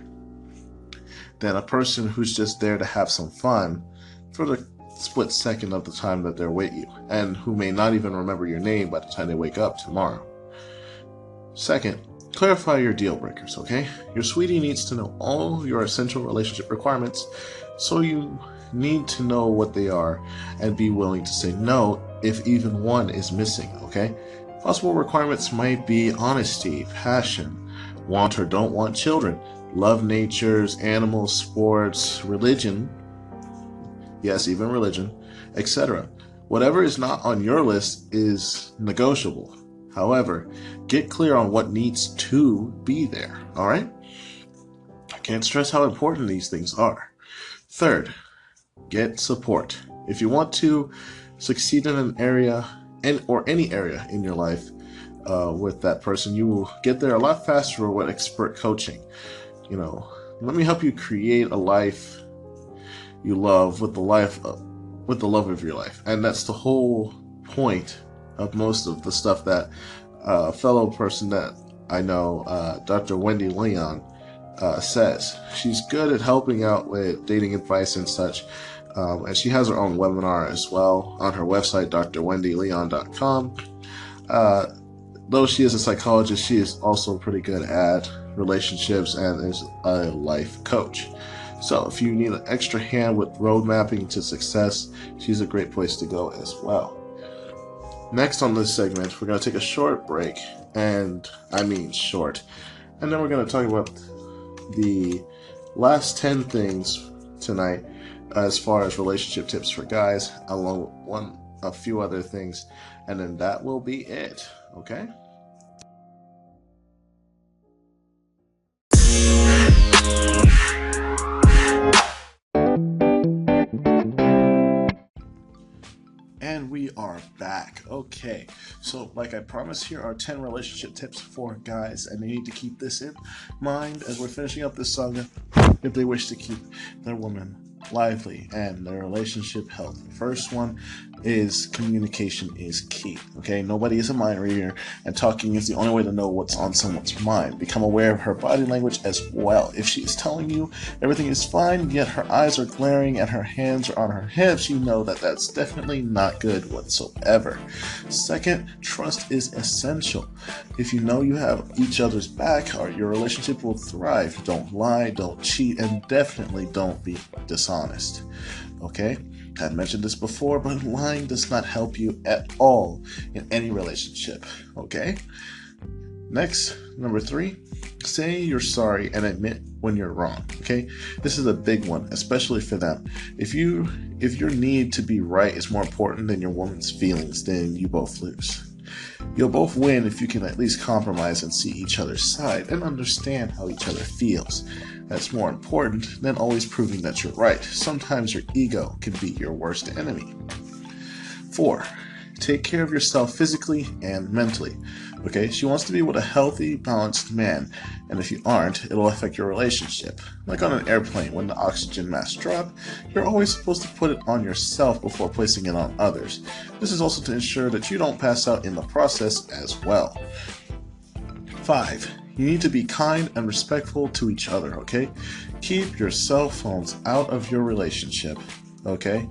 than a person who's just there to have some fun for the split second of the time that they're with you, and who may not even remember your name by the time they wake up tomorrow. Second, clarify your deal breakers, okay? Your sweetie needs to know all your essential relationship requirements, so you need to know what they are and be willing to say no if even one is missing, okay? Possible requirements might be honesty, passion, want or don't want children, love natures, animals, sports, religion, yes, even religion, etc. Whatever is not on your list is negotiable. However, get clear on what needs to be there, all right? I can't stress how important these things are. Third, get support. If you want to succeed in an area or any area in your life with that person, you will get there a lot faster with expert coaching. You know, let me help you create a life you love with the love of your life. And that's the whole point of most of the stuff that a fellow person that I know, Dr. Wendy Leon, says. She's good at helping out with dating advice and such, and she has her own webinar as well on her website, drwendyleon.com. Though she is a psychologist, she is also pretty good at relationships and is a life coach. So if you need an extra hand with road mapping to success, she's a great place to go as well. Next on this segment, we're going to take a short break, and I mean short, and then we're going to talk about the last 10 things tonight as far as relationship tips for guys, along with a few other things, and then that will be it, okay? And we are back. Okay, so like I promised, here are 10 relationship tips for guys, and they need to keep this in mind as we're finishing up this saga if they wish to keep their woman lively and their relationship healthy. First one is communication is key. Okay, nobody is a mind reader, and talking is the only way to know what's on someone's mind. Become aware of her body language as well. If she is telling you everything is fine, yet her eyes are glaring and her hands are on her hips, you know that that's definitely not good whatsoever. Second, trust is essential. If you know you have each other's back, your relationship will thrive. Don't lie, don't cheat, and definitely don't be dishonest. Okay? I've mentioned this before, but lying does not help you at all in any relationship, okay? Next, number 3, say you're sorry and admit when you're wrong, okay? This is a big one, especially for them. If your need to be right is more important than your woman's feelings, then you both lose. You'll both win if you can at least compromise and see each other's side and understand how each other feels. That's more important than always proving that you're right. Sometimes your ego can be your worst enemy. 4, take care of yourself physically and mentally. Okay, she wants to be with a healthy, balanced man, and if you aren't, it'll affect your relationship. Like on an airplane, when the oxygen masks drop, you're always supposed to put it on yourself before placing it on others. This is also to ensure that you don't pass out in the process as well. 5, you need to be kind and respectful to each other, okay? Keep your cell phones out of your relationship, okay?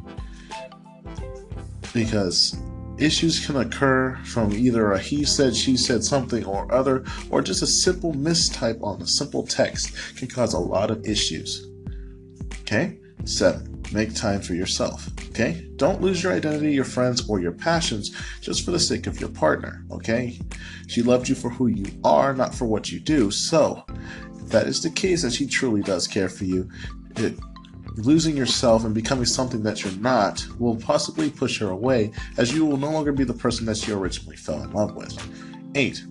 because issues can occur from either a he said, she said something or other, or just a simple mistype on a simple text can cause a lot of issues. Okay? 7. Make time for yourself. Okay? Don't lose your identity, your friends, or your passions just for the sake of your partner. Okay? She loved you for who you are, not for what you do. So, if that is the case, and she truly does care for you, losing yourself and becoming something that you're not will possibly push her away, as you will no longer be the person that she originally fell in love with. 8.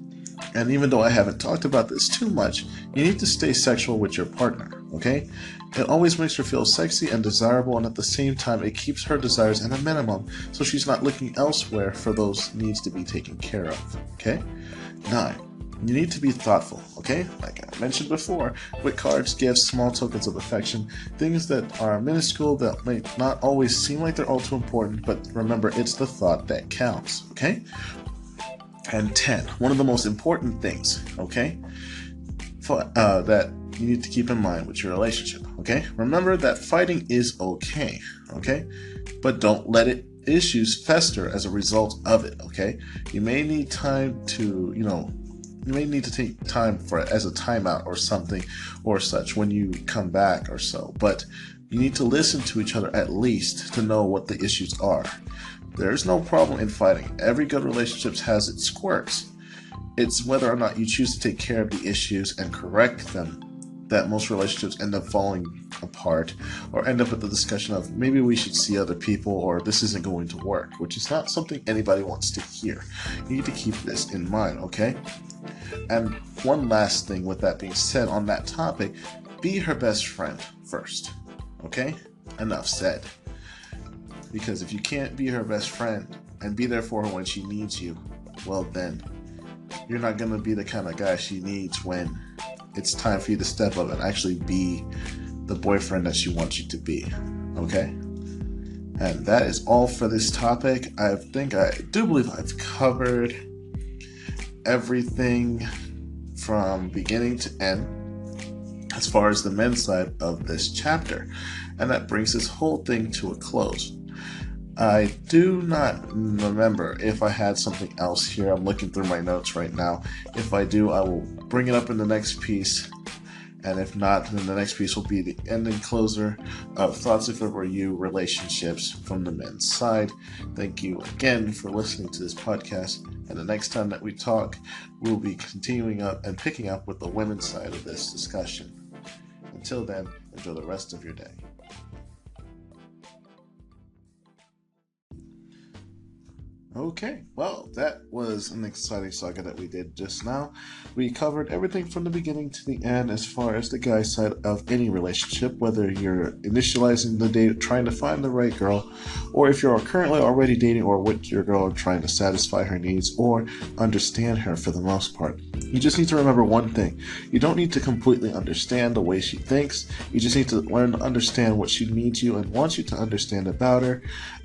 And even though I haven't talked about this too much, you need to stay sexual with your partner, okay? It always makes her feel sexy and desirable, and at the same time, it keeps her desires at a minimum, so she's not looking elsewhere for those needs to be taken care of, okay? 9. You need to be thoughtful, okay? Like I mentioned before, with cards, gifts, small tokens of affection, things that are minuscule that may not always seem like they're all too important, but remember, it's the thought that counts, okay? And 10, one of the most important things, okay, that you need to keep in mind with your relationship, okay? Remember that fighting is okay, okay? But don't let issues fester as a result of it, okay? You may need time to, you may need to take time for it as a timeout or something or such when you come back or so, but you need to listen to each other at least to know what the issues are. There's no problem in fighting. Every good relationship has its quirks. It's whether or not you choose to take care of the issues and correct them that most relationships end up falling apart, or end up with the discussion of maybe we should see other people, or this isn't going to work, which is not something anybody wants to hear. You need to keep this in mind, okay? And one last thing with that being said on that topic, be her best friend first, okay? Enough said. Because if you can't be her best friend and be there for her when she needs you, well then, you're not going to be the kind of guy she needs when it's time for you to step up and actually be the boyfriend that she wants you to be, okay? And that is all for this topic. I do believe I've covered everything from beginning to end as far as the men's side of this chapter. And that brings this whole thing to a close. I do not remember if I had something else here. I'm looking through my notes right now. If I do, I will bring it up in the next piece. And if not, then the next piece will be the ending closer of Thoughts If It Were You relationships from the men's side. Thank you again for listening to this podcast. And the next time that we talk, we'll be continuing up and picking up with the women's side of this discussion. Until then, enjoy the rest of your day. Okay, well, that was an exciting saga that we did just now. We covered everything from the beginning to the end as far as the guy's side of any relationship, whether you're initializing the date, trying to find the right girl, or if you're currently already dating or with your girl trying to satisfy her needs or understand her for the most part. You just need to remember one thing. You don't need to completely understand the way she thinks. You just need to learn to understand what she needs you and wants you to understand about her,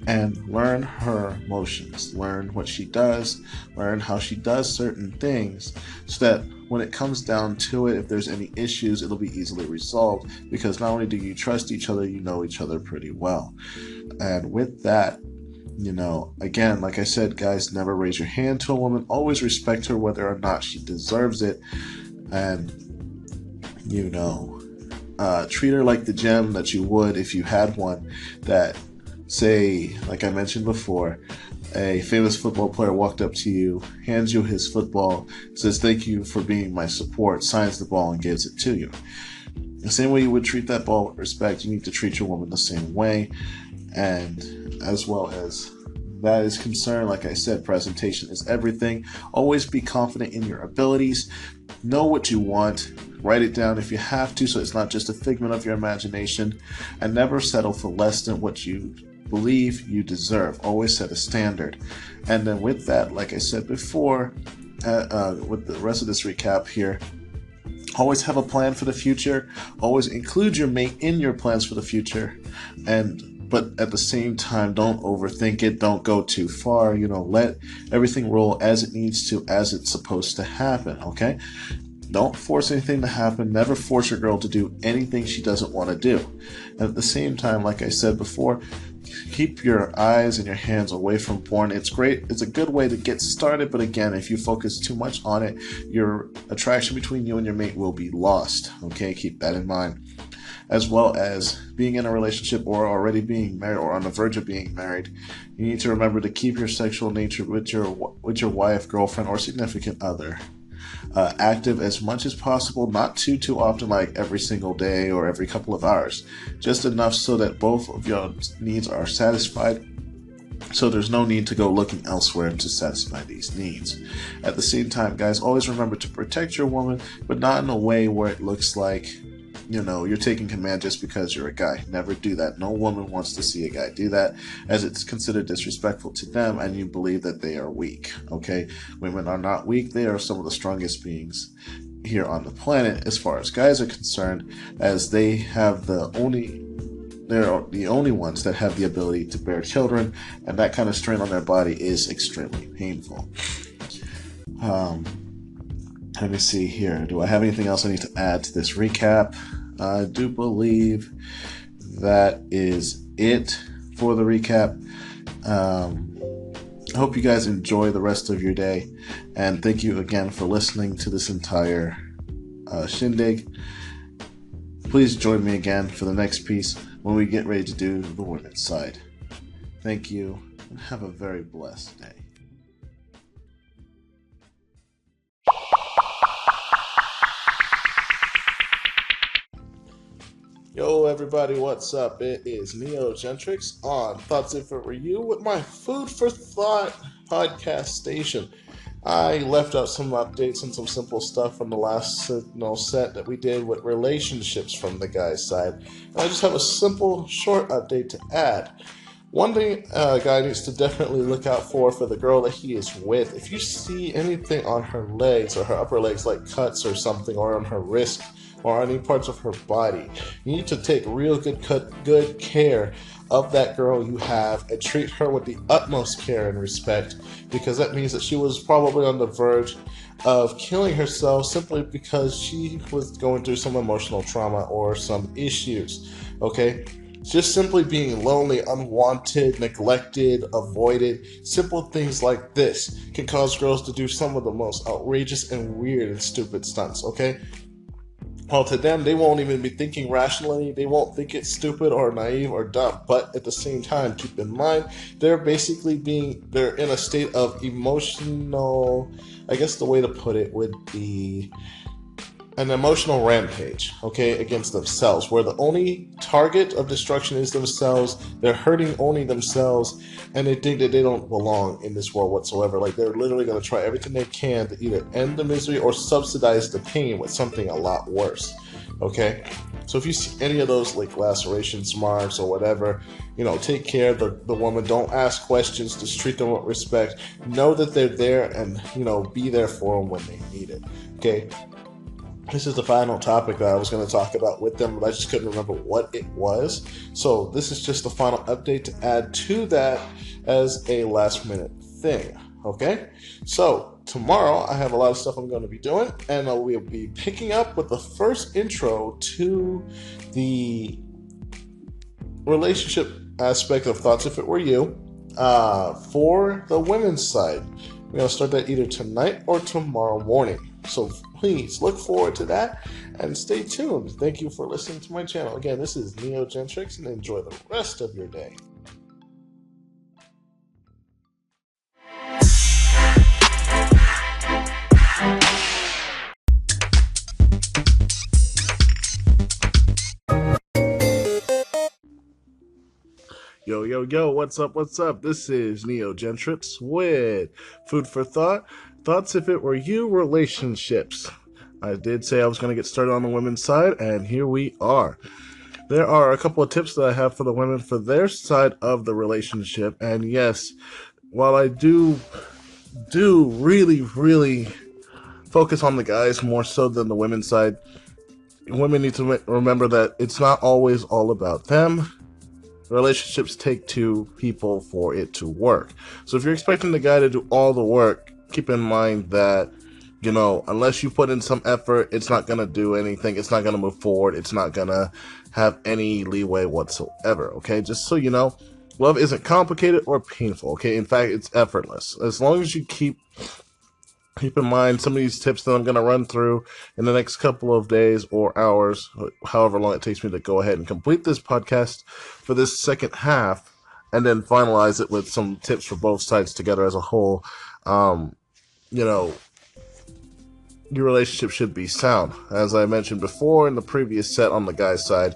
and learn her emotions. Learn what she does, learn how she does certain things, so that when it comes down to it, if there's any issues, it'll be easily resolved, because not only do you trust each other, you know each other pretty well. And with that, again, like I said, guys, never raise your hand to a woman. Always respect her whether or not she deserves it. And, treat her like the gem that you would if you had one. That, say, like I mentioned before, a famous football player walked up to you, hands you his football, says, "Thank you for being my support," signs the ball and gives it to you. The same way you would treat that ball with respect, you need to treat your woman the same way. And as well as that is concerned, like I said, presentation is everything. Always be confident in your abilities. Know what you want. Write it down if you have to, so it's not just a figment of your imagination. And never settle for less than what you believe you deserve. Always set a standard. And then with that, like I said before, with the rest of this recap here, always have a plan for the future. Always include your mate in your plans for the future. But at the same time, don't overthink it. Don't go too far. Let everything roll as it needs to, as it's supposed to happen, okay? Don't force anything to happen. Never force your girl to do anything she doesn't want to do. And at the same time, like I said before, keep your eyes and your hands away from porn. It's great. It's a good way to get started. But again, if you focus too much on it, your attraction between you and your mate will be lost. Okay, keep that in mind. As well as being in a relationship or already being married or on the verge of being married, you need to remember to keep your sexual nature with your wife, girlfriend, or significant other active as much as possible, not too often, like every single day or every couple of hours, just enough so that both of your needs are satisfied, so there's no need to go looking elsewhere to satisfy these needs. At the same time, guys, always remember to protect your woman, but not in a way where it looks like you're taking command just because you're a guy. Never do that. No woman wants to see a guy do that, as it's considered disrespectful to them and you believe that they are weak. Okay? Women are not weak. They are some of the strongest beings here on the planet as far as guys are concerned, as they're the only ones that have the ability to bear children, and that kind of strain on their body is extremely painful. Let me see here. Do I have anything else I need to add to this recap? I do believe that is it for the recap. I hope you guys enjoy the rest of your day, and thank you again for listening to this entire shindig. Please join me again for the next piece when we get ready to do the women's side. Thank you, and have a very blessed day. Yo everybody, what's up? It is Neogentrics on Thoughts If It Were You with my Food for Thought podcast station. I left out some updates and some simple stuff from the last set that we did with relationships from the guy's side. And I just have a simple, short update to add. One thing a guy needs to definitely look out for the girl that he is with. If you see anything on her legs or her upper legs, like cuts or something, or on her wrist, or any parts of her body, you need to take real good care of that girl you have and treat her with the utmost care and respect, because that means that she was probably on the verge of killing herself simply because she was going through some emotional trauma or some issues. Okay? Just simply being lonely, unwanted, neglected, avoided, simple things like this can cause girls to do some of the most outrageous and weird and stupid stunts. Okay? Well, to them, they won't even be thinking rationally. They won't think it's stupid or naive or dumb. But at the same time, keep in mind, they're in a state of emotional, I guess the way to put it would be an emotional rampage, okay, against themselves, where the only target of destruction is themselves. They're hurting only themselves, and they think that they don't belong in this world whatsoever. Like, they're literally going to try everything they can to either end the misery or subsidize the pain with something a lot worse, okay? So if you see any of those, like, lacerations, marks, or whatever, take care of the woman. Don't ask questions. Just treat them with respect. Know that they're there, and, be there for them when they need it, okay? This is the final topic that I was going to talk about with them, but I just couldn't remember what it was. So this is just the final update to add to that as a last minute thing. Okay? So tomorrow I have a lot of stuff I'm going to be doing, and I will be picking up with the first intro to the relationship aspect of Thoughts If It Were You for the women's side. We're going to start that either tonight or tomorrow morning. So please look forward to that and stay tuned. Thank you for listening to my channel. Again, this is Neogentrics, and enjoy the rest of your day. Yo, what's up? This is Neogentrics with Food for Thought. Thoughts If It Were You relationships. I did say I was going to get started on the women's side, and here we are. There are a couple of tips that I have for the women for their side of the relationship, and yes, while I do really focus on the guys more so than the women's side, women need to remember that it's not always all about them. Relationships take two people for it to work. So if you're expecting the guy to do all the work, keep in mind that unless you put in some effort, it's not going to do anything. It's not going to move forward. It's not going to have any leeway whatsoever, okay? Just so you know, love isn't complicated or painful, okay? In fact, it's effortless. As long as you keep in mind some of these tips that I'm going to run through in the next couple of days or hours, however long it takes me to go ahead and complete this podcast for this second half, and then finalize it with some tips for both sides together as a whole, your relationship should be sound. As I mentioned before in the previous set on the guy's side,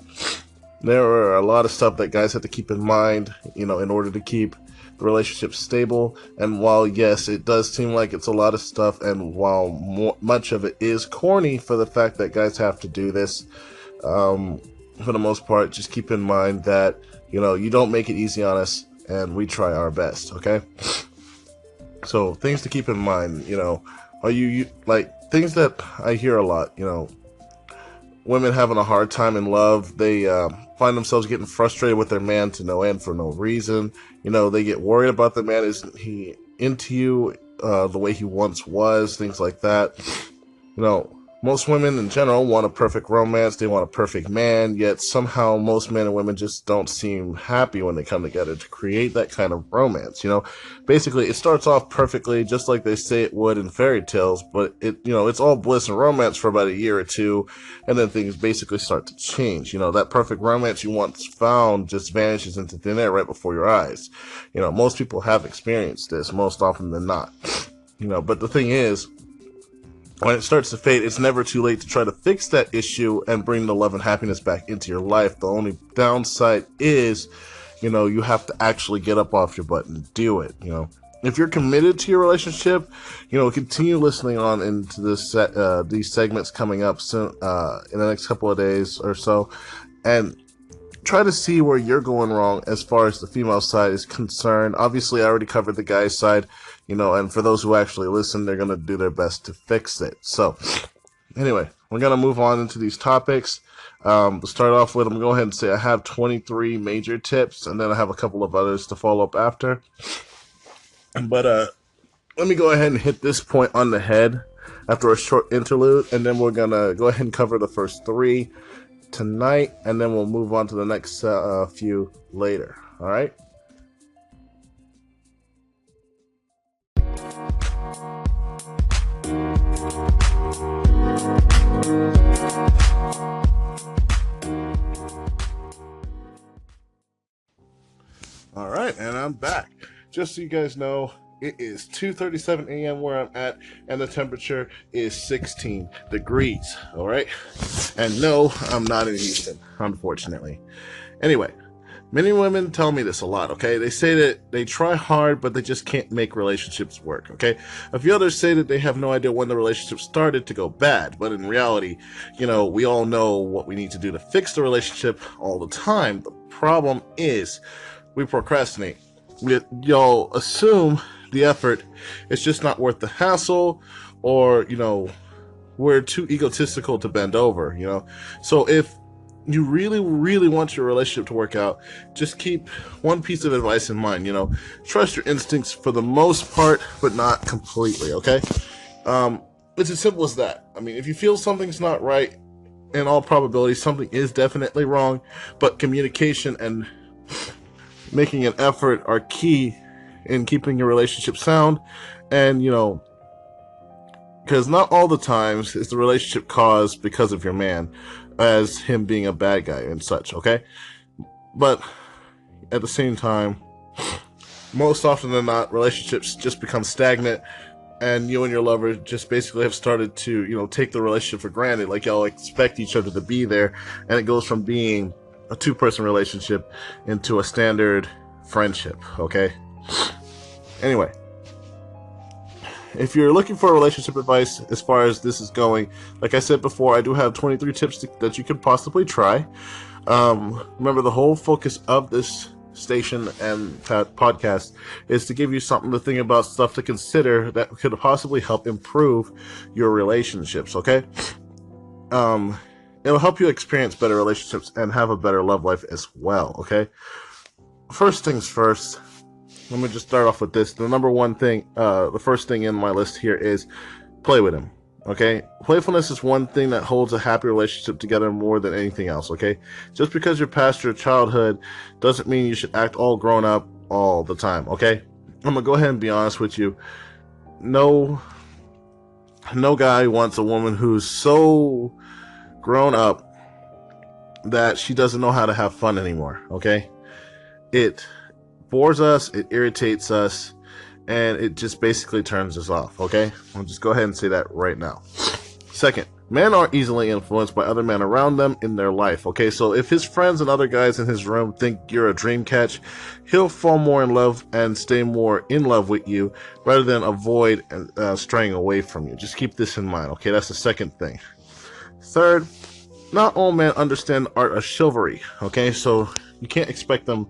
there are a lot of stuff that guys have to keep in mind, in order to keep the relationship stable. And while, yes, it does seem like it's a lot of stuff, and while much of it is corny for the fact that guys have to do this, for the most part, just keep in mind that, you don't make it easy on us, and we try our best, okay? So, things to keep in mind, are you like, things that I hear a lot, women having a hard time in love. They find themselves getting frustrated with their man to no end for no reason. They get worried about the man. Isn't he into you the way he once was? Things like that. Most women in general want a perfect romance. They want a perfect man, yet somehow most men and women just don't seem happy when they come together to create that kind of romance. Basically, it starts off perfectly, just like they say it would in fairy tales, but it's all bliss and romance for about a year or two, and then things basically start to change. That perfect romance you once found just vanishes into thin air right before your eyes. Most people have experienced this, most often than not. But the thing is, when it starts to fade, it's never too late to try to fix that issue and bring the love and happiness back into your life. The only downside is, you have to actually get up off your butt and do it. If you're committed to your relationship, continue listening on into this these segments coming up soon, in the next couple of days or so, and try to see where you're going wrong as far as the female side is concerned. Obviously, I already covered the guy's side, and for those who actually listen, they're going to do their best to fix it. So, anyway, we're going to move on into these topics. To start off with, I'm going to go ahead and say I have 23 major tips, and then I have a couple of others to follow up after. But let me go ahead and hit this point on the head after a short interlude, and then we're going to go ahead and cover the first 3 tonight, and then we'll move on to the next few later. All right? All right, and I'm back. Just so you guys know, it is 2:37 a.m. where I'm at, and the temperature is 16 degrees, all right? And no, I'm not in Houston, unfortunately. Anyway, many women tell me this a lot, okay? They say that they try hard, but they just can't make relationships work, okay? A few others say that they have no idea when the relationship started to go bad, but in reality, we all know what we need to do to fix the relationship all the time. The problem is we procrastinate. Y'all assume the effort is just not worth the hassle, or we're too egotistical to bend over. So if you really, really want your relationship to work out, just keep one piece of advice in mind. Trust your instincts for the most part, but not completely. Okay. It's as simple as that. I mean, if you feel something's not right, in all probability something is definitely wrong, but communication and making an effort are key in keeping your relationship sound. And because not all the times is the relationship caused because of your man, as him being a bad guy and such, okay? But at the same time, most often than not, relationships just become stagnant, and you and your lover just basically have started to take the relationship for granted, like y'all expect each other to be there, and it goes from being a 2-person relationship into a standard friendship, okay? Anyway, if you're looking for relationship advice as far as this is going, like I said before, I do have 23 tips that you could possibly try. Remember, the whole focus of this station and podcast is to give you something to think about, stuff to consider that could possibly help improve your relationships, okay? It'll help you experience better relationships and have a better love life as well, okay? First things first, let me just start off with this. The number one thing, the first thing in my list here is play with him. Okay, playfulness is one thing that holds a happy relationship together more than anything else. Okay, just because you're past your childhood doesn't mean you should act all grown up all the time. Okay, I'm gonna go ahead and be honest with you. No, no guy wants a woman who's so grown up that she doesn't know how to have fun anymore. Okay, it bores us, it irritates us, and it just basically turns us off. Okay, I'll just go ahead and say that right now. Second, men are easily influenced by other men around them in their life. Okay, so if his friends and other guys in his room think you're a dream catch, he'll fall more in love and stay more in love with you rather than avoid straying away from you. Just keep this in mind. Okay, that's the second thing. Third, not all men understand the art of chivalry. Okay, so you can't expect them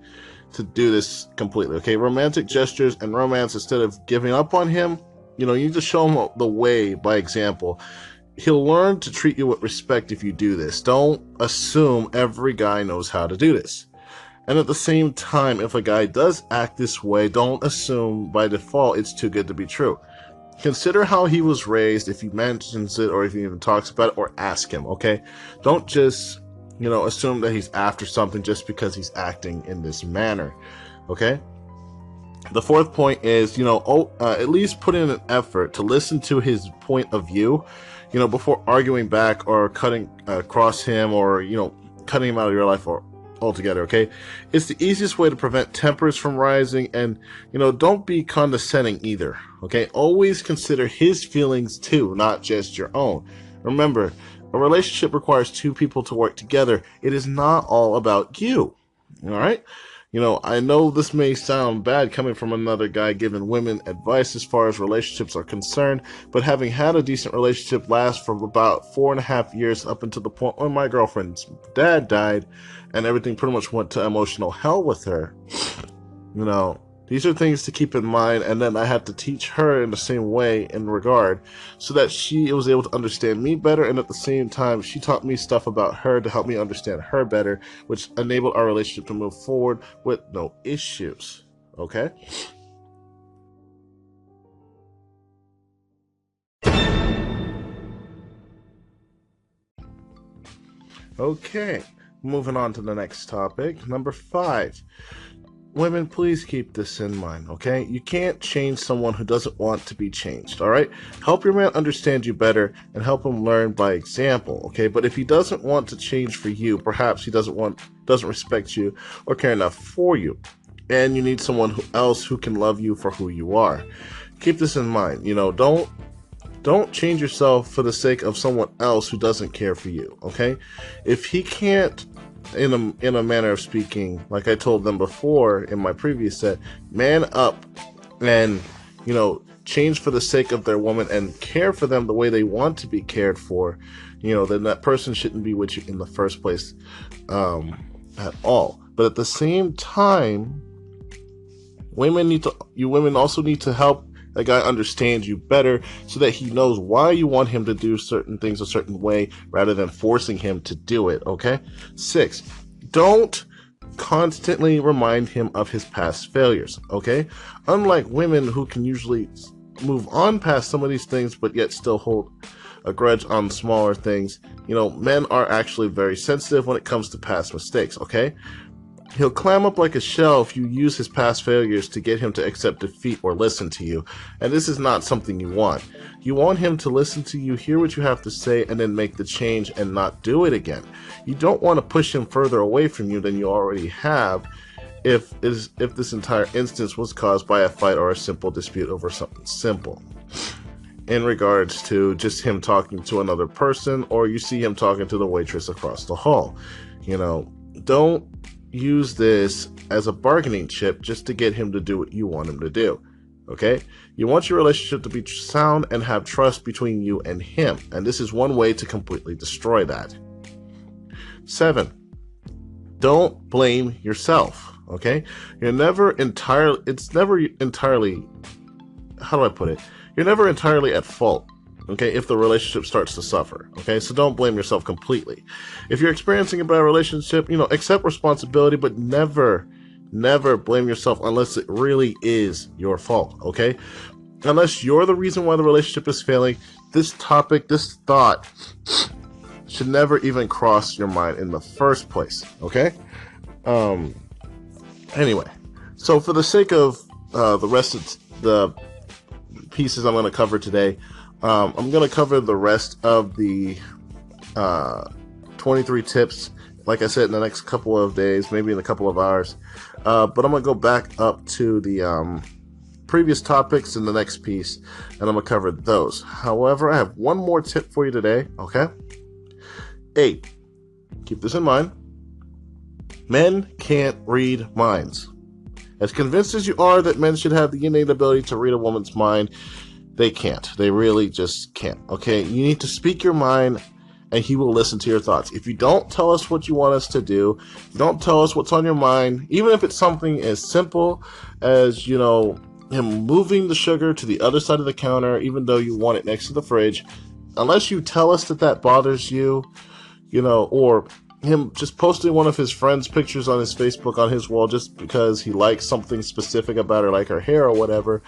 to do this completely. Okay, romantic gestures and romance, instead of giving up on him, you need to show him the way by example. He'll learn to treat you with respect if you do this. Don't assume every guy knows how to do this. And at the same time, if a guy does act this way, don't assume by default it's too good to be true. Consider how he was raised, if he mentions it or if he even talks about it, or ask him. Okay, don't just assume that he's after something just because he's acting in this manner. Okay, the fourth point is at least put in an effort to listen to his point of view before arguing back or cutting across him, or cutting him out of your life or altogether. Okay, it's the easiest way to prevent tempers from rising. And don't be condescending either. Okay, always consider his feelings too, not just your own. Remember, a relationship requires two people to work together. It is not all about you. All right? I know this may sound bad coming from another guy giving women advice as far as relationships are concerned, but having had a decent relationship last for about 4.5 years, up until the point when my girlfriend's dad died and everything pretty much went to emotional hell with her, these are things to keep in mind. And then I had to teach her in the same way in regard, so that she was able to understand me better. And at the same time, she taught me stuff about her to help me understand her better, which enabled our relationship to move forward with no issues. Okay? Okay, moving on to the next topic. Number 5. Women, please keep this in mind, okay? You can't change someone who doesn't want to be changed, all right? Help your man understand you better and help him learn by example, okay? But if he doesn't want to change for you, perhaps he doesn't respect you or care enough for you, and you need someone else who can love you for who you are. Keep this in mind. Don't change yourself for the sake of someone else who doesn't care for you, okay? If he can't, in a manner of speaking, like I told them before in my previous set, man up and change for the sake of their woman and care for them the way they want to be cared for, then that person shouldn't be with you in the first place at all. But at the same time, women also need to help a guy understand you better, so that he knows why you want him to do certain things a certain way rather than forcing him to do it. Okay? 6, don't constantly remind him of his past failures. Okay? Unlike women, who can usually move on past some of these things but yet still hold a grudge on smaller things, men are actually very sensitive when it comes to past mistakes. Okay? He'll clam up like a shell if you use his past failures to get him to accept defeat or listen to you. And this is not something you want. You want him to listen to you, hear what you have to say, and then make the change and not do it again. You don't want to push him further away from you than you already have, if this entire instance was caused by a fight or a simple dispute over something simple. In regards to just him talking to another person, or you see him talking to the waitress across the hall. Don't use this as a bargaining chip just to get him to do what you want him to do. Okay? You want your relationship to be sound and have trust between you and him, and this is one way to completely destroy that. 7, don't blame yourself. Okay? It's never entirely, how do I put it? You're never entirely at fault, okay, if the relationship starts to suffer. Okay, so don't blame yourself completely. If you're experiencing a bad relationship, accept responsibility, but never blame yourself unless it really is your fault. Okay, unless you're the reason why the relationship is failing, this topic, this thought should never even cross your mind in the first place, okay? Anyway, so for the sake of the rest of the pieces I'm going to cover today, I'm going to cover the rest of the 23 tips, like I said, in the next couple of days, maybe in a couple of hours. But I'm going to go back up to the previous topics in the next piece, and I'm going to cover those. However, I have one more tip for you today, okay? 8. Keep this in mind. Men can't read minds. As convinced as you are that men should have the innate ability to read a woman's mind, they can't. They really just can't, okay? You need to speak your mind, and he will listen to your thoughts. If you don't tell us what you want us to do, don't tell us what's on your mind, even if it's something as simple as, him moving the sugar to the other side of the counter, even though you want it next to the fridge, unless you tell us that bothers you, or him just posting one of his friends' pictures on his Facebook on his wall just because he likes something specific about her, like her hair or whatever,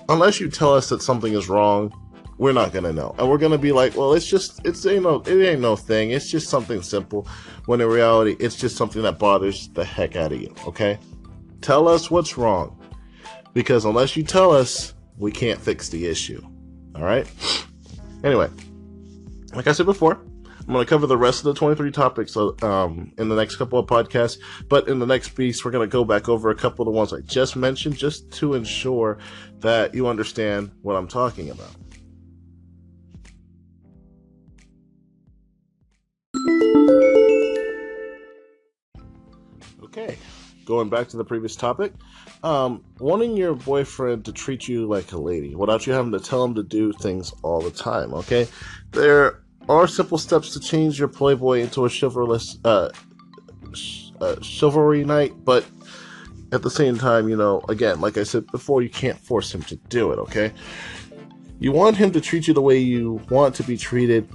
unless you tell us that something is wrong, we're not going to know. And we're going to be like, well, it ain't no thing. It's just something simple. When in reality, it's just something that bothers the heck out of you, okay? Tell us what's wrong. Because unless you tell us, we can't fix the issue. All right? Anyway, like I said before, I'm going to cover the rest of the 23 topics in the next couple of podcasts. But in the next piece, we're going to go back over a couple of the ones I just mentioned, just to ensure that you understand what I'm talking about. Okay, going back to the previous topic. Wanting your boyfriend to treat you like a lady without you having to tell him to do things all the time, okay? There are simple steps to change your playboy into a chivalrous chivalry knight, but at the same time, again, like I said before, you can't force him to do it, okay? You want him to treat you the way you want to be treated,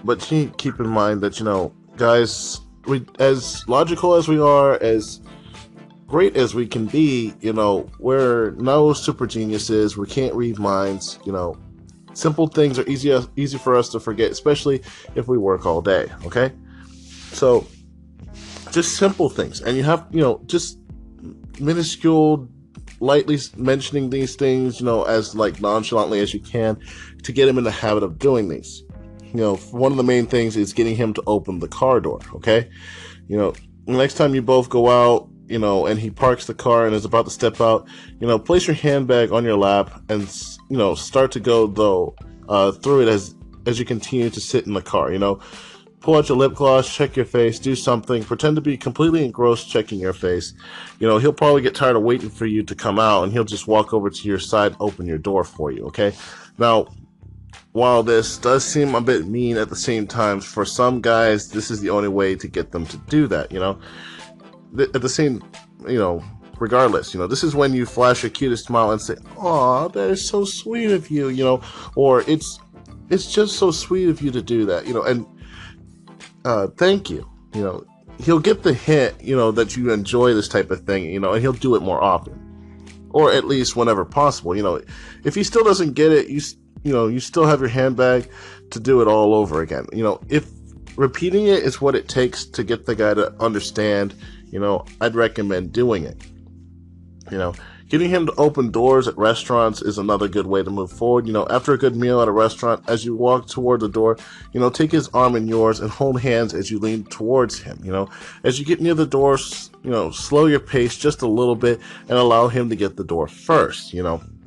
but keep in mind that, guys, as logical as we are, as great as we can be, we're no super geniuses. We can't read minds. Simple things are easy for us to forget, especially if we work all day. Okay, so just simple things, and you have just minuscule, lightly mentioning these things, as like nonchalantly as you can, to get him in the habit of doing these. One of the main things is getting him to open the car door, okay? The next time you both go out, and he parks the car and is about to step out, place your handbag on your lap and, start to go, through it as you continue to sit in the car, Pull out your lip gloss, check your face, do something, pretend to be completely engrossed checking your face. He'll probably get tired of waiting for you to come out, and he'll just walk over to your side, open your door for you, okay? Now, while this does seem a bit mean, at the same time, for some guys, this is the only way to get them to do that, At the same, regardless, this is when you flash your cutest smile and say, "Aw, that is so sweet of you," or it's just so sweet of you to do that, and thank you, He'll get the hint, that you enjoy this type of thing, and he'll do it more often, or at least whenever possible, If he still doesn't get it, you still have your handbag to do it all over again. If repeating it is what it takes to get the guy to understand, I'd recommend doing it. Getting him to open doors at restaurants is another good way to move forward. After a good meal at a restaurant, as you walk toward the door, take his arm in yours and hold hands as you lean towards him. As you get near the door, slow your pace just a little bit and allow him to get the door first.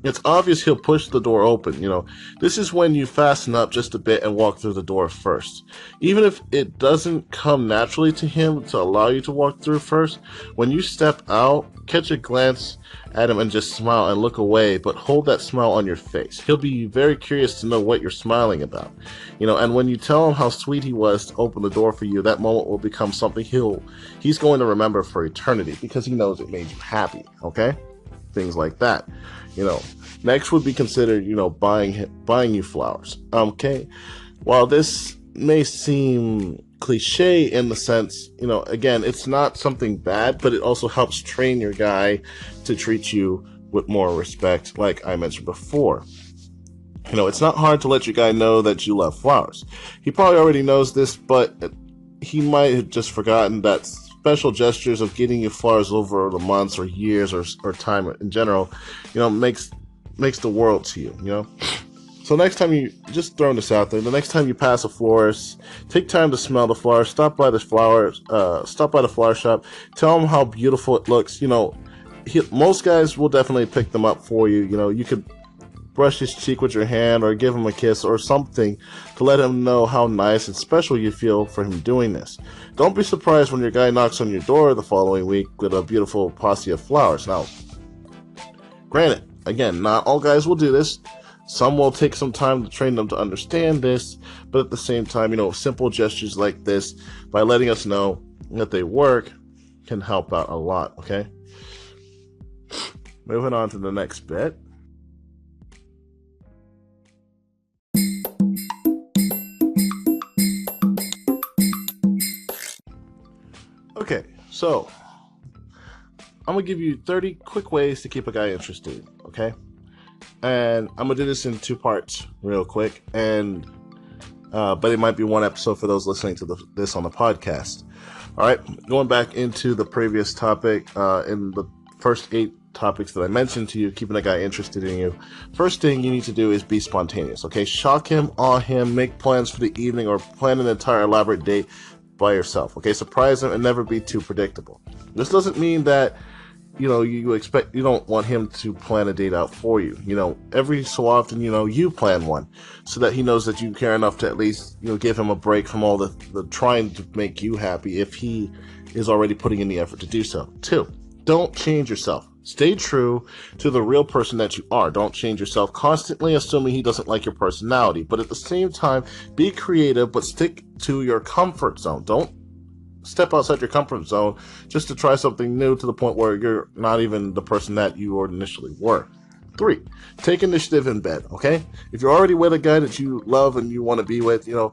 It's obvious he'll push the door open, This is when you fasten up just a bit and walk through the door first. Even if it doesn't come naturally to him to allow you to walk through first, when you step out, catch a glance at him and just smile and look away, but hold that smile on your face. He'll be very curious to know what you're smiling about. And when you tell him how sweet he was to open the door for you, that moment will become something he's going to remember for eternity because he knows it made you happy, okay? Things like that. Next would be considered, buying you flowers. Okay. While this may seem cliche in the sense, again, it's not something bad, but it also helps train your guy to treat you with more respect, like I mentioned before. It's not hard to let your guy know that you love flowers. He probably already knows this, but he might have just forgotten that special gestures of getting you flowers over the months or years or time in general, makes the world to you. So next time just throwing this out there, the next time you pass a florist, take time to smell the flowers, stop by the flower shop, tell him how beautiful it looks. Most guys will definitely pick them up for you. You could brush his cheek with your hand or give him a kiss or something to let him know how nice and special you feel for him doing this. Don't be surprised when your guy knocks on your door the following week with a beautiful posse of flowers. Now, granted, again, not all guys will do this. Some will take some time to train them to understand this, but at the same time, simple gestures like this, by letting us know that they work, can help out a lot, okay? Moving on to the next bit. Okay, so I'm going to give you 30 quick ways to keep a guy interested, okay? And I'm going to do this in 2 parts real quick, and but it might be one episode for those listening to this on the podcast. All right, going back into the previous topic, in the first 8 topics that I mentioned to you, keeping a guy interested in you. First thing you need to do is be spontaneous, okay? Shock him, awe him, make plans for the evening, or plan an entire elaborate date by yourself, okay? Surprise him and never be too predictable. This doesn't mean that you don't want him to plan a date out for you. Every so often, you plan one so that he knows that you care enough to at least, give him a break from all the trying to make you happy if he is already putting in the effort to do so. 2, don't change yourself. Stay true to the real person that you are. Don't change yourself constantly assuming he doesn't like your personality. But at the same time, be creative, but stick to your comfort zone. Don't step outside your comfort zone just to try something new to the point where you're not even the person that you initially were. 3, take initiative in bed, okay? If you're already with a guy that you love and you want to be with, your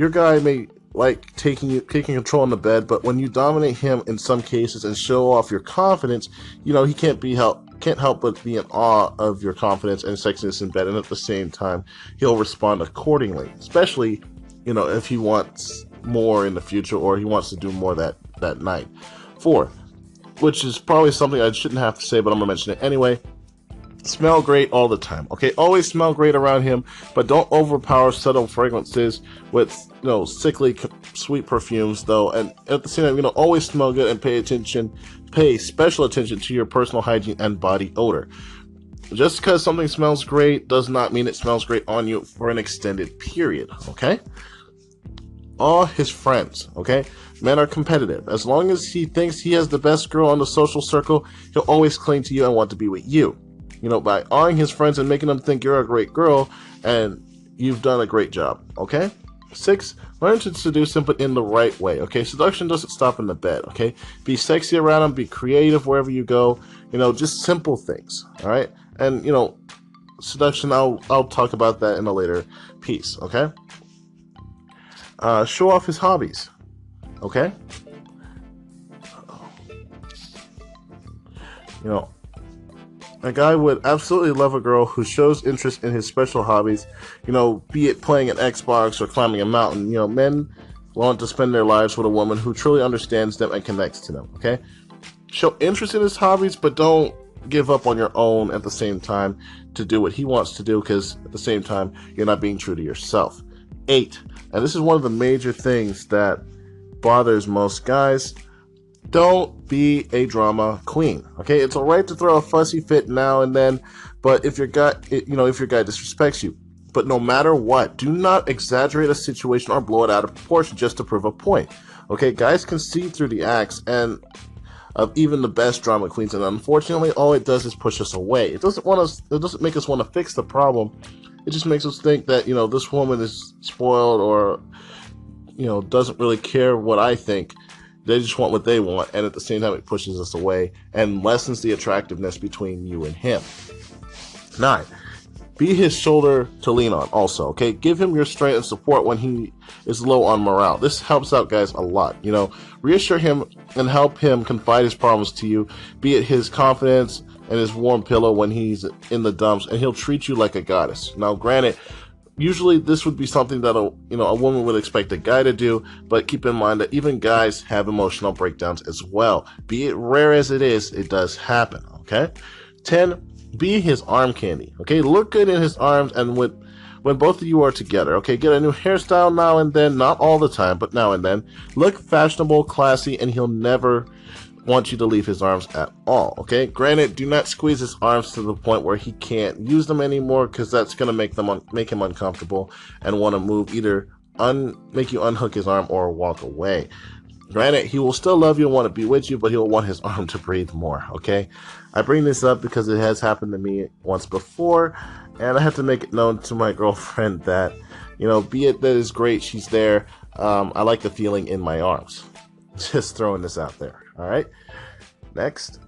guy may like taking control in the bed, but when you dominate him in some cases and show off your confidence, he can't help but be in awe of your confidence and sexiness in bed, and at the same time, he'll respond accordingly, especially, if he wants more in the future or he wants to do more that night. 4, which is probably something I shouldn't have to say, but I'm gonna mention it anyway. Smell great all the time, okay? Always smell great around him, but don't overpower subtle fragrances with, sickly sweet perfumes, though. And at the same time, always smell good and pay special attention to your personal hygiene and body odor. Just because something smells great does not mean it smells great on you for an extended period, okay? All his friends, okay? Men are competitive. As long as he thinks he has the best girl on the social circle, he'll always cling to you and want to be with you. By awing his friends and making them think you're a great girl, and you've done a great job, okay? 6, learn to seduce him, but in the right way, okay? Seduction doesn't stop in the bed, okay? Be sexy around him, be creative wherever you go, just simple things, all right? And, seduction, I'll talk about that in a later piece, okay? Show off his hobbies, okay? A guy would absolutely love a girl who shows interest in his special hobbies, be it playing an Xbox or climbing a mountain. Men want to spend their lives with a woman who truly understands them and connects to them, okay? Show interest in his hobbies, but don't give up on your own at the same time to do what he wants to do, because at the same time, you're not being true to yourself. 8, and this is one of the major things that bothers most guys: don't be a drama queen, okay? It's all right to throw a fussy fit now and then, but if your guy disrespects you, but no matter what, do not exaggerate a situation or blow it out of proportion just to prove a point, okay? Guys can see through the acts and of even the best drama queens, and unfortunately, all it does is push us away. It doesn't make us want to fix the problem. It just makes us think that this woman is spoiled or doesn't really care what I think. They just want what they want, and at the same time, it pushes us away and lessens the attractiveness between you and him. 9, Be his shoulder to lean on also, okay? Give him your strength and support when he is low on morale. This helps out guys a lot, you know. Reassure him and help him confide his problems to you, be it his confidence and his warm pillow when he's in the dumps, and he'll treat you like a goddess. Now, granted, usually this would be something that a woman would expect a guy to do, but keep in mind that even guys have emotional breakdowns as well. Be it rare as it is, it does happen, okay? 10, be his arm candy, okay? Look good in his arms and when both of you are together, okay? Get a new hairstyle now and then, not all the time, but now and then. Look fashionable, classy, and he'll never want you to leave his arms at all, okay? Granted, do not squeeze his arms to the point where he can't use them anymore, because that's going to make him uncomfortable and want to move, either make you unhook his arm or walk away. Granted, he will still love you and want to be with you, but he'll want his arm to breathe more, okay? I bring this up because it has happened to me once before, and I have to make it known to my girlfriend that, you know, be it that is great, she's there, I like the feeling in my arms. Just throwing this out there, all right? Next.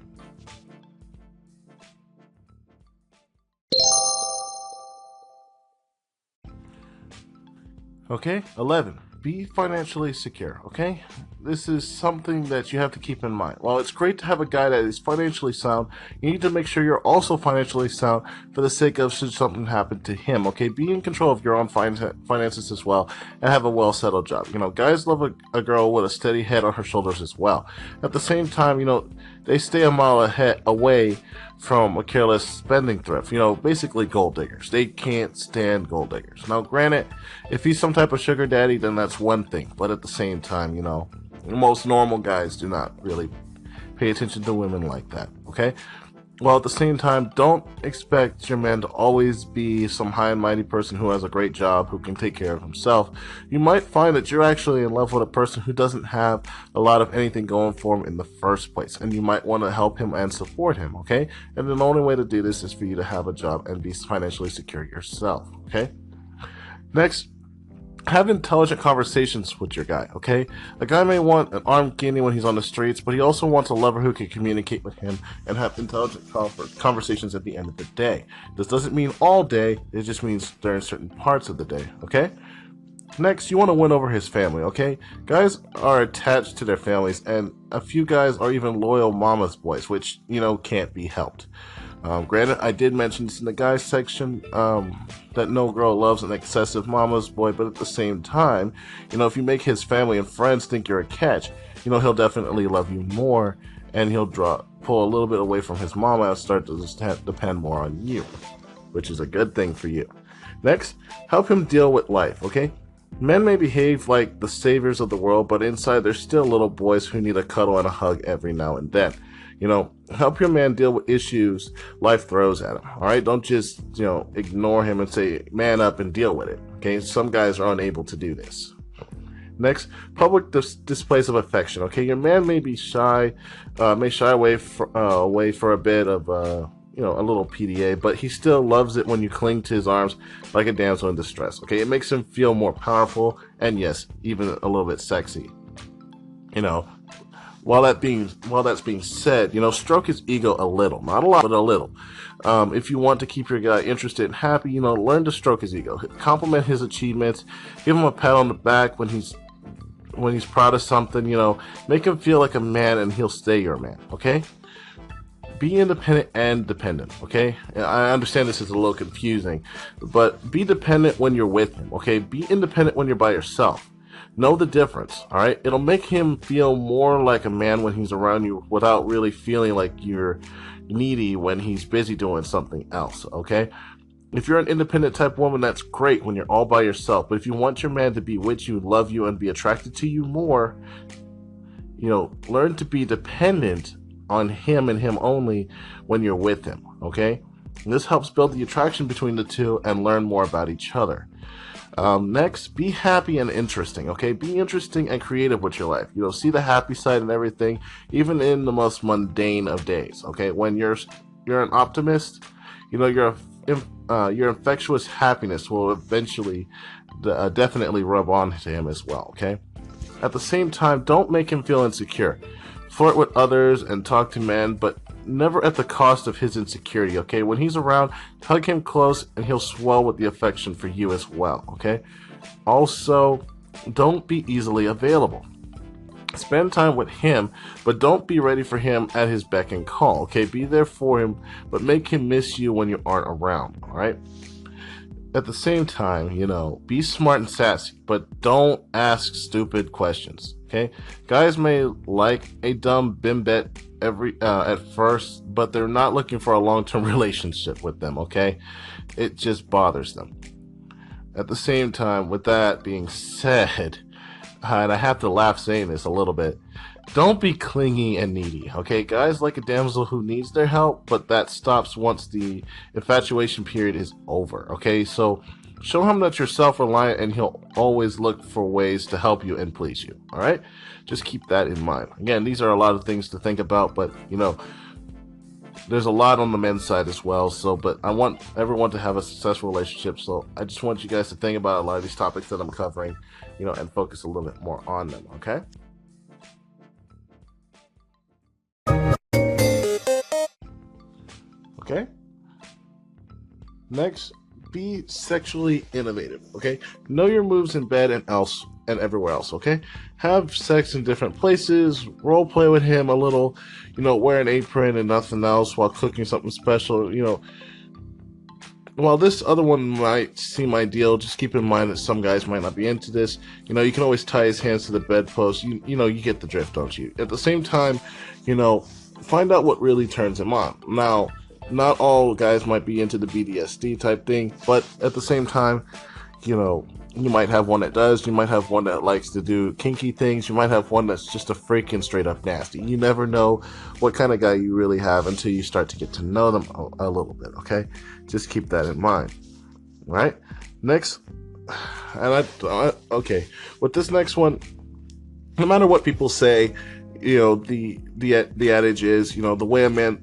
Okay, 11. Be financially secure, okay? This is something that you have to keep in mind. While it's great to have a guy that is financially sound, you need to make sure you're also financially sound for the sake of should something happen to him, okay? Be in control of your own finances as well and have a well-settled job. You know, guys love a girl with a steady head on her shoulders as well. At the same time, you know, they stay a mile away from a careless spending thrift. You know, basically gold diggers. They can't stand gold diggers. Now, granted, if he's some type of sugar daddy, then that's one thing. But at the same time, you know, most normal guys do not really pay attention to women like that, okay? While at the same time, don't expect your man to always be some high and mighty person who has a great job, who can take care of himself. You might find that you're actually in love with a person who doesn't have a lot of anything going for him in the first place, and you might want to help him and support him, okay? And the only way to do this is for you to have a job and be financially secure yourself, okay? Next, have intelligent conversations with your guy, okay? A guy may want an arm candy when he's on the streets, but he also wants a lover who can communicate with him and have intelligent conversations at the end of the day. This doesn't mean all day, it just means during certain parts of the day, okay? Next, you want to win over his family, okay? Guys are attached to their families, and a few guys are even loyal mama's boys, which, you know, can't be helped. Granted, I did mention this in the guys section, that no girl loves an excessive mama's boy, but at the same time, you know, if you make his family and friends think you're a catch, you know, he'll definitely love you more, and he'll pull a little bit away from his mama and start to just depend more on you, which is a good thing for you. Next, help him deal with life, okay? Men may behave like the saviors of the world, but inside they're still little boys who need a cuddle and a hug every now and then. You know, help your man deal with issues life throws at him, all right? Don't just, you know, ignore him and say, man up and deal with it, okay? Some guys are unable to do this. Next, public displays of affection, okay? Your man may be shy, may shy away for a bit of, you know, a little PDA, but he still loves it when you cling to his arms like a damsel in distress, okay? It makes him feel more powerful and, yes, even a little bit sexy, you know. While that's being said, you know, stroke his ego a little, not a lot, but a little. If you want to keep your guy interested and happy, you know, learn to stroke his ego, compliment his achievements, give him a pat on the back when he's proud of something, you know, make him feel like a man, and he'll stay your man, okay? Be independent and dependent, okay? I understand this is a little confusing, but be dependent when you're with him, okay? Be independent when you're by yourself. Know the difference, all right? It'll make him feel more like a man when he's around you without really feeling like you're needy when he's busy doing something else, okay? If you're an independent type woman, that's great when you're all by yourself. But if you want your man to be with you, love you, and be attracted to you more, you know, learn to be dependent on him and him only when you're with him, okay? And this helps build the attraction between the two and learn more about each other. Next, be happy and interesting, okay? Be interesting and creative with your life. You know, see the happy side and everything, even in the most mundane of days, okay? When you're an optimist, you know, your infectious happiness will eventually definitely rub on to him as well, okay? At the same time, don't make him feel insecure. Flirt with others and talk to men, but never at the cost of his insecurity, okay? When he's around, hug him close and he'll swell with the affection for you as well, okay? Also, don't be easily available. Spend time with him, but don't be ready for him at his beck and call, okay? Be there for him, but make him miss you when you aren't around, all right? At the same time, be smart and sassy, but don't ask stupid questions, okay? Guys may like a dumb bimbet at first, but they're not looking for a long-term relationship with them, okay? It just bothers them. At the same time, with that being said, and I have to laugh saying this a little bit, don't be clingy and needy, okay? Guys like a damsel who needs their help, but that stops once the infatuation period is over, okay? So show him that you're self-reliant and he'll always look for ways to help you and please you, all right? Just keep that in mind. Again, these are a lot of things to think about, but, there's a lot on the men's side as well, but I want everyone to have a successful relationship, so I just want you guys to think about a lot of these topics that I'm covering, and focus a little bit more on them, okay? Okay? Next, be sexually innovative, okay? Know your moves in bed and everywhere else, okay? Have sex in different places, role play with him a little, wear an apron and nothing else while cooking something special, While this other one might seem ideal, just keep in mind that some guys might not be into this. You can always tie his hands to the bedpost. You get the drift, don't you? At the same time, find out what really turns him on. Now, not all guys might be into the BDSD type thing, but at the same time, you might have one that does. You might have one that likes to do kinky things. You might have one that's just a freaking straight up nasty. You never know what kind of guy you really have until you start to get to know them a little bit, okay? Just keep that in mind, all right? Next, okay, with this next one, no matter what people say, the adage is, the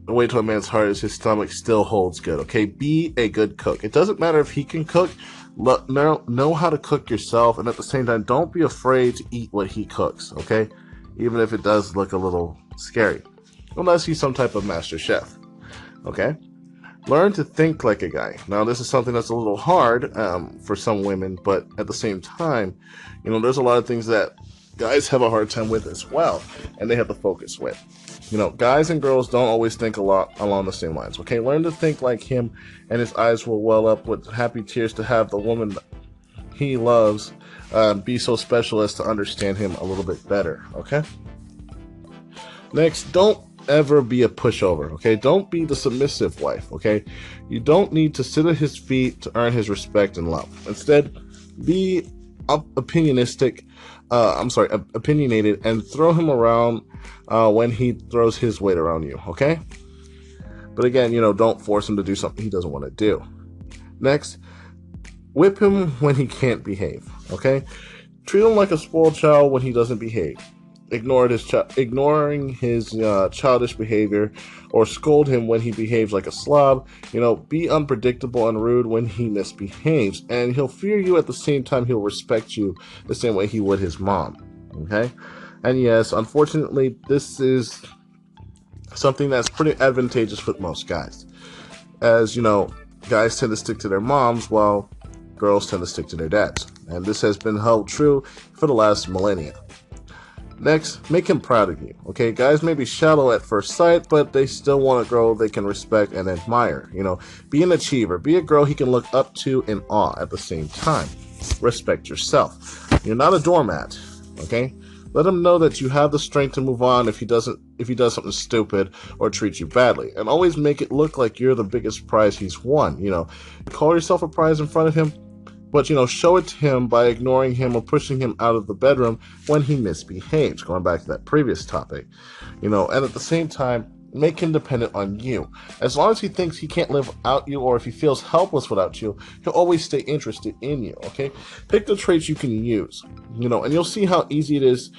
way to a man's heart is his stomach still holds good, okay? Be a good cook. It doesn't matter if he can cook. Know how to cook yourself, and at the same time, don't be afraid to eat what he cooks, okay? Even if it does look a little scary, unless he's some type of master chef, okay? Learn to think like a guy. Now, this is something that's a little hard for some women, but at the same time, there's a lot of things that guys have a hard time with as well, and they have to focus with. Guys and girls don't always think a lot along the same lines, okay? Learn to think like him, and his eyes will well up with happy tears to have the woman he loves be so special as to understand him a little bit better, okay? Next, don't ever be a pushover, okay? Don't be the submissive wife, okay? You don't need to sit at his feet to earn his respect and love. Instead, be opinionated and throw him around when he throws his weight around you, okay? But again, don't force him to do something he doesn't want to do. Next, whip him when he can't behave, okay? Treat him like a spoiled child when he doesn't behave. Ignoring his childish behavior, or scold him when he behaves like a slob. Be unpredictable and rude when he misbehaves, and he'll fear you. At the same time, he'll respect you the same way he would his mom, okay? And yes, unfortunately, this is something that's pretty advantageous with most guys, as guys tend to stick to their moms while girls tend to stick to their dads, and this has been held true for the last millennia. Next, make him proud of you, okay? Guys may be shallow at first sight, but they still want a girl they can respect and admire, Be an achiever. Be a girl he can look up to in awe at the same time. Respect yourself. You're not a doormat, okay? Let him know that you have the strength to move on if he does something stupid or treats you badly. And always make it look like you're the biggest prize he's won, Call yourself a prize in front of him, but, show it to him by ignoring him or pushing him out of the bedroom when he misbehaves, going back to that previous topic, and at the same time, make him dependent on you. As long as he thinks he can't live without you, or if he feels helpless without you, he'll always stay interested in you, okay? Pick the traits you can use, and you'll see how easy it is,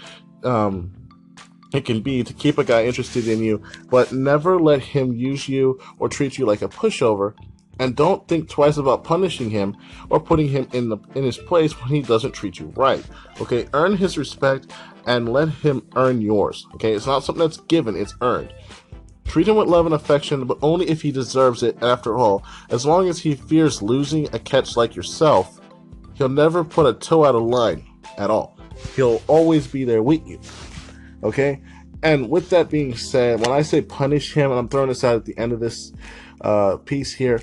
it can be to keep a guy interested in you, but never let him use you or treat you like a pushover. And don't think twice about punishing him or putting him in his place when he doesn't treat you right. Okay, earn his respect and let him earn yours. Okay, it's not something that's given, it's earned. Treat him with love and affection, but only if he deserves it. After all, as long as he fears losing a catch like yourself, he'll never put a toe out of line at all. He'll always be there with you. Okay? And with that being said, when I say punish him, and I'm throwing this out at the end of this piece here,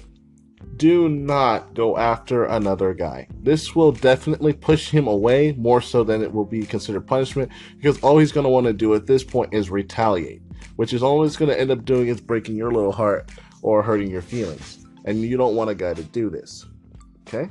do not go after another guy. This will definitely push him away more so than it will be considered punishment, because all he's going to want to do at this point is retaliate, which is all it's going to end up doing is breaking your little heart or hurting your feelings. And you don't want a guy to do this. Okay?